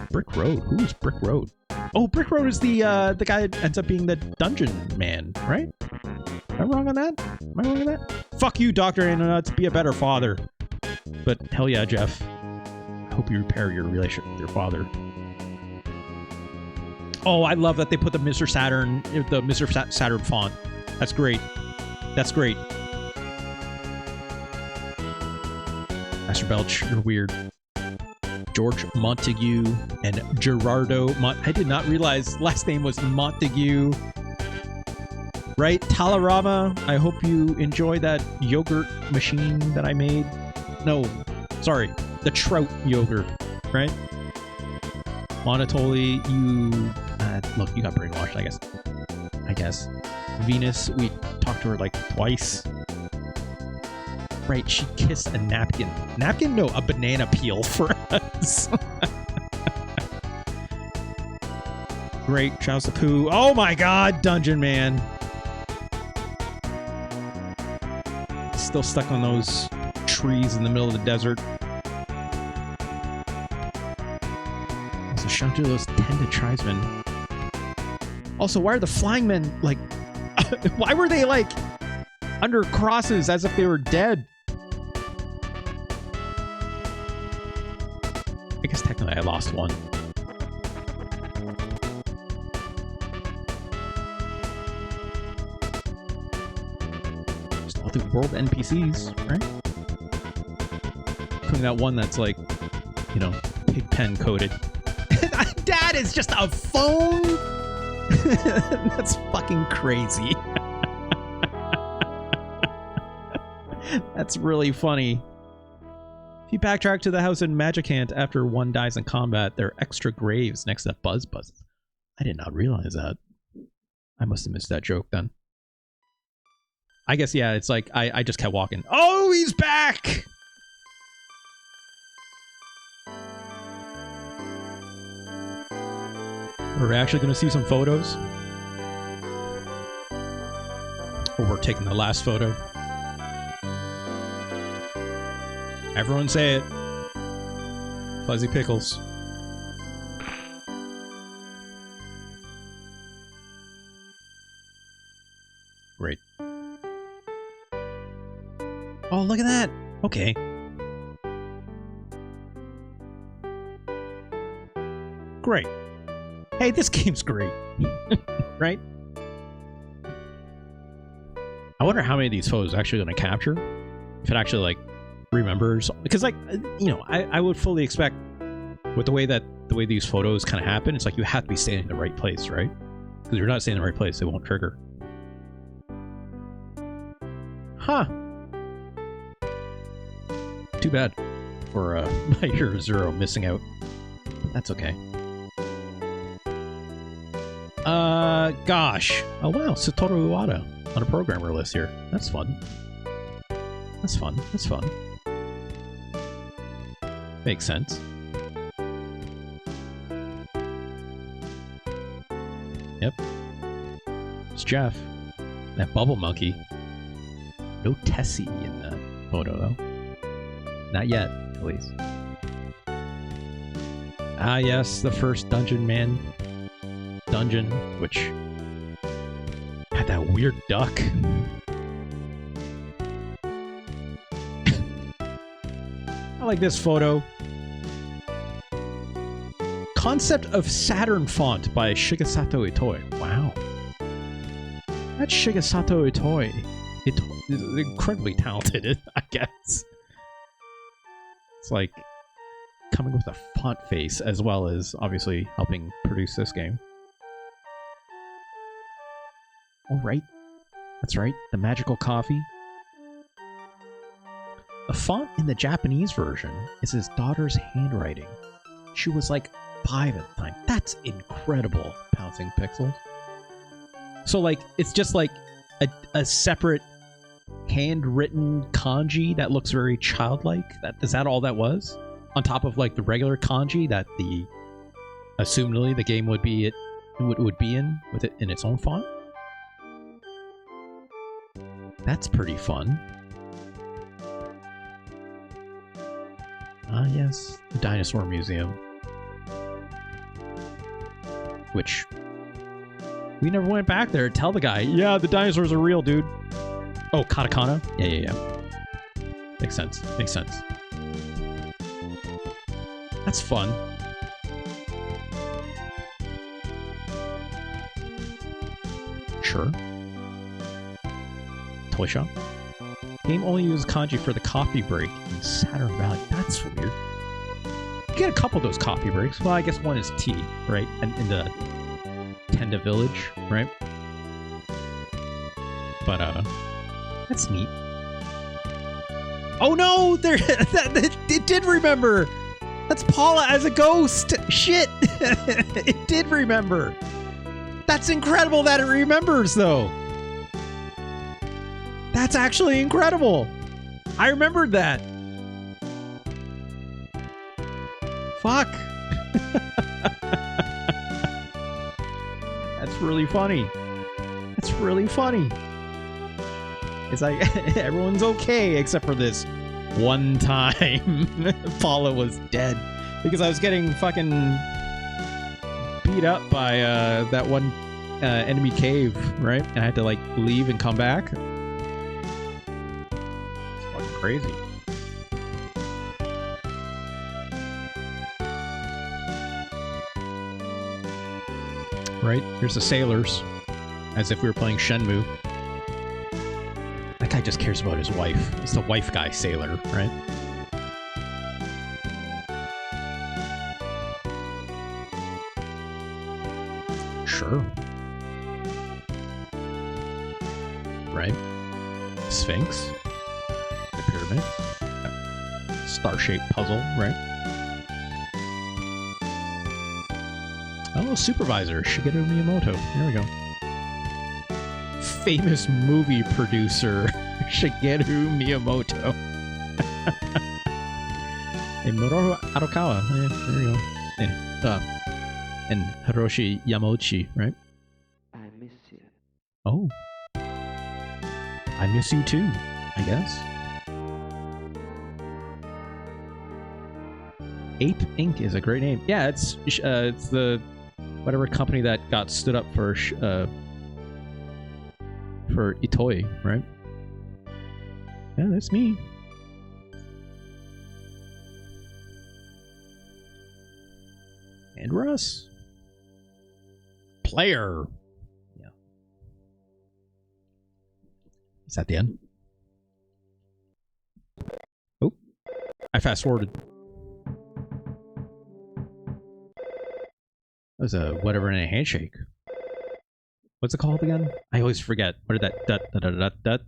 Brick Road, who is Brick Road? Oh, Brick Road is the guy that ends up being the dungeon man, right? Am I wrong on that? Am I wrong on that? Fuck you, Dr. Anonuts. Be a better father. But hell yeah, Jeff. I hope you repair your relationship with your father. Oh, I love that they put the Mr. Saturn font. That's great. That's great. Master Belch, you're weird. George Montague and Gerardo I did not realize last name was Montague. Right? Talarama, I hope you enjoy that yogurt machine that I made. No, sorry. The trout yogurt, right? Monotoli, you... look, you got brainwashed, I guess. Venus, we talked to her like twice. Right, she kissed a napkin. Napkin? No, a banana peel for us. Great, shouts to Pooh. Oh my god, Dungeon Man. Still stuck on those trees in the middle of the desert. Also, shout to those tended tribesmen. Also, why are the flying men, like... why were they, like, under crosses as if they were dead? I guess technically I lost one. Just all the world NPCs, right? Including that one that's like, you know, pig pen coded. Dad is just a phone? That's fucking crazy. That's really funny. If you backtrack to the house in Magicant after one dies in combat, there are extra graves next to Buzz Buzz. I did not realize that. I must have missed that joke then. I guess, yeah, it's like, I just kept walking. Oh, he's back! Are we actually going to see some photos? Or we're taking the last photo? Everyone say it. Fuzzy Pickles. Great. Oh, look at that. Okay. Great. Hey, this game's great. Right? I wonder how many of these photos are actually going to capture. If it actually, like, remembers. Because, like, you know, I would fully expect with the way these photos kind of happen, it's like you have to be standing in the right place, right? Because if you're not standing in the right place, it won't trigger. Huh. Too bad for my Hero Zero missing out. But that's okay. Gosh. Oh, wow. Satoru Iwata on a programmer list here. That's fun. That's fun. That's fun. Makes sense. Yep. It's Jeff. That bubble monkey. No Tessie in that photo, though. Not yet, at least. Ah, yes, the first dungeon, which had that weird duck. I like this photo. Concept of Saturn font by Shigesato Itoi. Wow. That's Shigesato Itoi. It's incredibly talented, I guess. It's like coming with a font face as well as obviously helping produce this game. All right. That's right. The magical coffee. The font in the Japanese version is his daughter's handwriting. She was like 5 at the time. That's incredible, Pouncing Pixels. So like, it's just like a separate handwritten kanji that looks very childlike. Is that all that was? On top of like the regular kanji that the assumedly the game would be would be in with it in its own font. That's pretty fun. Ah, yes, the Dinosaur Museum. Which we never went back there. Tell the guy, yeah, the dinosaurs are real, dude. Oh, katakana? Yeah. Makes sense. Makes sense. That's fun. Sure. Toy shop. Game only uses kanji for the coffee break in Saturn Valley. That's weird. You get a couple of those coffee breaks. Well, I guess one is tea, right? And in the Tenda Village, right? But that's neat. Oh no! There, it did remember. That's Paula as a ghost. Shit! It did remember. That's incredible that it remembers, though. That's actually incredible. I remembered that. Fuck. That's really funny. That's really funny. It's like everyone's okay except for this one time Paula was dead because I was getting fucking beat up by that one enemy cave, right? And I had to like leave and come back. It's fucking crazy. Right? Here's the sailors, as if we were playing Shenmue. That guy just cares about his wife. He's the wife guy sailor, right? Sure. Right? Sphinx. The pyramid. Star-shaped puzzle, right? Oh, supervisor, Shigeru Miyamoto. There we go. Famous movie producer, Shigeru Miyamoto. And Moroharu Arakawa. Yeah, there we go. And Hiroshi Yamauchi, right? I miss you. Oh. I miss you too, I guess. Ape Inc. is a great name. Yeah, it's the whatever company that got stood up for Itoi, right? Yeah, that's me. And Russ. Player. Yeah. Is that the end? Oh, I fast forwarded. That was a whatever in a handshake. What's it called again? I always forget. What did that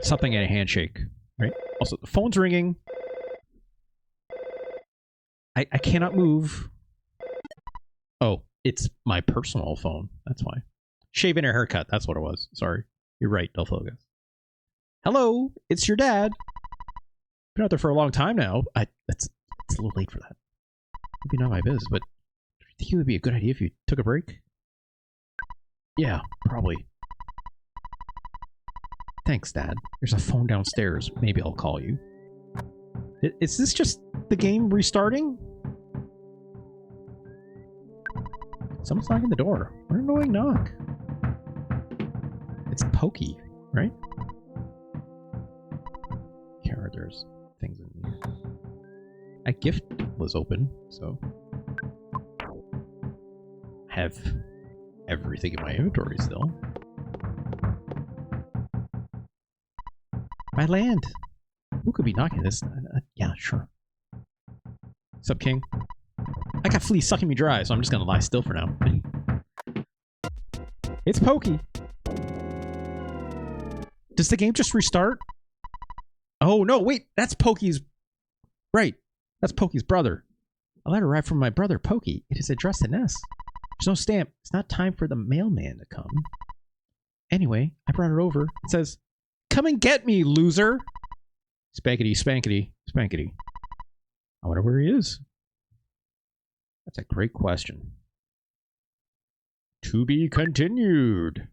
something in a handshake, right? Also, the phone's ringing. I cannot move. Oh, it's my personal phone. That's why. Shaving a haircut. That's what it was. Sorry. You're right, Delphogos. Hello, it's your dad. Been out there for a long time now. It's a little late for that. Maybe not my biz, but do you think it would be a good idea if you took a break? Yeah, probably. Thanks, Dad. There's a phone downstairs. Maybe I'll call you. Is this just the game restarting? Someone's knocking the door. What an annoying knock. It's Pokey, right? Can't remember, there's things in here. A gift was open, so I have everything in my inventory still. My land. Who could be knocking this? Yeah, sure. What's up, King? I got fleas sucking me dry, so I'm just gonna lie still for now. It's Pokey. Does the game just restart? Oh no, wait, that's Pokey's... Right, that's Pokey's brother. A letter arrived from my brother, Pokey. It is addressed to Ness. There's no stamp. It's not time for the mailman to come. Anyway, I brought it over. It says, "Come and get me, loser!" Spankety, spankety, spankety. I wonder where he is. That's a great question. To be continued.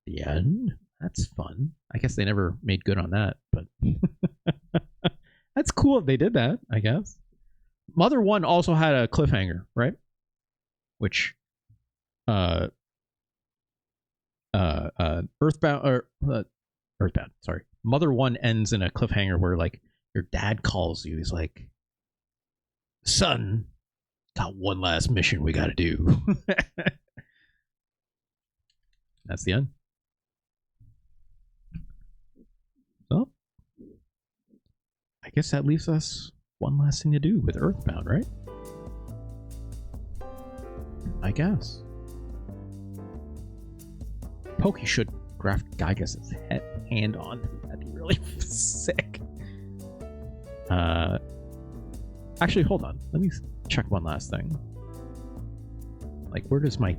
The end? That's fun. I guess they never made good on that, but that's cool if they did that, I guess. Mother 1 also had a cliffhanger, right? Which EarthBound, sorry. Mother 1 ends in a cliffhanger where like your dad calls you. He's like, "Son, got one last mission we gotta do." That's the end. So, I guess that leaves us one last thing to do with EarthBound, right? I guess. Pokey should graft Giygas' hand on. That'd be really sick. Actually, hold on. Let me check one last thing. Like, where does my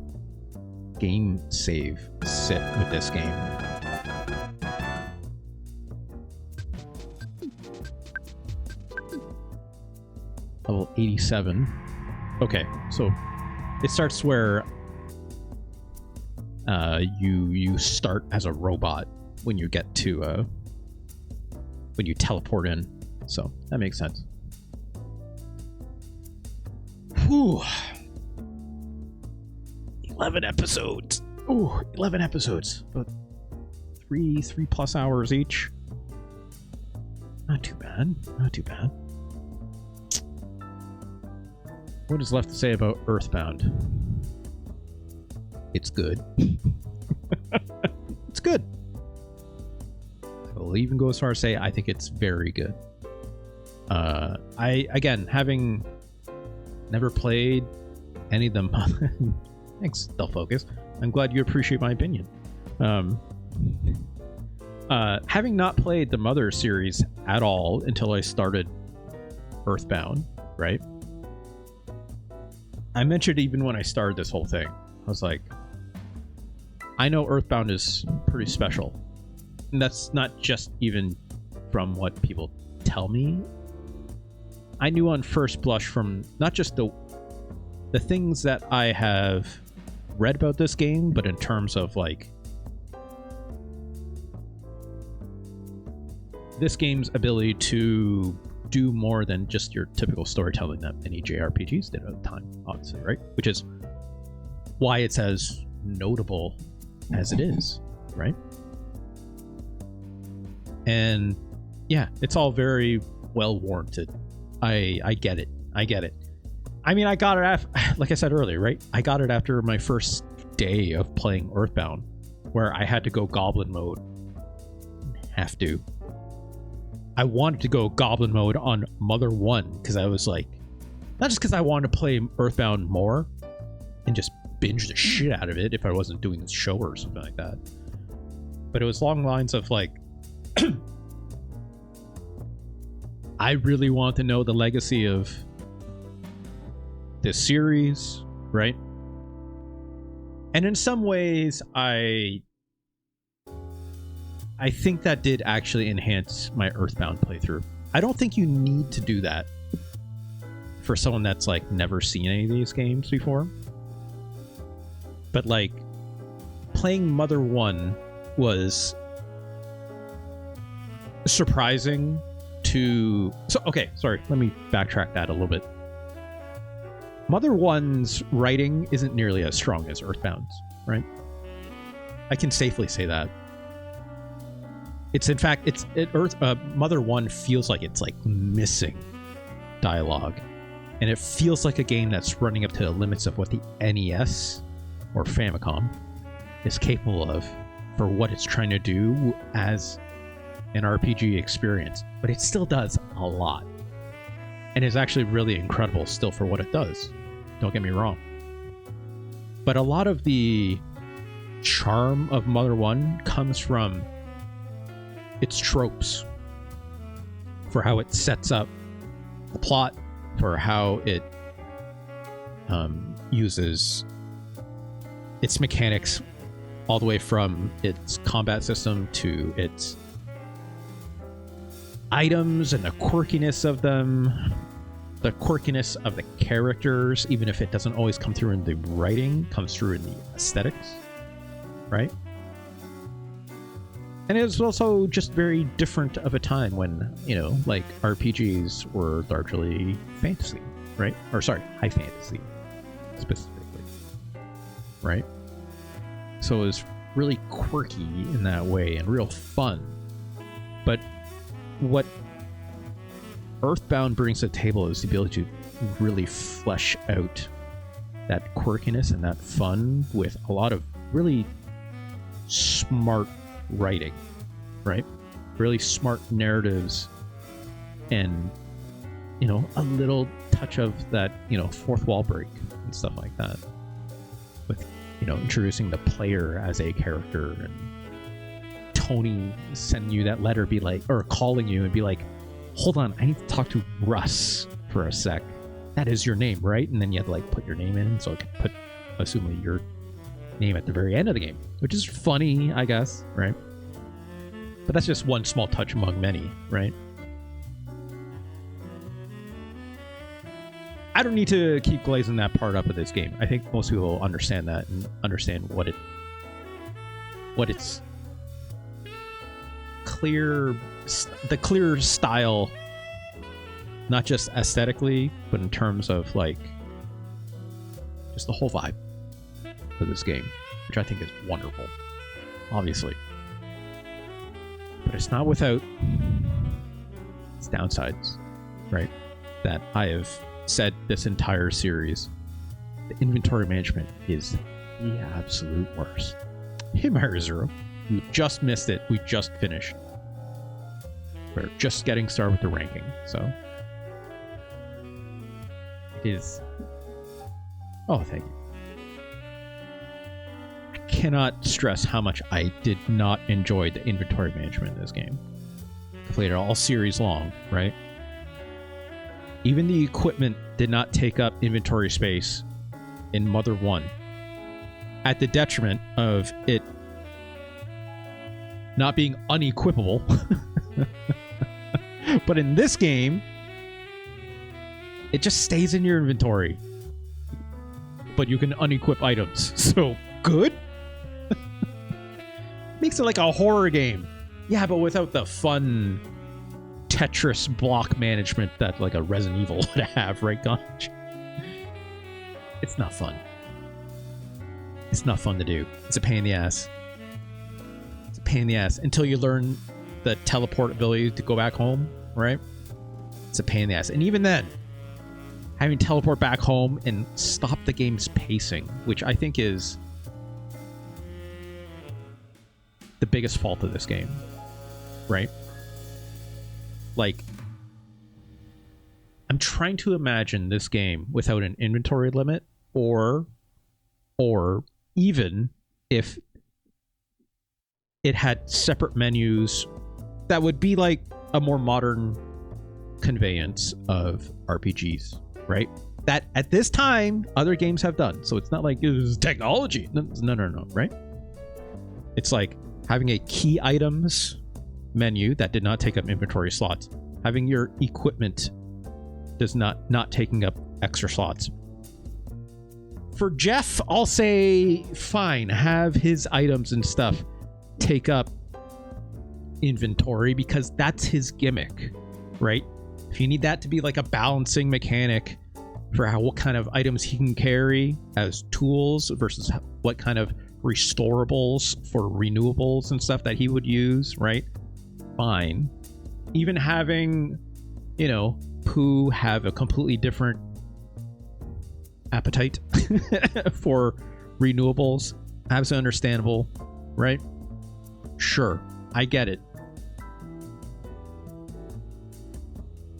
game save sit with this game? Level 87. Okay, so it starts where you start as a robot when you get to when you teleport in, so that makes sense. Whew. 11 episodes. Ooh, 11 episodes, but three plus hours each. Not too bad. Not too bad. What is left to say about EarthBound? It's good. It's good. I will even go as far as say I think it's very good. Again, having never played any of them. Thanks, Self-Focus. I'm glad you appreciate my opinion. Having not played the Mother series at all until I started EarthBound, right? I mentioned even when I started this whole thing, I was like, I know EarthBound is pretty special. And that's not just even from what people tell me. I knew on first blush from not just the things that I have read about this game, but in terms of like this game's ability to do more than just your typical storytelling that any JRPGs did at the time, obviously, right? Which is why it's as notable as it is, right? And yeah, it's all very well warranted. I get it. I get it. I mean, I got it after, like I said earlier, right? I got it after my first day of playing EarthBound, where I had to go goblin mode. Have to. I wanted to go goblin mode on Mother 1 because I was like, not just because I wanted to play EarthBound more and just binge the shit out of it if I wasn't doing this show or something like that, but it was along the lines of like, I really want to know the legacy of this series, right? And in some ways, I I think that did actually enhance my EarthBound playthrough. I don't think you need to do that for someone that's like never seen any of these games before. But like playing Mother 1 was surprising to... So, okay, sorry, let me backtrack that a little bit. Mother 1's writing isn't nearly as strong as EarthBound's, right? I can safely say that. It's in fact, Mother 1 feels like it's like missing dialogue, and it feels like a game that's running up to the limits of what the NES or Famicom is capable of for what it's trying to do as an RPG experience. But it still does a lot, and is actually really incredible still for what it does. Don't get me wrong. But a lot of the charm of Mother 1 comes from its tropes, for how it sets up the plot, for how it uses its mechanics, all the way from its combat system to its items and the quirkiness of them, the quirkiness of the characters, even if it doesn't always come through in the writing, comes through in the aesthetics, right? And it was also just very different of a time when, you know, like RPGs were largely fantasy, right? Or sorry, high fantasy specifically, right? So it was really quirky in that way and real fun. But what EarthBound brings to the table is the ability to really flesh out that quirkiness and that fun with a lot of really smart writing, right? Really smart narratives, and, you know, a little touch of that, you know, fourth wall break and stuff like that, with, you know, introducing the player as a character, and Tony sending you that letter, be like, or calling you and be like, hold on, I need to talk to Russ for a sec. That is your name, right? And then you have to like put your name in, so I could put, assumably, your name at the very end of the game, which is funny, I guess, right? But that's just one small touch among many, right? I don't need to keep glazing that part up of this game. I think most people will understand that and understand what its clear, the clear style, not just aesthetically, but in terms of like just the whole vibe of this game, which I think is wonderful, obviously. But it's not without its downsides, right? That I have said this entire series. The inventory management is the absolute worst. Hey, Mario Zero, you just missed it. We just finished. We're just getting started with the ranking, so it is. Oh, thank you. I cannot stress how much I did not enjoy the inventory management in this game. I played it all series long, right? Even the equipment did not take up inventory space in Mother 1, at the detriment of it not being unequipable. But in this game, it just stays in your inventory, but you can unequip items. So good. Makes it like a horror game. Yeah, but without the fun Tetris block management that like a Resident Evil would have, right, Gonch? It's not fun. It's not fun to do. It's a pain in the ass. It's a pain in the ass until you learn the teleport ability to go back home, right? It's a pain in the ass. And even then, having to teleport back home and stop the game's pacing, which I think is the biggest fault of this game, right? Like, I'm trying to imagine this game without an inventory limit, or even if it had separate menus that would be like a more modern conveyance of RPGs, right? That at this time other games have done. So it's not like it was technology. No, right? It's like Having a key items menu that did not take up inventory slots. Having your equipment does not taking up extra slots. For Jeff, I'll say fine, have his items and stuff take up inventory because that's his gimmick, right? If you need that to be like a balancing mechanic for what kind of items he can carry as tools versus what kind of restorables for renewables and stuff that he would use, right? Fine. Even having, you know, Pooh have a completely different appetite for renewables, absolutely understandable, right? Sure, I get it.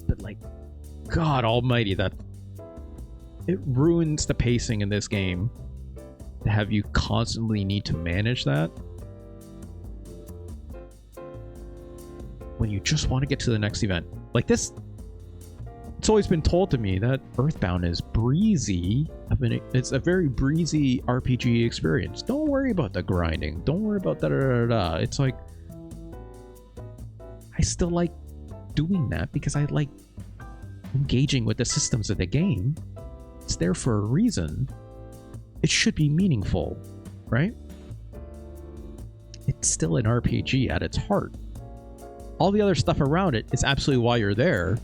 But like, God almighty, that it ruins the pacing in this game to have you constantly need to manage that when you just want to get to the next event. Like this, it's always been told to me that EarthBound is breezy. I mean, it's a very breezy RPG experience. Don't worry about the grinding. Don't worry about da-da-da-da. It's like, I still like doing that because I like engaging with the systems of the game. It's there for a reason. It should be meaningful, right? It's still an RPG at its heart. All the other stuff around it is absolutely why you're there.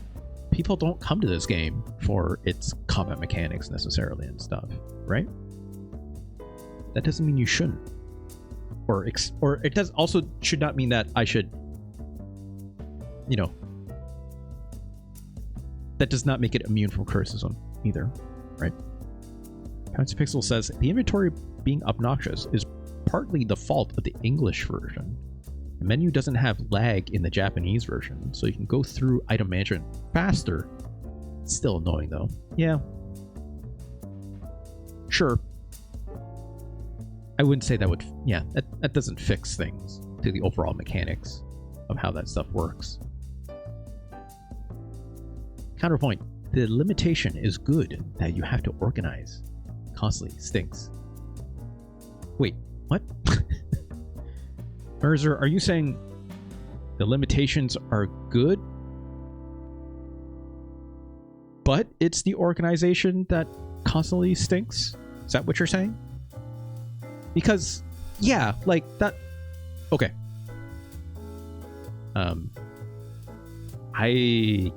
People don't come to this game for its combat mechanics necessarily and stuff, right? That doesn't mean you shouldn't. Or it does also should not mean that I should, you know, that does not make it immune from criticism either, right? Pounce Pixel says the inventory being obnoxious is partly the fault of the English version. The menu doesn't have lag in the Japanese version, so you can go through item management faster. It's still annoying though. Yeah. Sure. I wouldn't say that would, yeah, that doesn't fix things to the overall mechanics of how that stuff works. Counterpoint, the limitation is good that you have to organize. Constantly stinks. Wait, what? Merzer, are you saying the limitations are good, but it's the organization that constantly stinks? Is that what you're saying? Because, yeah, like that... Okay. I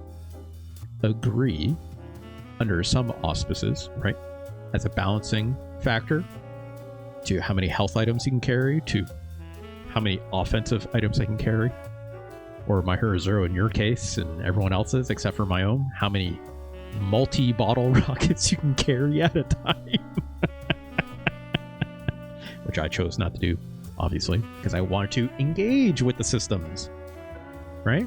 agree under some auspices, right? As a balancing factor to how many health items you can carry, to how many offensive items I can carry, or my Hero Zero in your case and everyone else's except for my own, how many multi-bottle rockets you can carry at a time. Which I chose not to do, obviously, because I wanted to engage with the systems, right?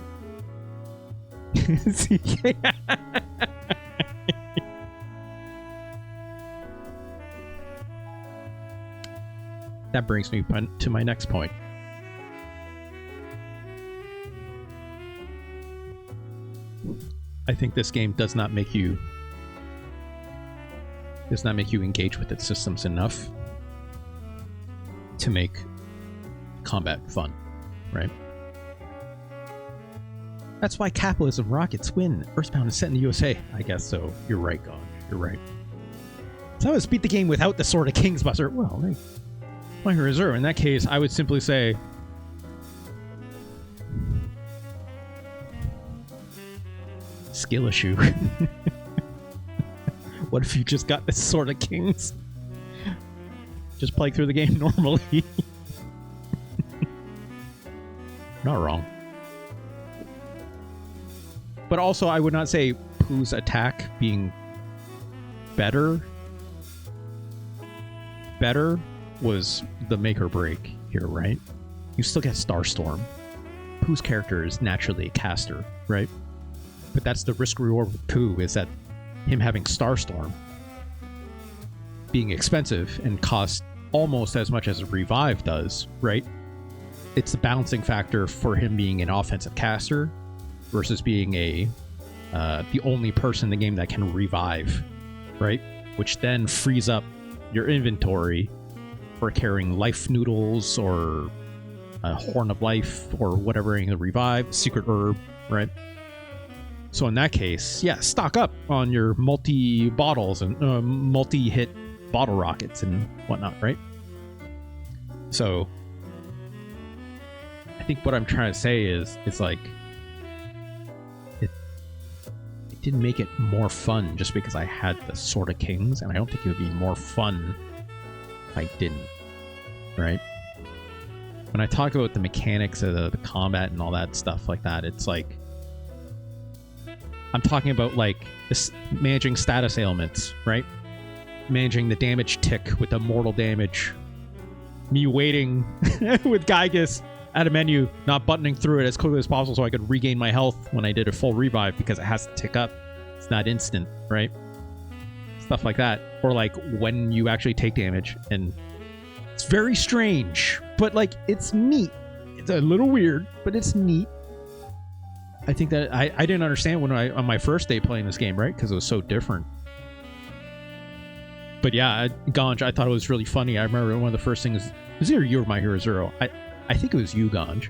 That brings me to my next point. I think this game does not make you engage with its systems enough to make combat fun, right? That's why capitalism rockets win. EarthBound is set in the USA. I guess so. You're right, God. You're right. So I would beat the game without the Sword of Kings Buster. Well, hey, my Hero Zero. In that case, I would simply say, skill issue. What if you just got the Sword of Kings? Just play through the game normally. Not wrong. But also, I would not say Pooh's attack being better was the make or break here, right? You still get Starstorm. Pooh's character is naturally a caster, right? But that's the risk reward with Pooh, is that him having Starstorm being expensive and cost almost as much as a revive does, right? It's the balancing factor for him being an offensive caster versus being the only person in the game that can revive, right? Which then frees up your inventory for carrying life noodles or Horn of Life or whatever, the revive, secret herb, right? So in that case, yeah, stock up on your multi-bottles and multi-hit bottle rockets and whatnot, right? So I think what I'm trying to say is, it's like, it didn't make it more fun just because I had the Sword of Kings, and I don't think it would be more fun if I didn't, right? When I talk about the mechanics of the combat and all that stuff like that, it's like, I'm talking about like this, managing status ailments, right? Managing the damage tick with the mortal damage. Me waiting with Giygas at a menu, not buttoning through it as quickly as possible so I could regain my health when I did a full revive, because it has to tick up. It's not instant, right? Stuff like that. Or like when you actually take damage, and it's very strange, but like it's neat. It's a little weird, but it's neat. I think that I didn't understand when on my first day playing this game, right? Because it was so different. But yeah, Ganj, I thought it was really funny. I remember one of the first things, it was either you or My Hero Zero. I think it was you, Ganj,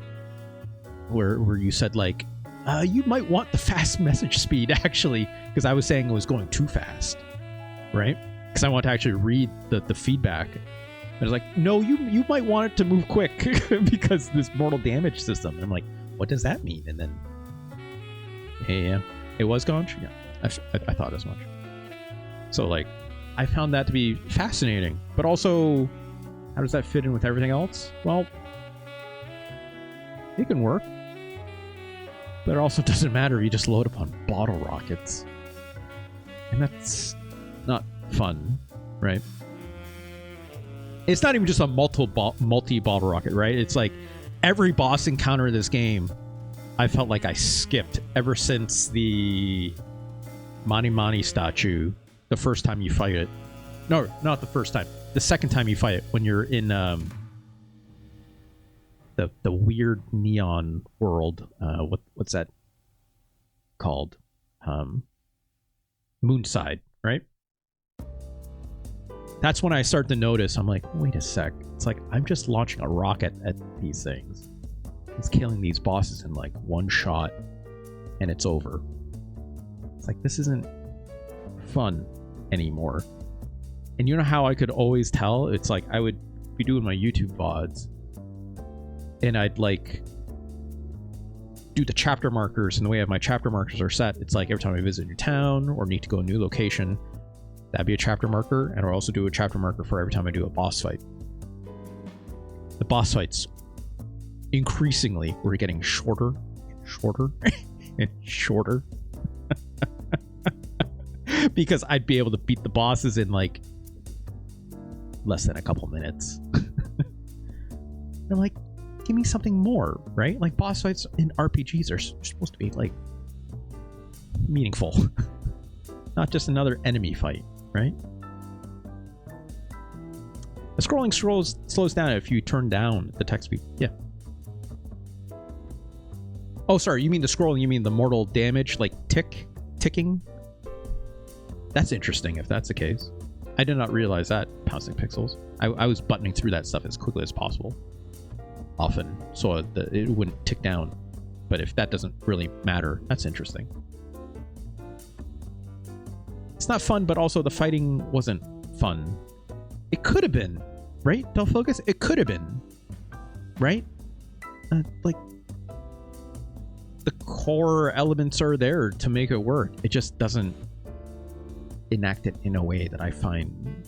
where you said like, you might want the fast message speed actually, because I was saying it was going too fast, right? Because I want to actually read the feedback. I was like, no, you might want it to move quick because this mortal damage system. And I'm like, what does that mean? And then, yeah, it was Ganj. Yeah, I thought as much. So like, I found that to be fascinating, but also, how does that fit in with everything else? Well, it can work, but it also doesn't matter. You just load up on bottle rockets, and that's not fun, right? It's not even just a multi-bottle rocket, right? It's like every boss encounter in this game, I felt like I skipped ever since the Mani Mani statue. The first time you fight it. No, not the first time. The second time you fight it, when you're in the weird neon world. What's that called? Moonside, right? That's when I start to notice, I'm like, wait a sec. It's like, I'm just launching a rocket at these things. It's killing these bosses in like one shot, and it's over. It's like, this isn't fun anymore. And you know how I could always tell? It's like, I would be doing my YouTube VODs, and I'd like do the chapter markers, and the way I have my chapter markers are set, it's like every time I visit a new town or need to go a new location, that'd be a chapter marker, and I'll also do a chapter marker for every time I do a boss fight. The boss fights increasingly were getting shorter and shorter and shorter. Because I'd be able to beat the bosses in like less than a couple minutes. I'm like, give me something more, right? Like, boss fights in RPGs are supposed to be like meaningful. Not just another enemy fight, right? The scrolling slows down if you turn down the text speed. Yeah. Oh, sorry, you mean the scrolling, you mean the mortal damage, like ticking? That's interesting if that's the case. I did not realize that, Pouncing Pixels. I was buttoning through that stuff as quickly as possible. Often, so that it wouldn't tick down. But if that doesn't really matter, that's interesting. It's not fun, but also the fighting wasn't fun. It could have been, right? Del Focus? It could have been, right? Like, the core elements are there to make it work. It just doesn't enact it in a way that I find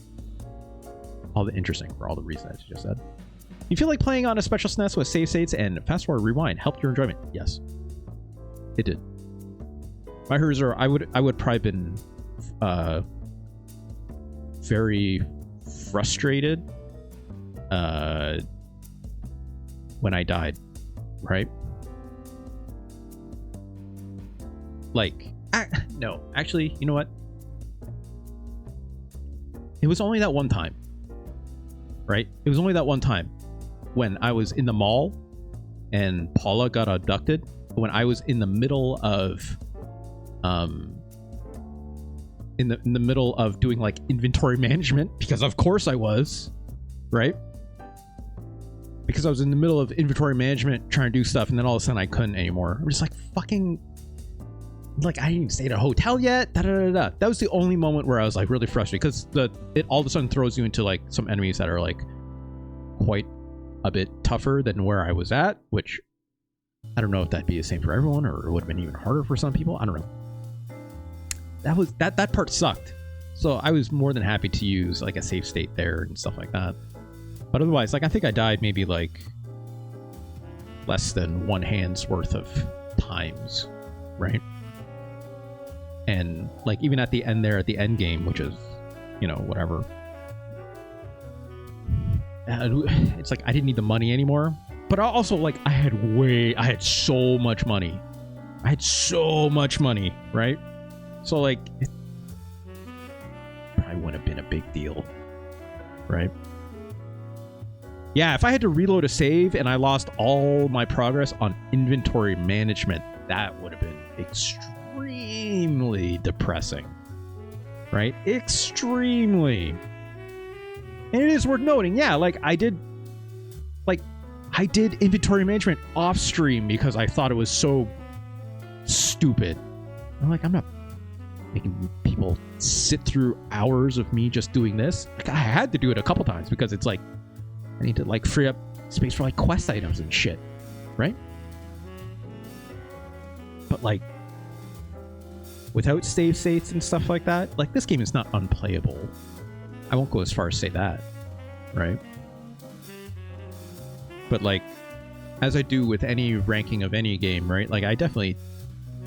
all the interesting for all the reasons I just said. You feel like playing on a special SNES with save states and fast forward rewind helped your enjoyment? Yes, it did. My Hero Zero, I would probably been very frustrated when I died, right? Like, no, actually, you know what? It was only that one time, right? It was only that one time when I was in the mall and Paula got abducted. When I was in the middle of, in the middle of doing like inventory management, because of course I was, right? because I was in the middle of inventory management trying to do stuff, and then all of a sudden I couldn't anymore. I'm just like, fucking, like, I didn't even stay at a hotel yet. That was the only moment where I was like really frustrated, because it all of a sudden throws you into like some enemies that are like quite a bit tougher than where I was at, which I don't know if that'd be the same for everyone, or it would have been even harder for some people. I don't know. That part sucked. So I was more than happy to use like a save state there and stuff like that. But otherwise, like, I think I died maybe like less than one hand's worth of times, right? And like even at the end there, at the end game, which is, you know, whatever. It's like I didn't need the money anymore. But also, like, I had so much money. I had so much money, right? So, like, it probably wouldn't have been a big deal, right? Yeah, if I had to reload a save and I lost all my progress on inventory management, that would have been extremely depressing, right? Extremely. And it is worth noting, yeah, like, I did inventory management off stream because I thought it was so stupid. I'm like, I'm not making people sit through hours of me just doing this. Like, I had to do it a couple times because it's like I need to like free up space for like quest items and shit, right? But like without save states and stuff like that, like, this game is not unplayable. I won't go as far as say that, right? But like, as I do with any ranking of any game, right? Like, I definitely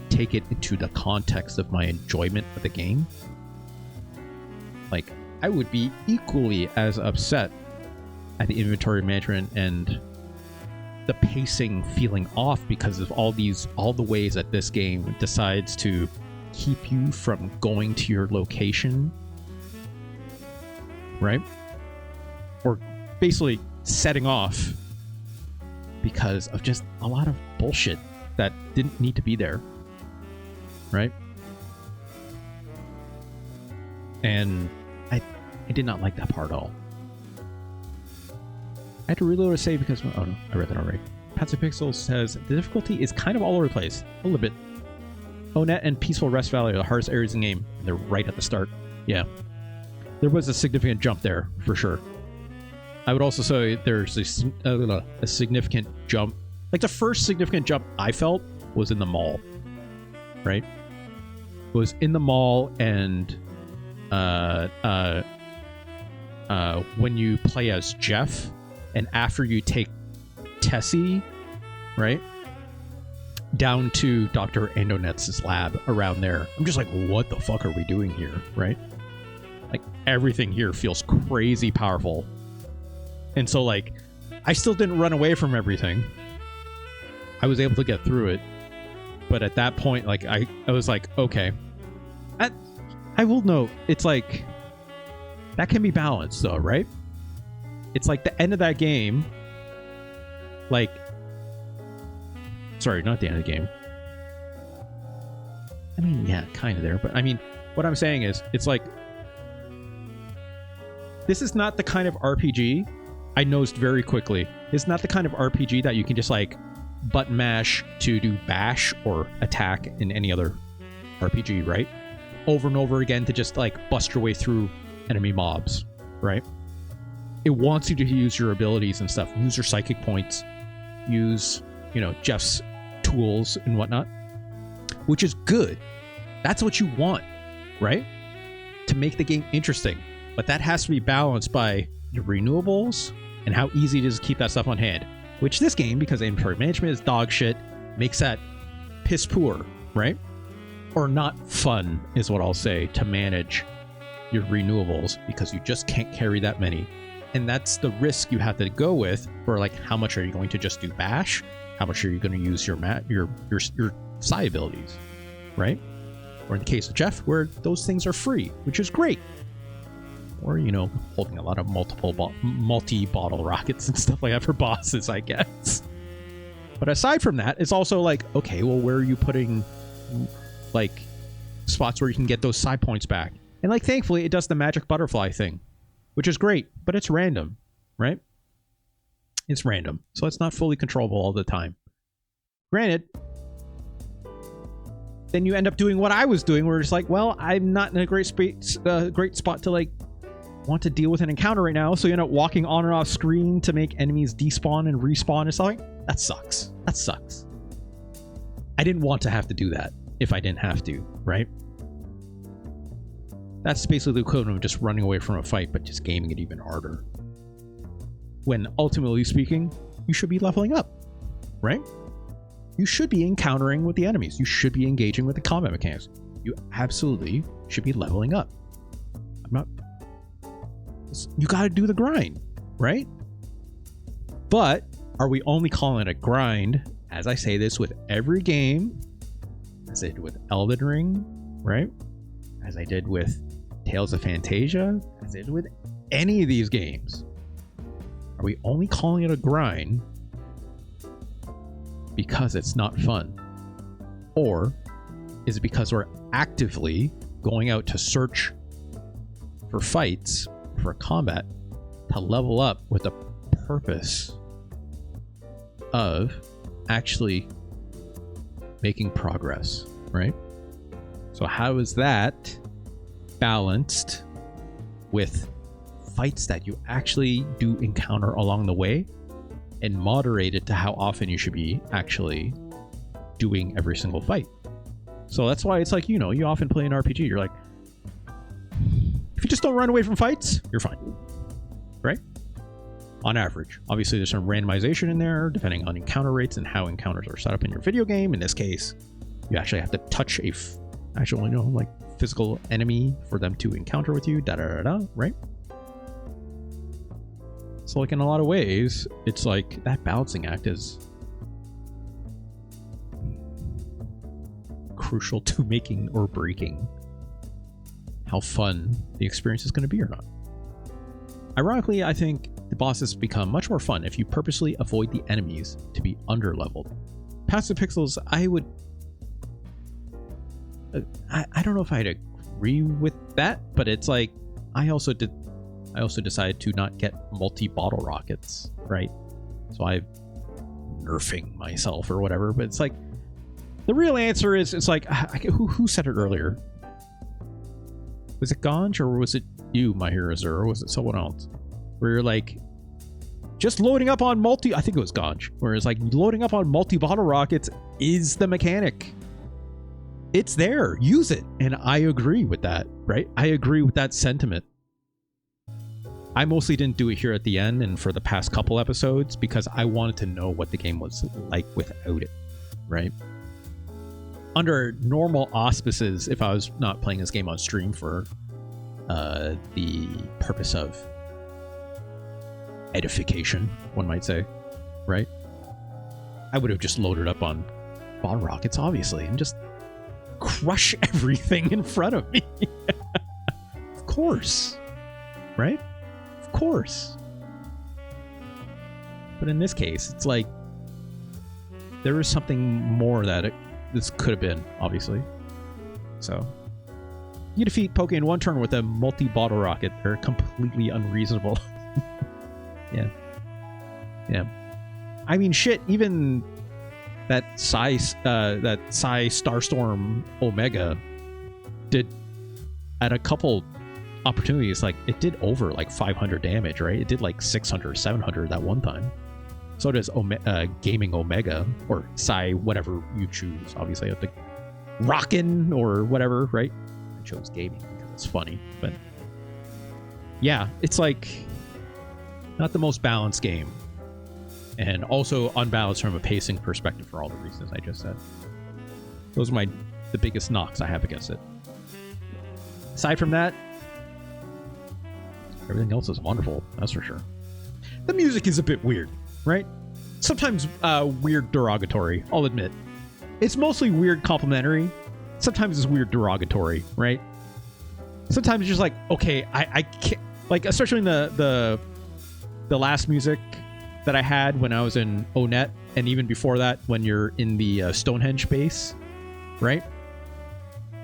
take it into the context of my enjoyment of the game. Like, I would be equally as upset at the inventory management and the pacing feeling off because of all the ways that this game decides to keep you from going to your location, right? Or basically setting off because of just a lot of bullshit that didn't need to be there, right? And I did not like that part at all. I had to reload a save because, oh no, I read that already. Pixel says the difficulty is kind of all over the place, a little bit. Onett and Peaceful Rest Valley are the hardest areas in the game. They're right at the start. Yeah, there was a significant jump there for sure. I would also say there's a significant jump. Like, the first significant jump I felt was in the mall, right? It was in the mall, and when you play as Jeff, and after you take Tessie, right, down to Dr. Andonetz's lab around there, I'm just like, what the fuck are we doing here, right? Like, everything here feels crazy powerful. And so, like, I still didn't run away from everything. I was able to get through it. But at that point, like, I was like, okay. I will note, it's like, that can be balanced, though, right? It's like the end of that game, like, sorry, not the end of the game. I mean, yeah, kind of there. But, I mean, what I'm saying is, it's like, this is not the kind of RPG, I noticed very quickly, it's not the kind of RPG that you can just, like, button mash to do bash or attack in any other RPG, right? Over and over again to just, like, bust your way through enemy mobs, right? It wants you to use your abilities and stuff. Use your psychic points. Use, you know, Jeff's tools and whatnot. Which is good. That's what you want, right? To make the game interesting. But that has to be balanced by your renewables and how easy it is to keep that stuff on hand. Which this game, because inventory management is dog shit, makes that piss poor, right? Or not fun, is what I'll say, to manage your renewables, because you just can't carry that many. And that's the risk you have to go with for, like, how much are you going to just do bash? How much are you going to use your psi abilities, right? Or in the case of Jeff, where those things are free, which is great. Or, you know, holding a lot of multi-bottle rockets and stuff like that for bosses, I guess. But aside from that, it's also like, okay, well, where are you putting, like, spots where you can get those side points back? And, like, thankfully, it does the magic butterfly thing, which is great, but it's random, right? It's random, so it's not fully controllable all the time. Granted, then you end up doing what I was doing, where it's like, well, I'm not in a great spot to like want to deal with an encounter right now, so you end up walking on and off screen to make enemies despawn and respawn and something. That sucks. That sucks. I didn't want to have to do that if I didn't have to, right? That's basically the equivalent of just running away from a fight, but just gaming it even harder. When ultimately speaking, you should be leveling up, right? You should be encountering with the enemies. You should be engaging with the combat mechanics. You absolutely should be leveling up. You got to do the grind, right? But are we only calling it a grind? As I say this with every game, as I did with Elden Ring, right? As I did with Tales of Phantasia, as I did with any of these games. Are we only calling it a grind because it's not fun? Or is it because we're actively going out to search for fights, for combat, to level up with the purpose of actually making progress, right? So how is that balanced with fights that you actually do encounter along the way, and moderated to how often you should be actually doing every single fight? So that's why it's like, you know, you often play an RPG, you're like, if you just don't run away from fights, you're fine, right? On average. Obviously, there's some randomization in there, depending on encounter rates and how encounters are set up in your video game. In this case, you actually have to touch a physical enemy for them to encounter with you, right? So like in a lot of ways, it's like that balancing act is crucial to making or breaking how fun the experience is going to be or not. Ironically, I think the bosses become much more fun if you purposely avoid the enemies to be underleveled. Past the Pixels, I would... I don't know if I'd agree with that, but it's like, I also decided to not get multi-bottle rockets, right? So I'm nerfing myself or whatever, but it's like, the real answer is, it's like, who said it earlier? Was it Ganj, or was it you, My Hero Zero, or was it someone else? Where you're like, just loading up on I think it was Ganj, where it's like, loading up on multi-bottle rockets is the mechanic. It's there, use it. And I agree with that, right? I agree with that sentiment. I mostly didn't do it here at the end and for the past couple episodes because I wanted to know what the game was like without it, right? Under normal auspices, if I was not playing this game on stream for the purpose of edification, one might say, right? I would have just loaded up on bottle rockets, obviously, and just crush everything in front of me. Of course, right? Of course. But in this case, it's like there is something more that this could have been, obviously. So you defeat Pokey in one turn with a multi-bottle rocket. They're completely unreasonable. Yeah. I mean, shit, even that Psy Starstorm Omega did at a couple opportunities, like it did over like 500 damage, right? It did like 600, 700 that one time. So does Gaming Omega, or Psy, whatever you choose. Obviously, I have to Rockin' or whatever, right? I chose Gaming because it's funny, but yeah, it's like not the most balanced game, and also unbalanced from a pacing perspective for all the reasons I just said. Those are the biggest knocks I have against it. Aside from that, everything else is wonderful, that's for sure. The music is a bit weird, right? Sometimes weird derogatory, I'll admit. It's mostly weird complimentary. Sometimes it's weird derogatory, right? Sometimes it's just like, okay, I can't, like, especially in the last music that I had when I was in Onett, and even before that when you're in the Stonehenge base, right?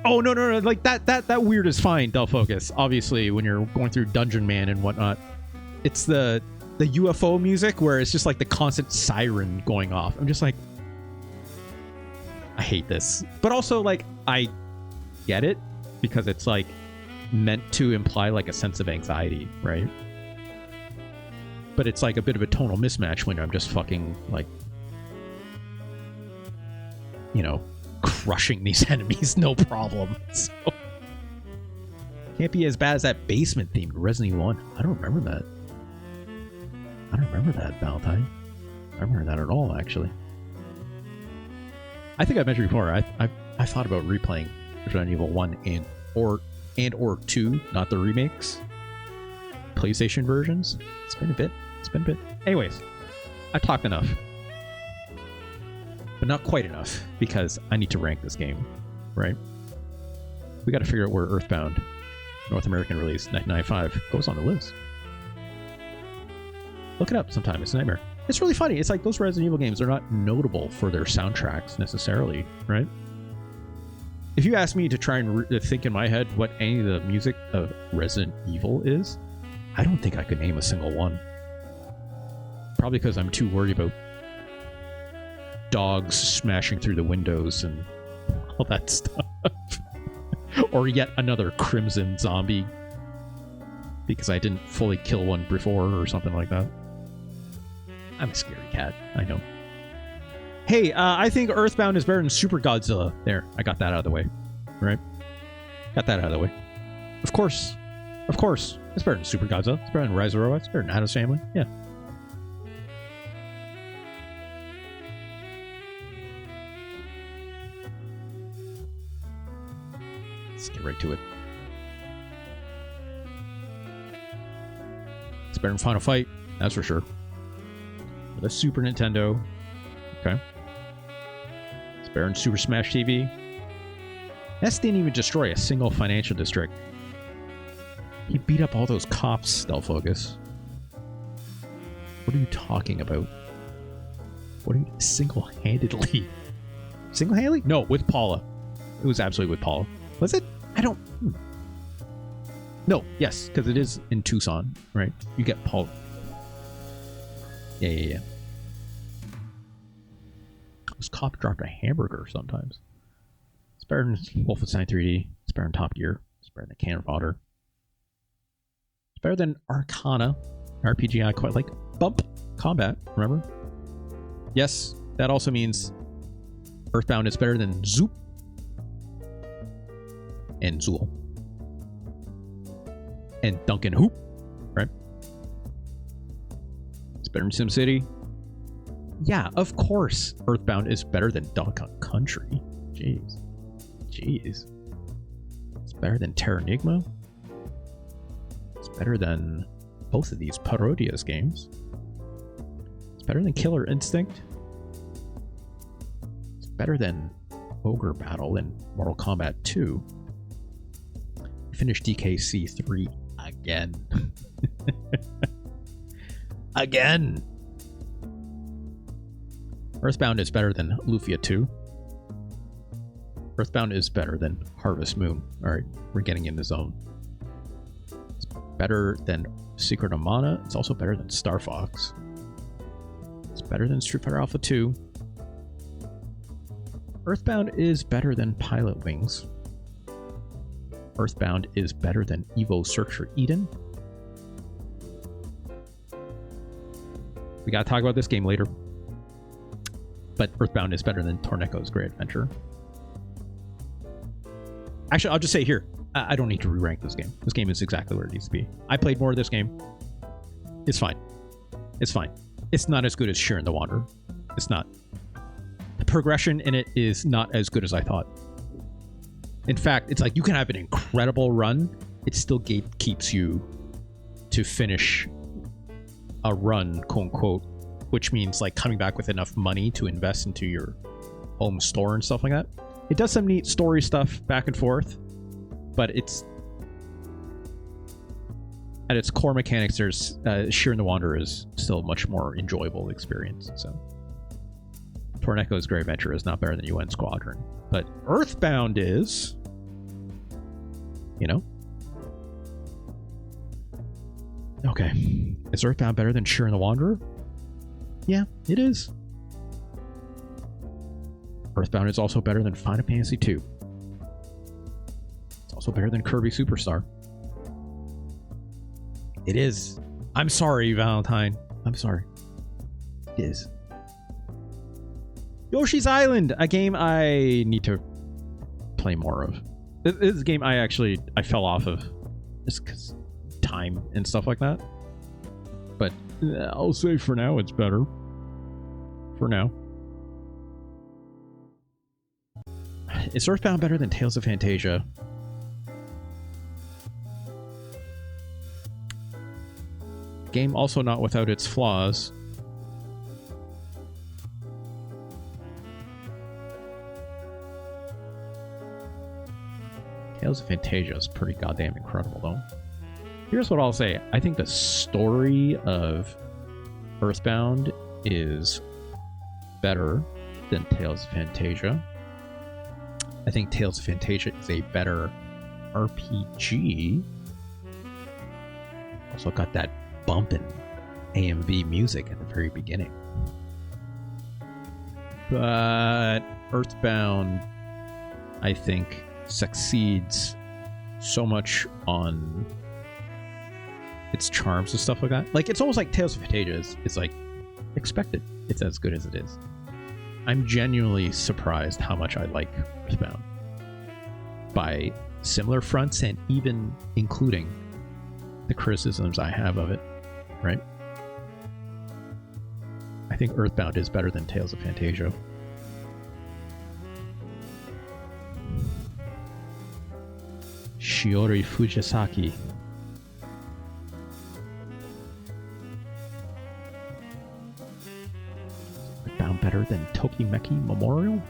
Oh, no, like that weird is fine, Del Focus. Obviously, when you're going through Dungeon Man and whatnot, it's the the UFO music where it's just like the constant siren going off. I'm just like, I hate this. But also, like, I get it because it's like meant to imply like a sense of anxiety, right? But it's like a bit of a tonal mismatch when I'm just fucking like, you know, crushing these enemies, no problem. So can't be as bad as that basement theme to Resident Evil 1. I don't remember that. I don't remember that, Valentine. I don't remember that at all, actually. I think I mentioned before, I thought about replaying Resident Evil 1 and or 2, not the remakes. PlayStation versions. It's been a bit. Anyways, I talked enough. But not quite enough, because I need to rank this game, right? We got to figure out where EarthBound, North American release, 1995, goes on the list. Look it up sometime. It's a nightmare. It's really funny. It's like those Resident Evil games are not notable for their soundtracks necessarily, right? If you ask me to try and think in my head what any of the music of Resident Evil is, I don't think I could name a single one. Probably because I'm too worried about dogs smashing through the windows and all that stuff. Or yet another Crimson zombie. Because I didn't fully kill one before or something like that. I'm a scary cat, I know. Hey, I think EarthBound is better than Super Godzilla. There, I got that out of the way. Right? Got that out of the way. Of course. Of course. It's better than Super Godzilla. It's better than Rise of the Robots. It's better than Addams Family. Yeah. Let's get right to it. It's better than Final Fight. That's for sure. The Super Nintendo. Okay. It's better than Super Smash TV. Ness didn't even destroy a single financial district. He beat up all those cops, Stealth Focus. What are you talking about? What are you... Single-handedly? Single-handedly? No, with Paula. It was absolutely with Paula. Was it? I don't... No, yes, because it is in Tucson, right? You get Paula. Yeah. This cop dropped a hamburger sometimes. It's better than Wolfenstein 3D. It's better than Top Gear. It's better than Cannon Fodder. It's better than Arcana, RPG I quite like. Bump Combat, remember? Yes, that also means EarthBound is better than Zoop and Zool and Duncan Hoop, right? It's better than SimCity. Yeah, of course EarthBound is better than Donkey Kong Country. Jeez. It's better than Terranigma. It's better than both of these Parodias games. It's better than Killer Instinct. It's better than Ogre Battle in Mortal Kombat 2. Finish DKC 3 again. Again! EarthBound is better than Lufia 2. EarthBound is better than Harvest Moon. Alright, we're getting in the zone. It's better than Secret of Mana. It's also better than Star Fox. It's better than Street Fighter Alpha 2. EarthBound is better than Pilot Wings. EarthBound is better than Evo Search for Eden. We gotta talk about this game later. But EarthBound is better than Torneco's Great Adventure. Actually, I'll just say here, I don't need to re-rank this game. This game is exactly where it needs to be. I played more of this game. It's fine. It's fine. It's not as good as Shiren the Wanderer. It's not. The progression in it is not as good as I thought. In fact, it's like you can have an incredible run. It still gatekeeps you to finish a run, quote unquote, which means like coming back with enough money to invest into your home store and stuff like that. It does some neat story stuff back and forth, but it's at its core mechanics, there's Shiren the Wanderer is still a much more enjoyable experience. So Torneco's Great Adventure is not better than UN Squadron, but EarthBound is, you know, Okay. Is EarthBound better than Shir and the Wanderer? Yeah, it is. EarthBound is also better than Final Fantasy II. It's also better than Kirby Superstar. It is. I'm sorry, Valentine. I'm sorry. It is. Yoshi's Island, a game I need to play more of. This is a game I fell off of just because time and stuff like that. But I'll say for now it's better. For now. Is EarthBound better than Tales of Fantasia? Game also not without its flaws. Tales of Fantasia is pretty goddamn incredible, though. Here's what I'll say. I think the story of EarthBound is better than Tales of Fantasia. I think Tales of Fantasia is a better RPG. Also got that bumpin' AMV music at the very beginning. But EarthBound, I think, succeeds so much on its charms and stuff like that. Like, it's almost like Tales of Fantasia is like expected. It's as good as it is. I'm genuinely surprised how much I like EarthBound by similar fronts and even including the criticisms I have of it, right? I think EarthBound is better than Tales of Fantasia. Shiori Fujisaki. EarthBound better than Tokimeki Memorial?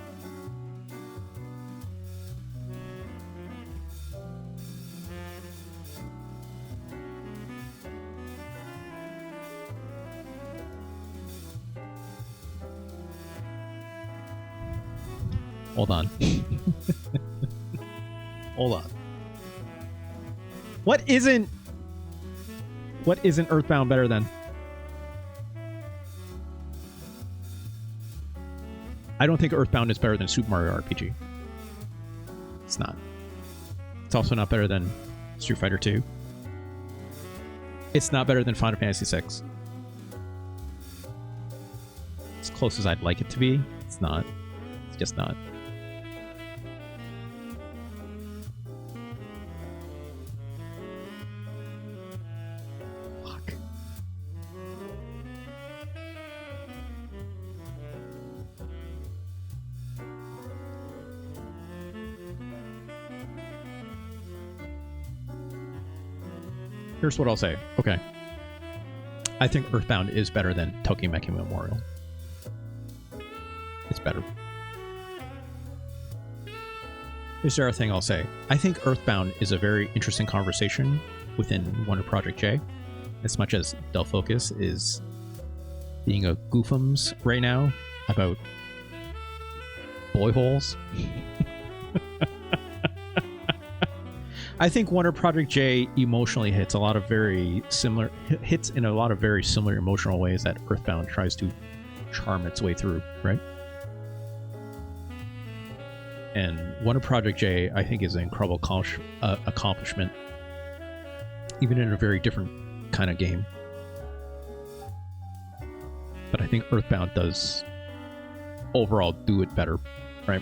Hold on. Hold on. What isn't EarthBound better than? I don't think EarthBound is better than Super Mario RPG. It's not. It's also not better than Street Fighter 2. It's not better than Final Fantasy 6. As close as I'd like it to be, it's not. It's just not. Here's what I'll say. Okay. I think EarthBound is better than Tokimeki Memorial. It's better. Here's the other thing I'll say. I think EarthBound is a very interesting conversation within Wonder Project J. As much as Del Focus is being a goofums right now about boy holes. I think Wonder Project J emotionally hits in a lot of very similar emotional ways that EarthBound tries to charm its way through, right? And Wonder Project J, I think, is an incredible accomplishment, even in a very different kind of game. But I think EarthBound does overall do it better, right?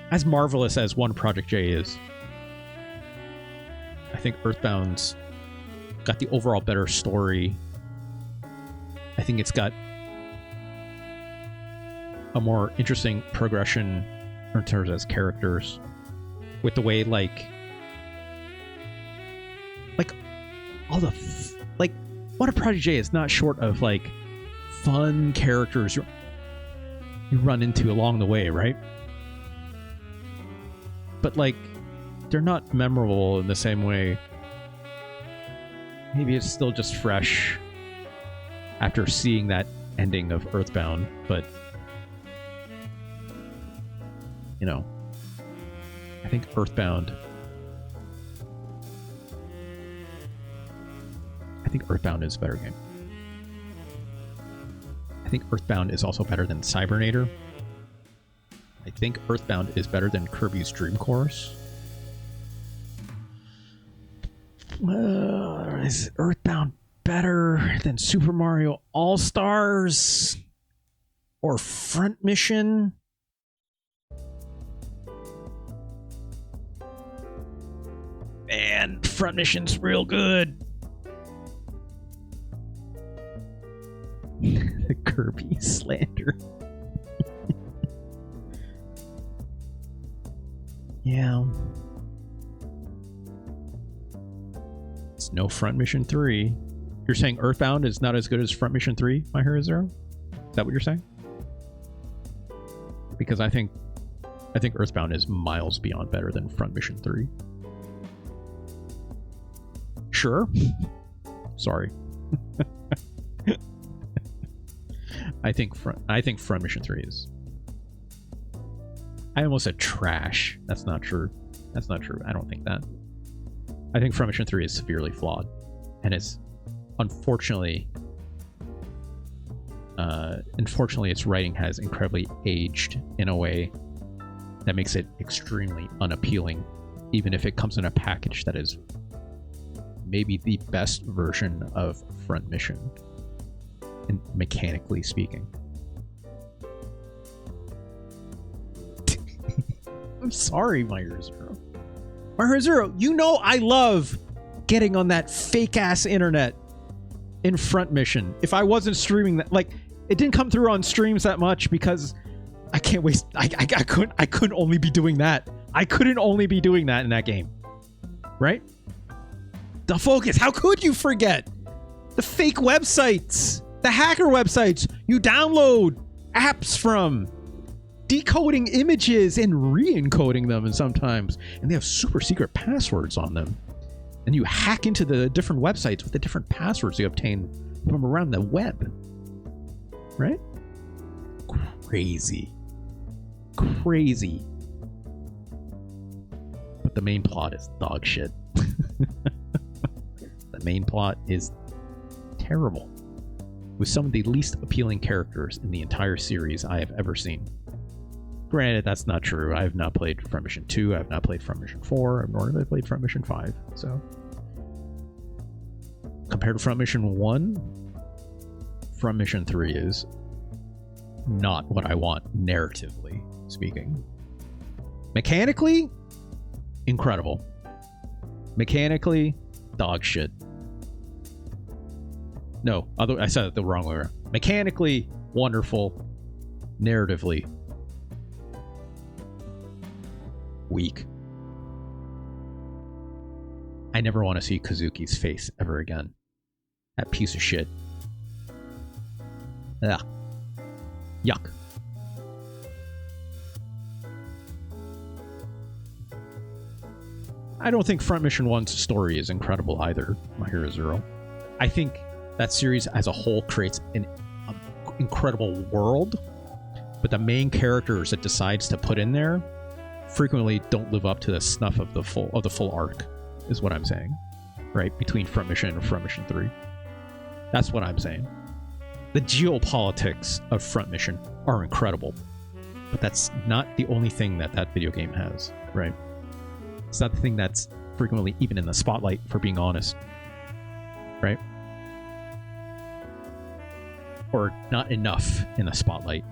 As marvelous as Wonder Project J is, I think EarthBound's got the overall better story. I think it's got a more interesting progression in terms of its characters, with the way like all the Wonder Project J is not short of like fun characters you run into along the way, right? But like, they're not memorable in the same way. Maybe it's still just fresh after seeing that ending of EarthBound, but you know, I think EarthBound think EarthBound is a better game. I think EarthBound is also better than Cybernator. I think EarthBound is better than Kirby's Dream Course. Is EarthBound better than Super Mario All-Stars? Or Front Mission? Man, Front Mission's real good. The Kirby slander. Yeah. It's no Front Mission 3. You're saying EarthBound is not as good as Front Mission 3, My Hero Zero? Is that what you're saying? Because I think EarthBound is miles beyond better than Front Mission 3. Sure. Sorry. I think Front Mission 3 is... I almost said trash. That's not true. That's not true. I don't think that. I think Front Mission 3 is severely flawed. And it's... Unfortunately, its writing has incredibly aged in a way that makes it extremely unappealing, even if it comes in a package that is maybe the best version of Front Mission, and mechanically speaking. I'm sorry, My Hero Zero. My Hero Zero, you know I love getting on that fake-ass internet in Front Mission. If I wasn't streaming that, like, it didn't come through on streams that much because I can't waste. I couldn't only be doing that. I couldn't only be doing that in that game, right? The focus. How could you forget the fake websites, the hacker websites you download apps from, decoding images and re-encoding them, and sometimes, and they have super secret passwords on them. And you hack into the different websites with the different passwords you obtain from around the web. Right? Crazy. Crazy. But the main plot is dog shit. The main plot is terrible. With some of the least appealing characters in the entire series I have ever seen. Granted, that's not true. I have not played Front Mission 2, I have not played Front Mission 4, nor have I played Front Mission 5, so... Compared to Front Mission 1, Front Mission 3 is not what I want, narratively speaking. Mechanically, incredible. Mechanically, dog shit. No, I said it the wrong way around. Mechanically, wonderful. Narratively, weak. I never want to see Kazuki's face ever again. That piece of shit. Ugh. Yuck. I don't think Front Mission 1's story is incredible either, My Hero Zero. I think that series as a whole creates an incredible world, but the main characters it decides to put in there frequently don't live up to the snuff of the full arc, is what I'm saying. Right? Between Front Mission and Front Mission 3. That's what I'm saying. The geopolitics of Front Mission are incredible, but that's not the only thing that video game has, right? It's not the thing that's frequently even in the spotlight, for being honest, right? Or not enough in the spotlight.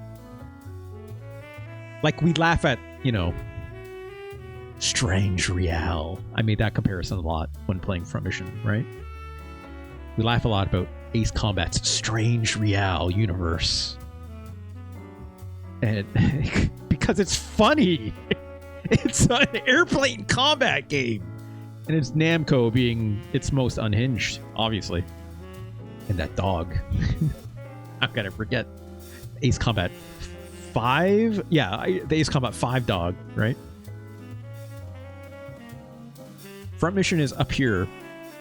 Like, we laugh at, Strange Real. I made that comparison a lot when playing Front Mission, right? We laugh a lot about Ace Combat's Strange Real universe. And because it's funny. It's an airplane combat game. And it's Namco being its most unhinged, obviously. And that dog. I'm gonna forget. Ace Combat 5? Yeah, the Ace Combat 5 dog, right? Front Mission is up here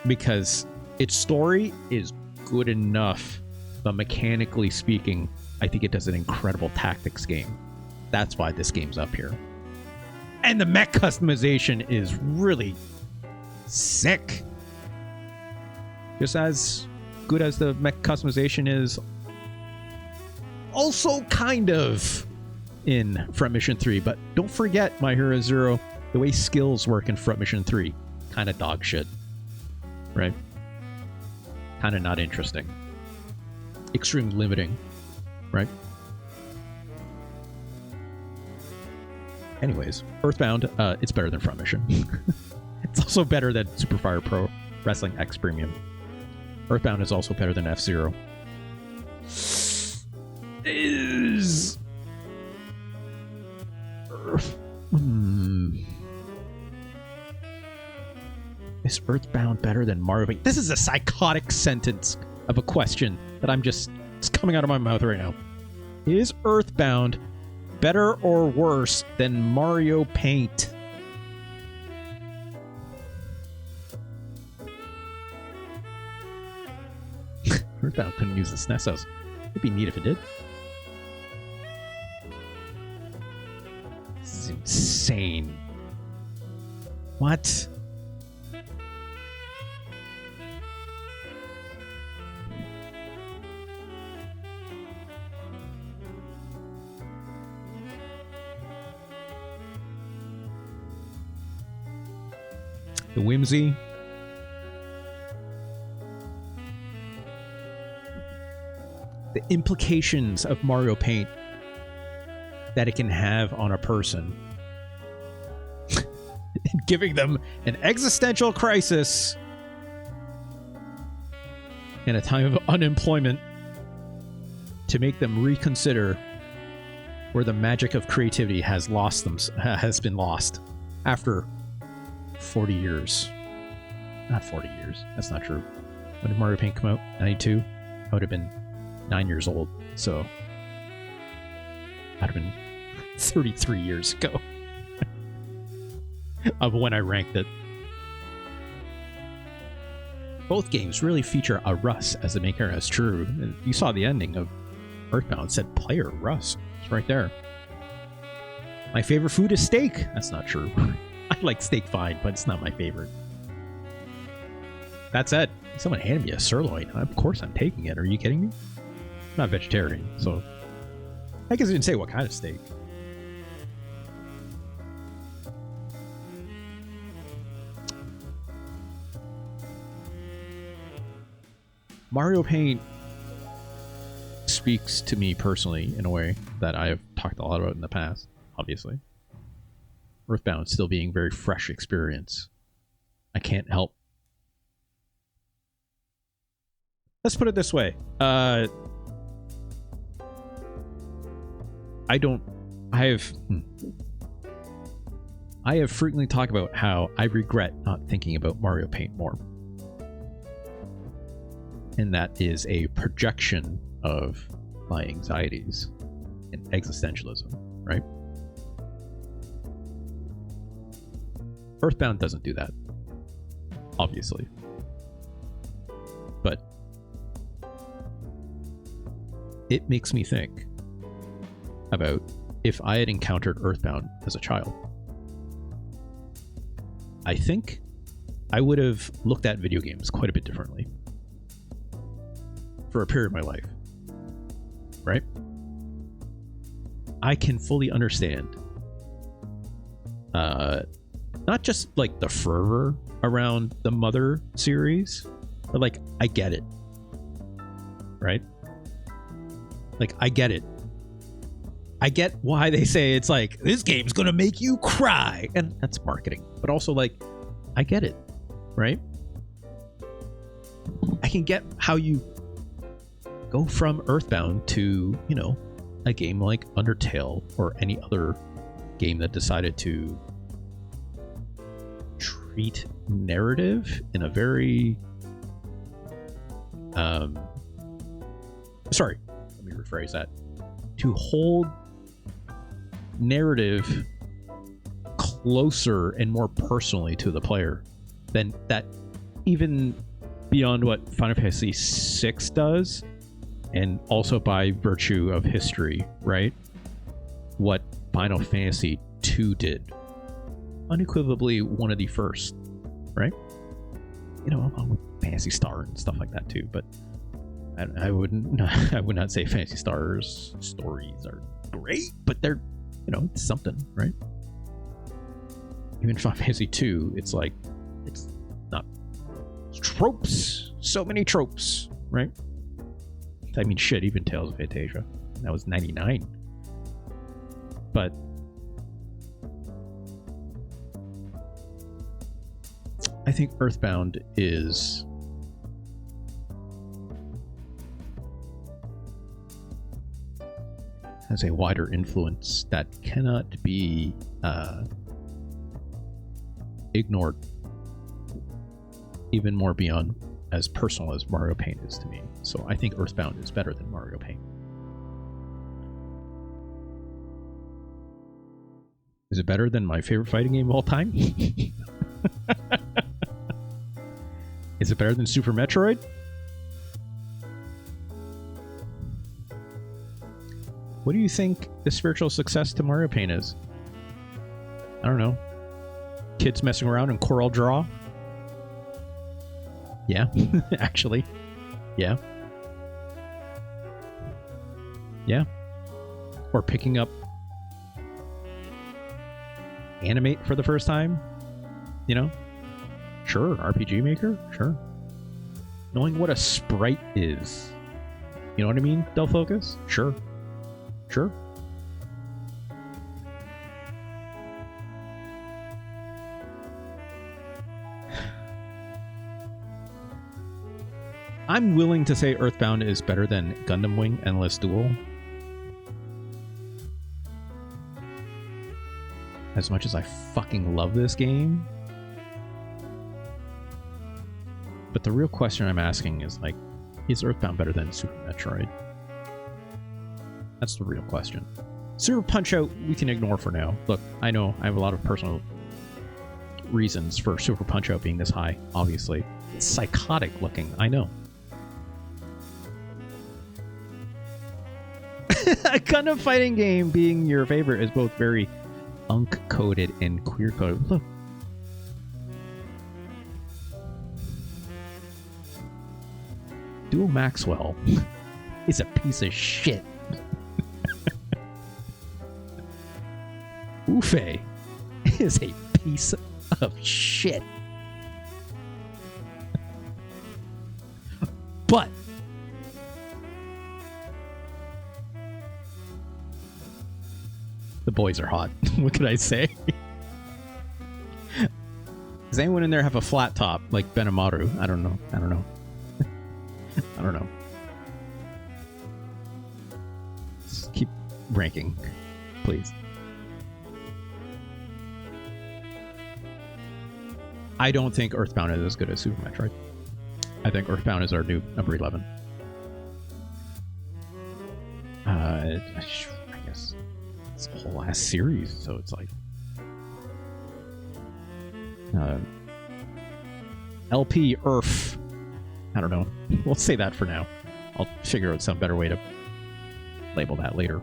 because its story is good enough, but mechanically speaking, I think it does an incredible tactics game. That's why this game's up here. And the mech customization is really sick. Just as good as the mech customization is, also kind of in Front Mission 3. But don't forget, My Hero Zero, the way skills work in Front Mission 3, kind of dog shit. Right? Kind of not interesting. Extremely limiting. Right? Anyways, EarthBound, it's better than Front Mission. It's also better than Super Fire Pro Wrestling X Premium. EarthBound is also better than F-Zero. Is EarthBound better than Mario Paint? This is a psychotic sentence of a question that it's coming out of my mouth right now. Is EarthBound better or worse than Mario Paint? EarthBound couldn't use the SNES house. It'd be neat if it did. This is insane. What? The whimsy. The implications of Mario Paint that it can have on a person. Giving them an existential crisis in a time of unemployment to make them reconsider where the magic of creativity has been lost after 40 years. Not 40 years. That's not true. When did Mario Paint come out? 92? I would have been 9 years old. So I'd have been 33 years ago of when I ranked it. Both games really feature a Russ as the main character. That's true. And you saw the ending of EarthBound. It said player Russ. It's right there. My favorite food is steak. That's not true. I like steak fine, but it's not my favorite. That said, someone handed me a sirloin. Of course I'm taking it. Are you kidding me? I'm not vegetarian, so I guess I didn't say what kind of steak. Mario Paint speaks to me personally in a way that I have talked a lot about in the past, obviously. EarthBound still being a very fresh experience. I can't help. Let's put it this way. I have frequently talked about how I regret not thinking about Mario Paint more. And that is a projection of my anxieties and existentialism, right? EarthBound doesn't do that, obviously. But it makes me think about if I had encountered EarthBound as a child. I think I would have looked at video games quite a bit differently for a period of my life, right? I can fully understand not just like the fervor around the Mother series, but like I get it, right? Like I get it. I get why they say it's like, this game's gonna make you cry, and that's marketing. But also like, I get it, right? I can get how you go from EarthBound to, you know, a game like Undertale or any other game that decided to treat narrative in a very sorry, let me rephrase that. To hold narrative closer and more personally to the player than that, even beyond what Final Fantasy VI does, and also by virtue of history, right? What Final Fantasy II did. Unequivocally one of the first, right? You know, along with Phantasy Star and stuff like that too. But I wouldn't I would not say Phantasy Star's stories are great, but they're, you know, it's something, right? Even Final Fantasy 2, it's like, it's not, it's tropes, so many tropes, right? I mean, shit, even Tales of Phantasia, that was 99. But I think EarthBound has a wider influence that cannot be ignored, even more beyond as personal as Mario Paint is to me. So I think EarthBound is better than Mario Paint. Is it better than my favorite fighting game of all time? Is it better than Super Metroid? What do you think the spiritual success to Mario Paint is? I don't know. Kids messing around in Coral Draw? Yeah, actually. Yeah. Yeah. Or picking up Animate for the first time? You know? Sure. RPG Maker? Sure. Knowing what a sprite is. You know what I mean, Del Focus? Sure. Sure. I'm willing to say EarthBound is better than Gundam Wing Endless Duel. As much as I fucking love this game. But the real question I'm asking is, like, is EarthBound better than Super Metroid? That's the real question. Super Punch-Out we can ignore for now. Look, I know I have a lot of personal reasons for Super Punch-Out being this high, obviously. It's psychotic looking, I know. A Gundam fighting game being your favorite is both very unk-coded and queer-coded. Look. Dual Maxwell is a piece of shit. Ufe is a piece of shit. But the boys are hot. What could I say? Does anyone in there have a flat top like Benamaru? I don't know. I don't know. I don't know. Just keep ranking, please. I don't think EarthBound is as good as Super Metroid. I think EarthBound is our new number 11. I guess it's a whole last series, so it's like LP Earth. I don't know. We'll say that for now. I'll figure out some better way to label that later.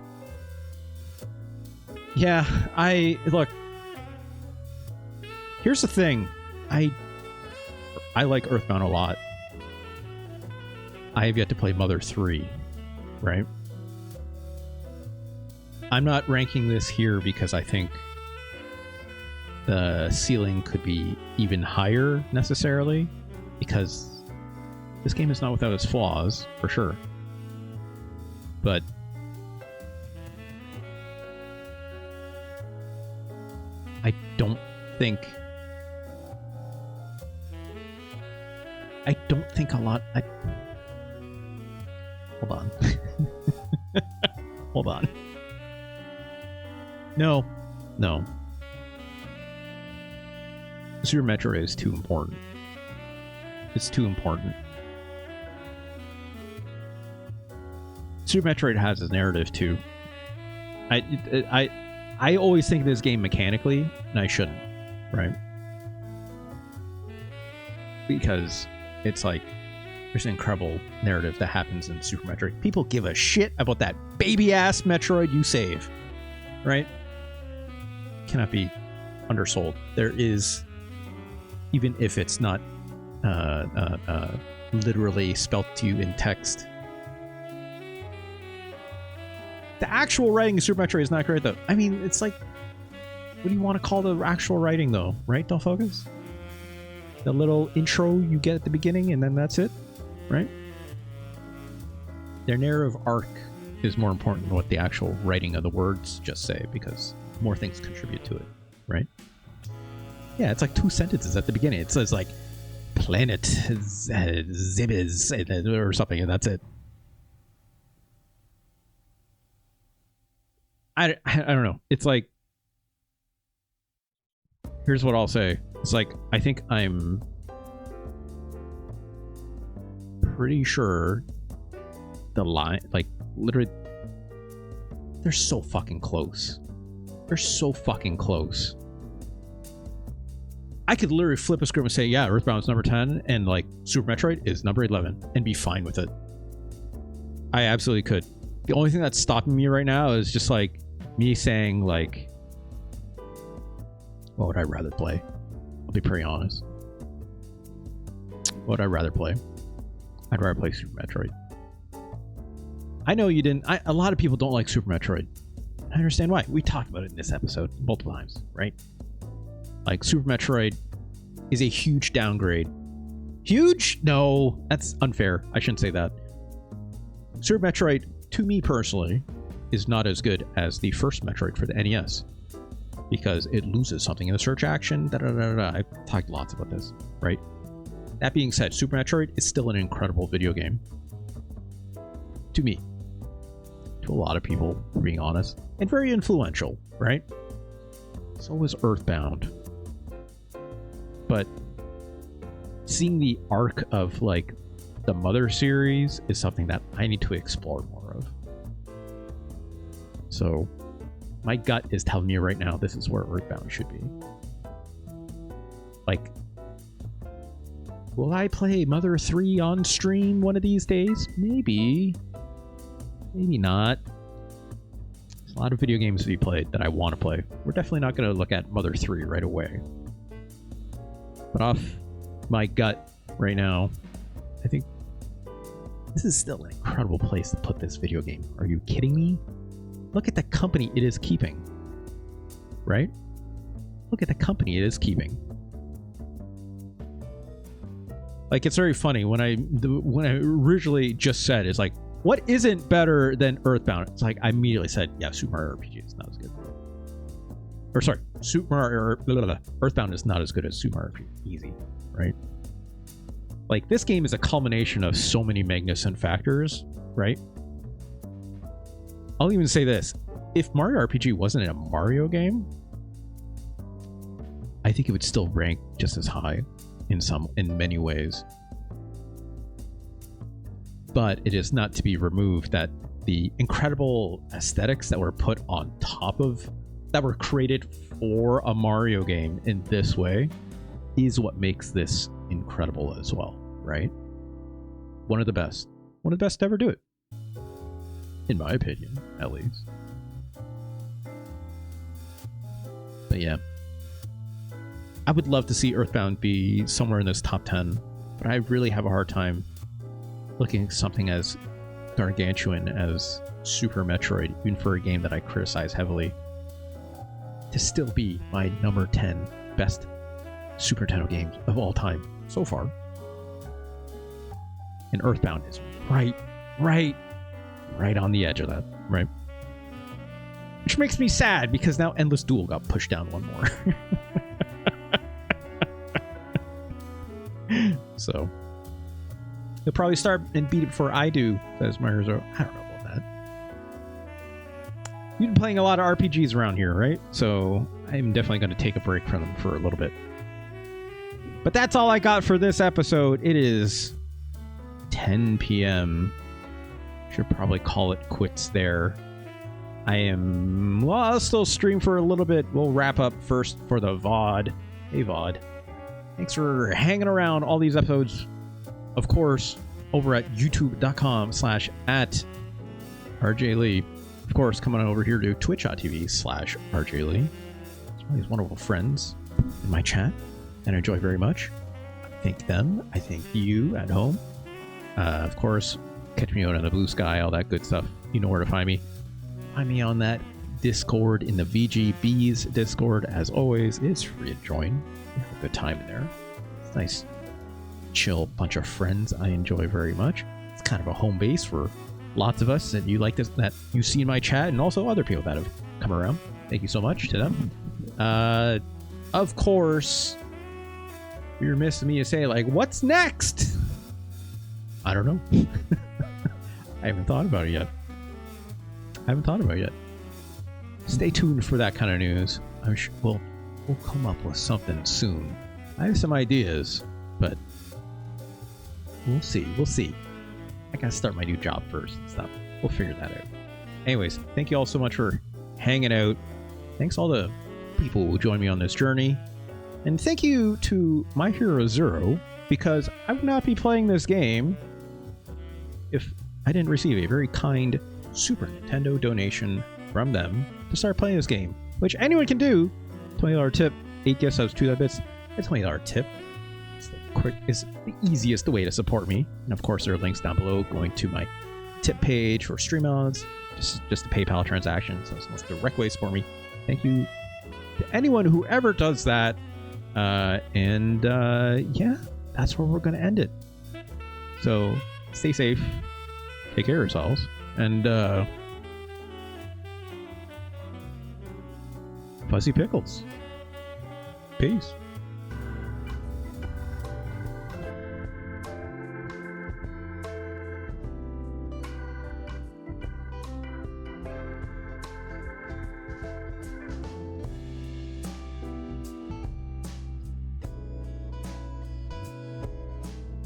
Yeah, look. Here's the thing. I like EarthBound a lot. I have yet to play Mother 3, right? I'm not ranking this here because I think the ceiling could be even higher necessarily, because this game is not without its flaws, for sure. But I don't think a lot... Hold on. Hold on. No. Super Metroid is too important. It's too important. Super Metroid has its narrative too. I always think of this game mechanically, and I shouldn't, right? Because it's like there's an incredible narrative that happens in Super Metroid. People give a shit about that baby ass Metroid you save, right? Cannot be undersold. There is, even if it's not literally spelt to you in text, The actual writing of Super Metroid is not great, though. I mean, it's like, what do you want to call the actual writing, though? Right, Del Focus? The little intro you get at the beginning, and then that's it, right? Their narrative arc is more important than what the actual writing of the words just say, because more things contribute to it, right? Yeah, it's like 2 sentences at the beginning. It says like, planet Zibis or something, and that's it. I don't know. It's like, here's what I'll say. It's like, I think I'm pretty sure the line, like, literally, they're so fucking close. They're so fucking close. I could literally flip a script and say, yeah, EarthBound's number 10, and, like, Super Metroid is number 11, and be fine with it. I absolutely could. The only thing that's stopping me right now is just, like, me saying, like, what would I rather play? I'll be pretty honest. What would I rather play? I'd rather play Super Metroid. I know you didn't. A lot of people don't like Super Metroid. I understand why. We talked about it in this episode multiple times, right? Like, Super Metroid is a huge downgrade. Huge? No, that's unfair. I shouldn't say that. Super Metroid, to me personally, is not as good as the first Metroid for the NES. Because it loses something in the search action. I've talked lots about this, right? That being said, Super Metroid is still an incredible video game. To me. To a lot of people, for being honest. And very influential, right? So was EarthBound. But seeing the arc of, like, the Mother series is something that I need to explore more of. So my gut is telling me right now this is where EarthBound should be. Like, will I play Mother 3 on stream one of these days? Maybe. Maybe not. There's a lot of video games to be played that I want to play. We're definitely not going to look at Mother 3 right away. But off my gut right now, I think this is still an incredible place to put this video game. Are you kidding me? Look at the company it is keeping. Right? Look at the company it is keeping. Like, it's very funny when I originally just said, it's like, what isn't better than EarthBound? It's like, I immediately said, yeah, Super Mario RPG is not as good. Or sorry, EarthBound is not as good as Super Mario RPG. Easy, right? Like, this game is a culmination of so many magnificent factors, right? I'll even say this. If Mario RPG wasn't a Mario game, I think it would still rank just as high in many ways. But it is not to be removed that the incredible aesthetics that were put on top of, that were created for a Mario game in this way, is what makes this incredible as well, right? One of the best to ever do it. In my opinion, at least. But yeah. I would love to see EarthBound be somewhere in this top 10, but I really have a hard time looking at something as gargantuan as Super Metroid, even for a game that I criticize heavily, to still be my number 10 best Super Nintendo games of all time so far. And EarthBound is right on the edge of that, right? Which makes me sad, because now Endless Duel got pushed down one more. So he'll probably start and beat it before I do, says Myers. I don't know about that. You've been playing a lot of RPGs around here, right? So I'm definitely going to take a break from them for a little bit. But that's all I got for this episode. It is 10 p.m. Should probably call it quits there. I'll still stream for a little bit. We'll wrap up first for the VOD. Hey, VOD. Thanks for hanging around all these episodes. Of course, over at youtube.com/@RJLee. Of course, come on over here to twitch.tv/RJLee. It's one of these wonderful friends in my chat that I enjoy very much. I thank them. I thank you at home. Of course, catch me out on the blue sky, all that good stuff. You know where to find me. find me on that Discord in the VGB's Discord. As always, it's free to join. You have a good time in there. It's a nice, chill bunch of friends I enjoy very much. It's kind of a home base for lots of us, and you like this, that you see in my chat, and also other people that have come around. Thank you so much to them. Of course, you're missing me to say, like, what's next? I don't know. I haven't thought about it yet. Stay tuned for that kind of news. I'm sure we'll come up with something soon. I have some ideas, but we'll see. I gotta start my new job first and stuff. We'll figure that out. Anyways, thank you all so much for hanging out. Thanks all the people who joined me on this journey. And thank you to My Hero Zero, because I would not be playing this game if I didn't receive a very kind Super Nintendo donation from them to start playing this game, which anyone can do. $20 tip, 8 gift subs, 2 bits. It's a $20 tip. It's the easiest way to support me. And of course, there are links down below going to my tip page for stream mods, just a PayPal transaction. So it's the most direct way to support me. Thank you to anyone who ever does that. Yeah, that's where we're going to end it. So stay safe, take care of yourselves, and Fuzzy Pickles. Peace.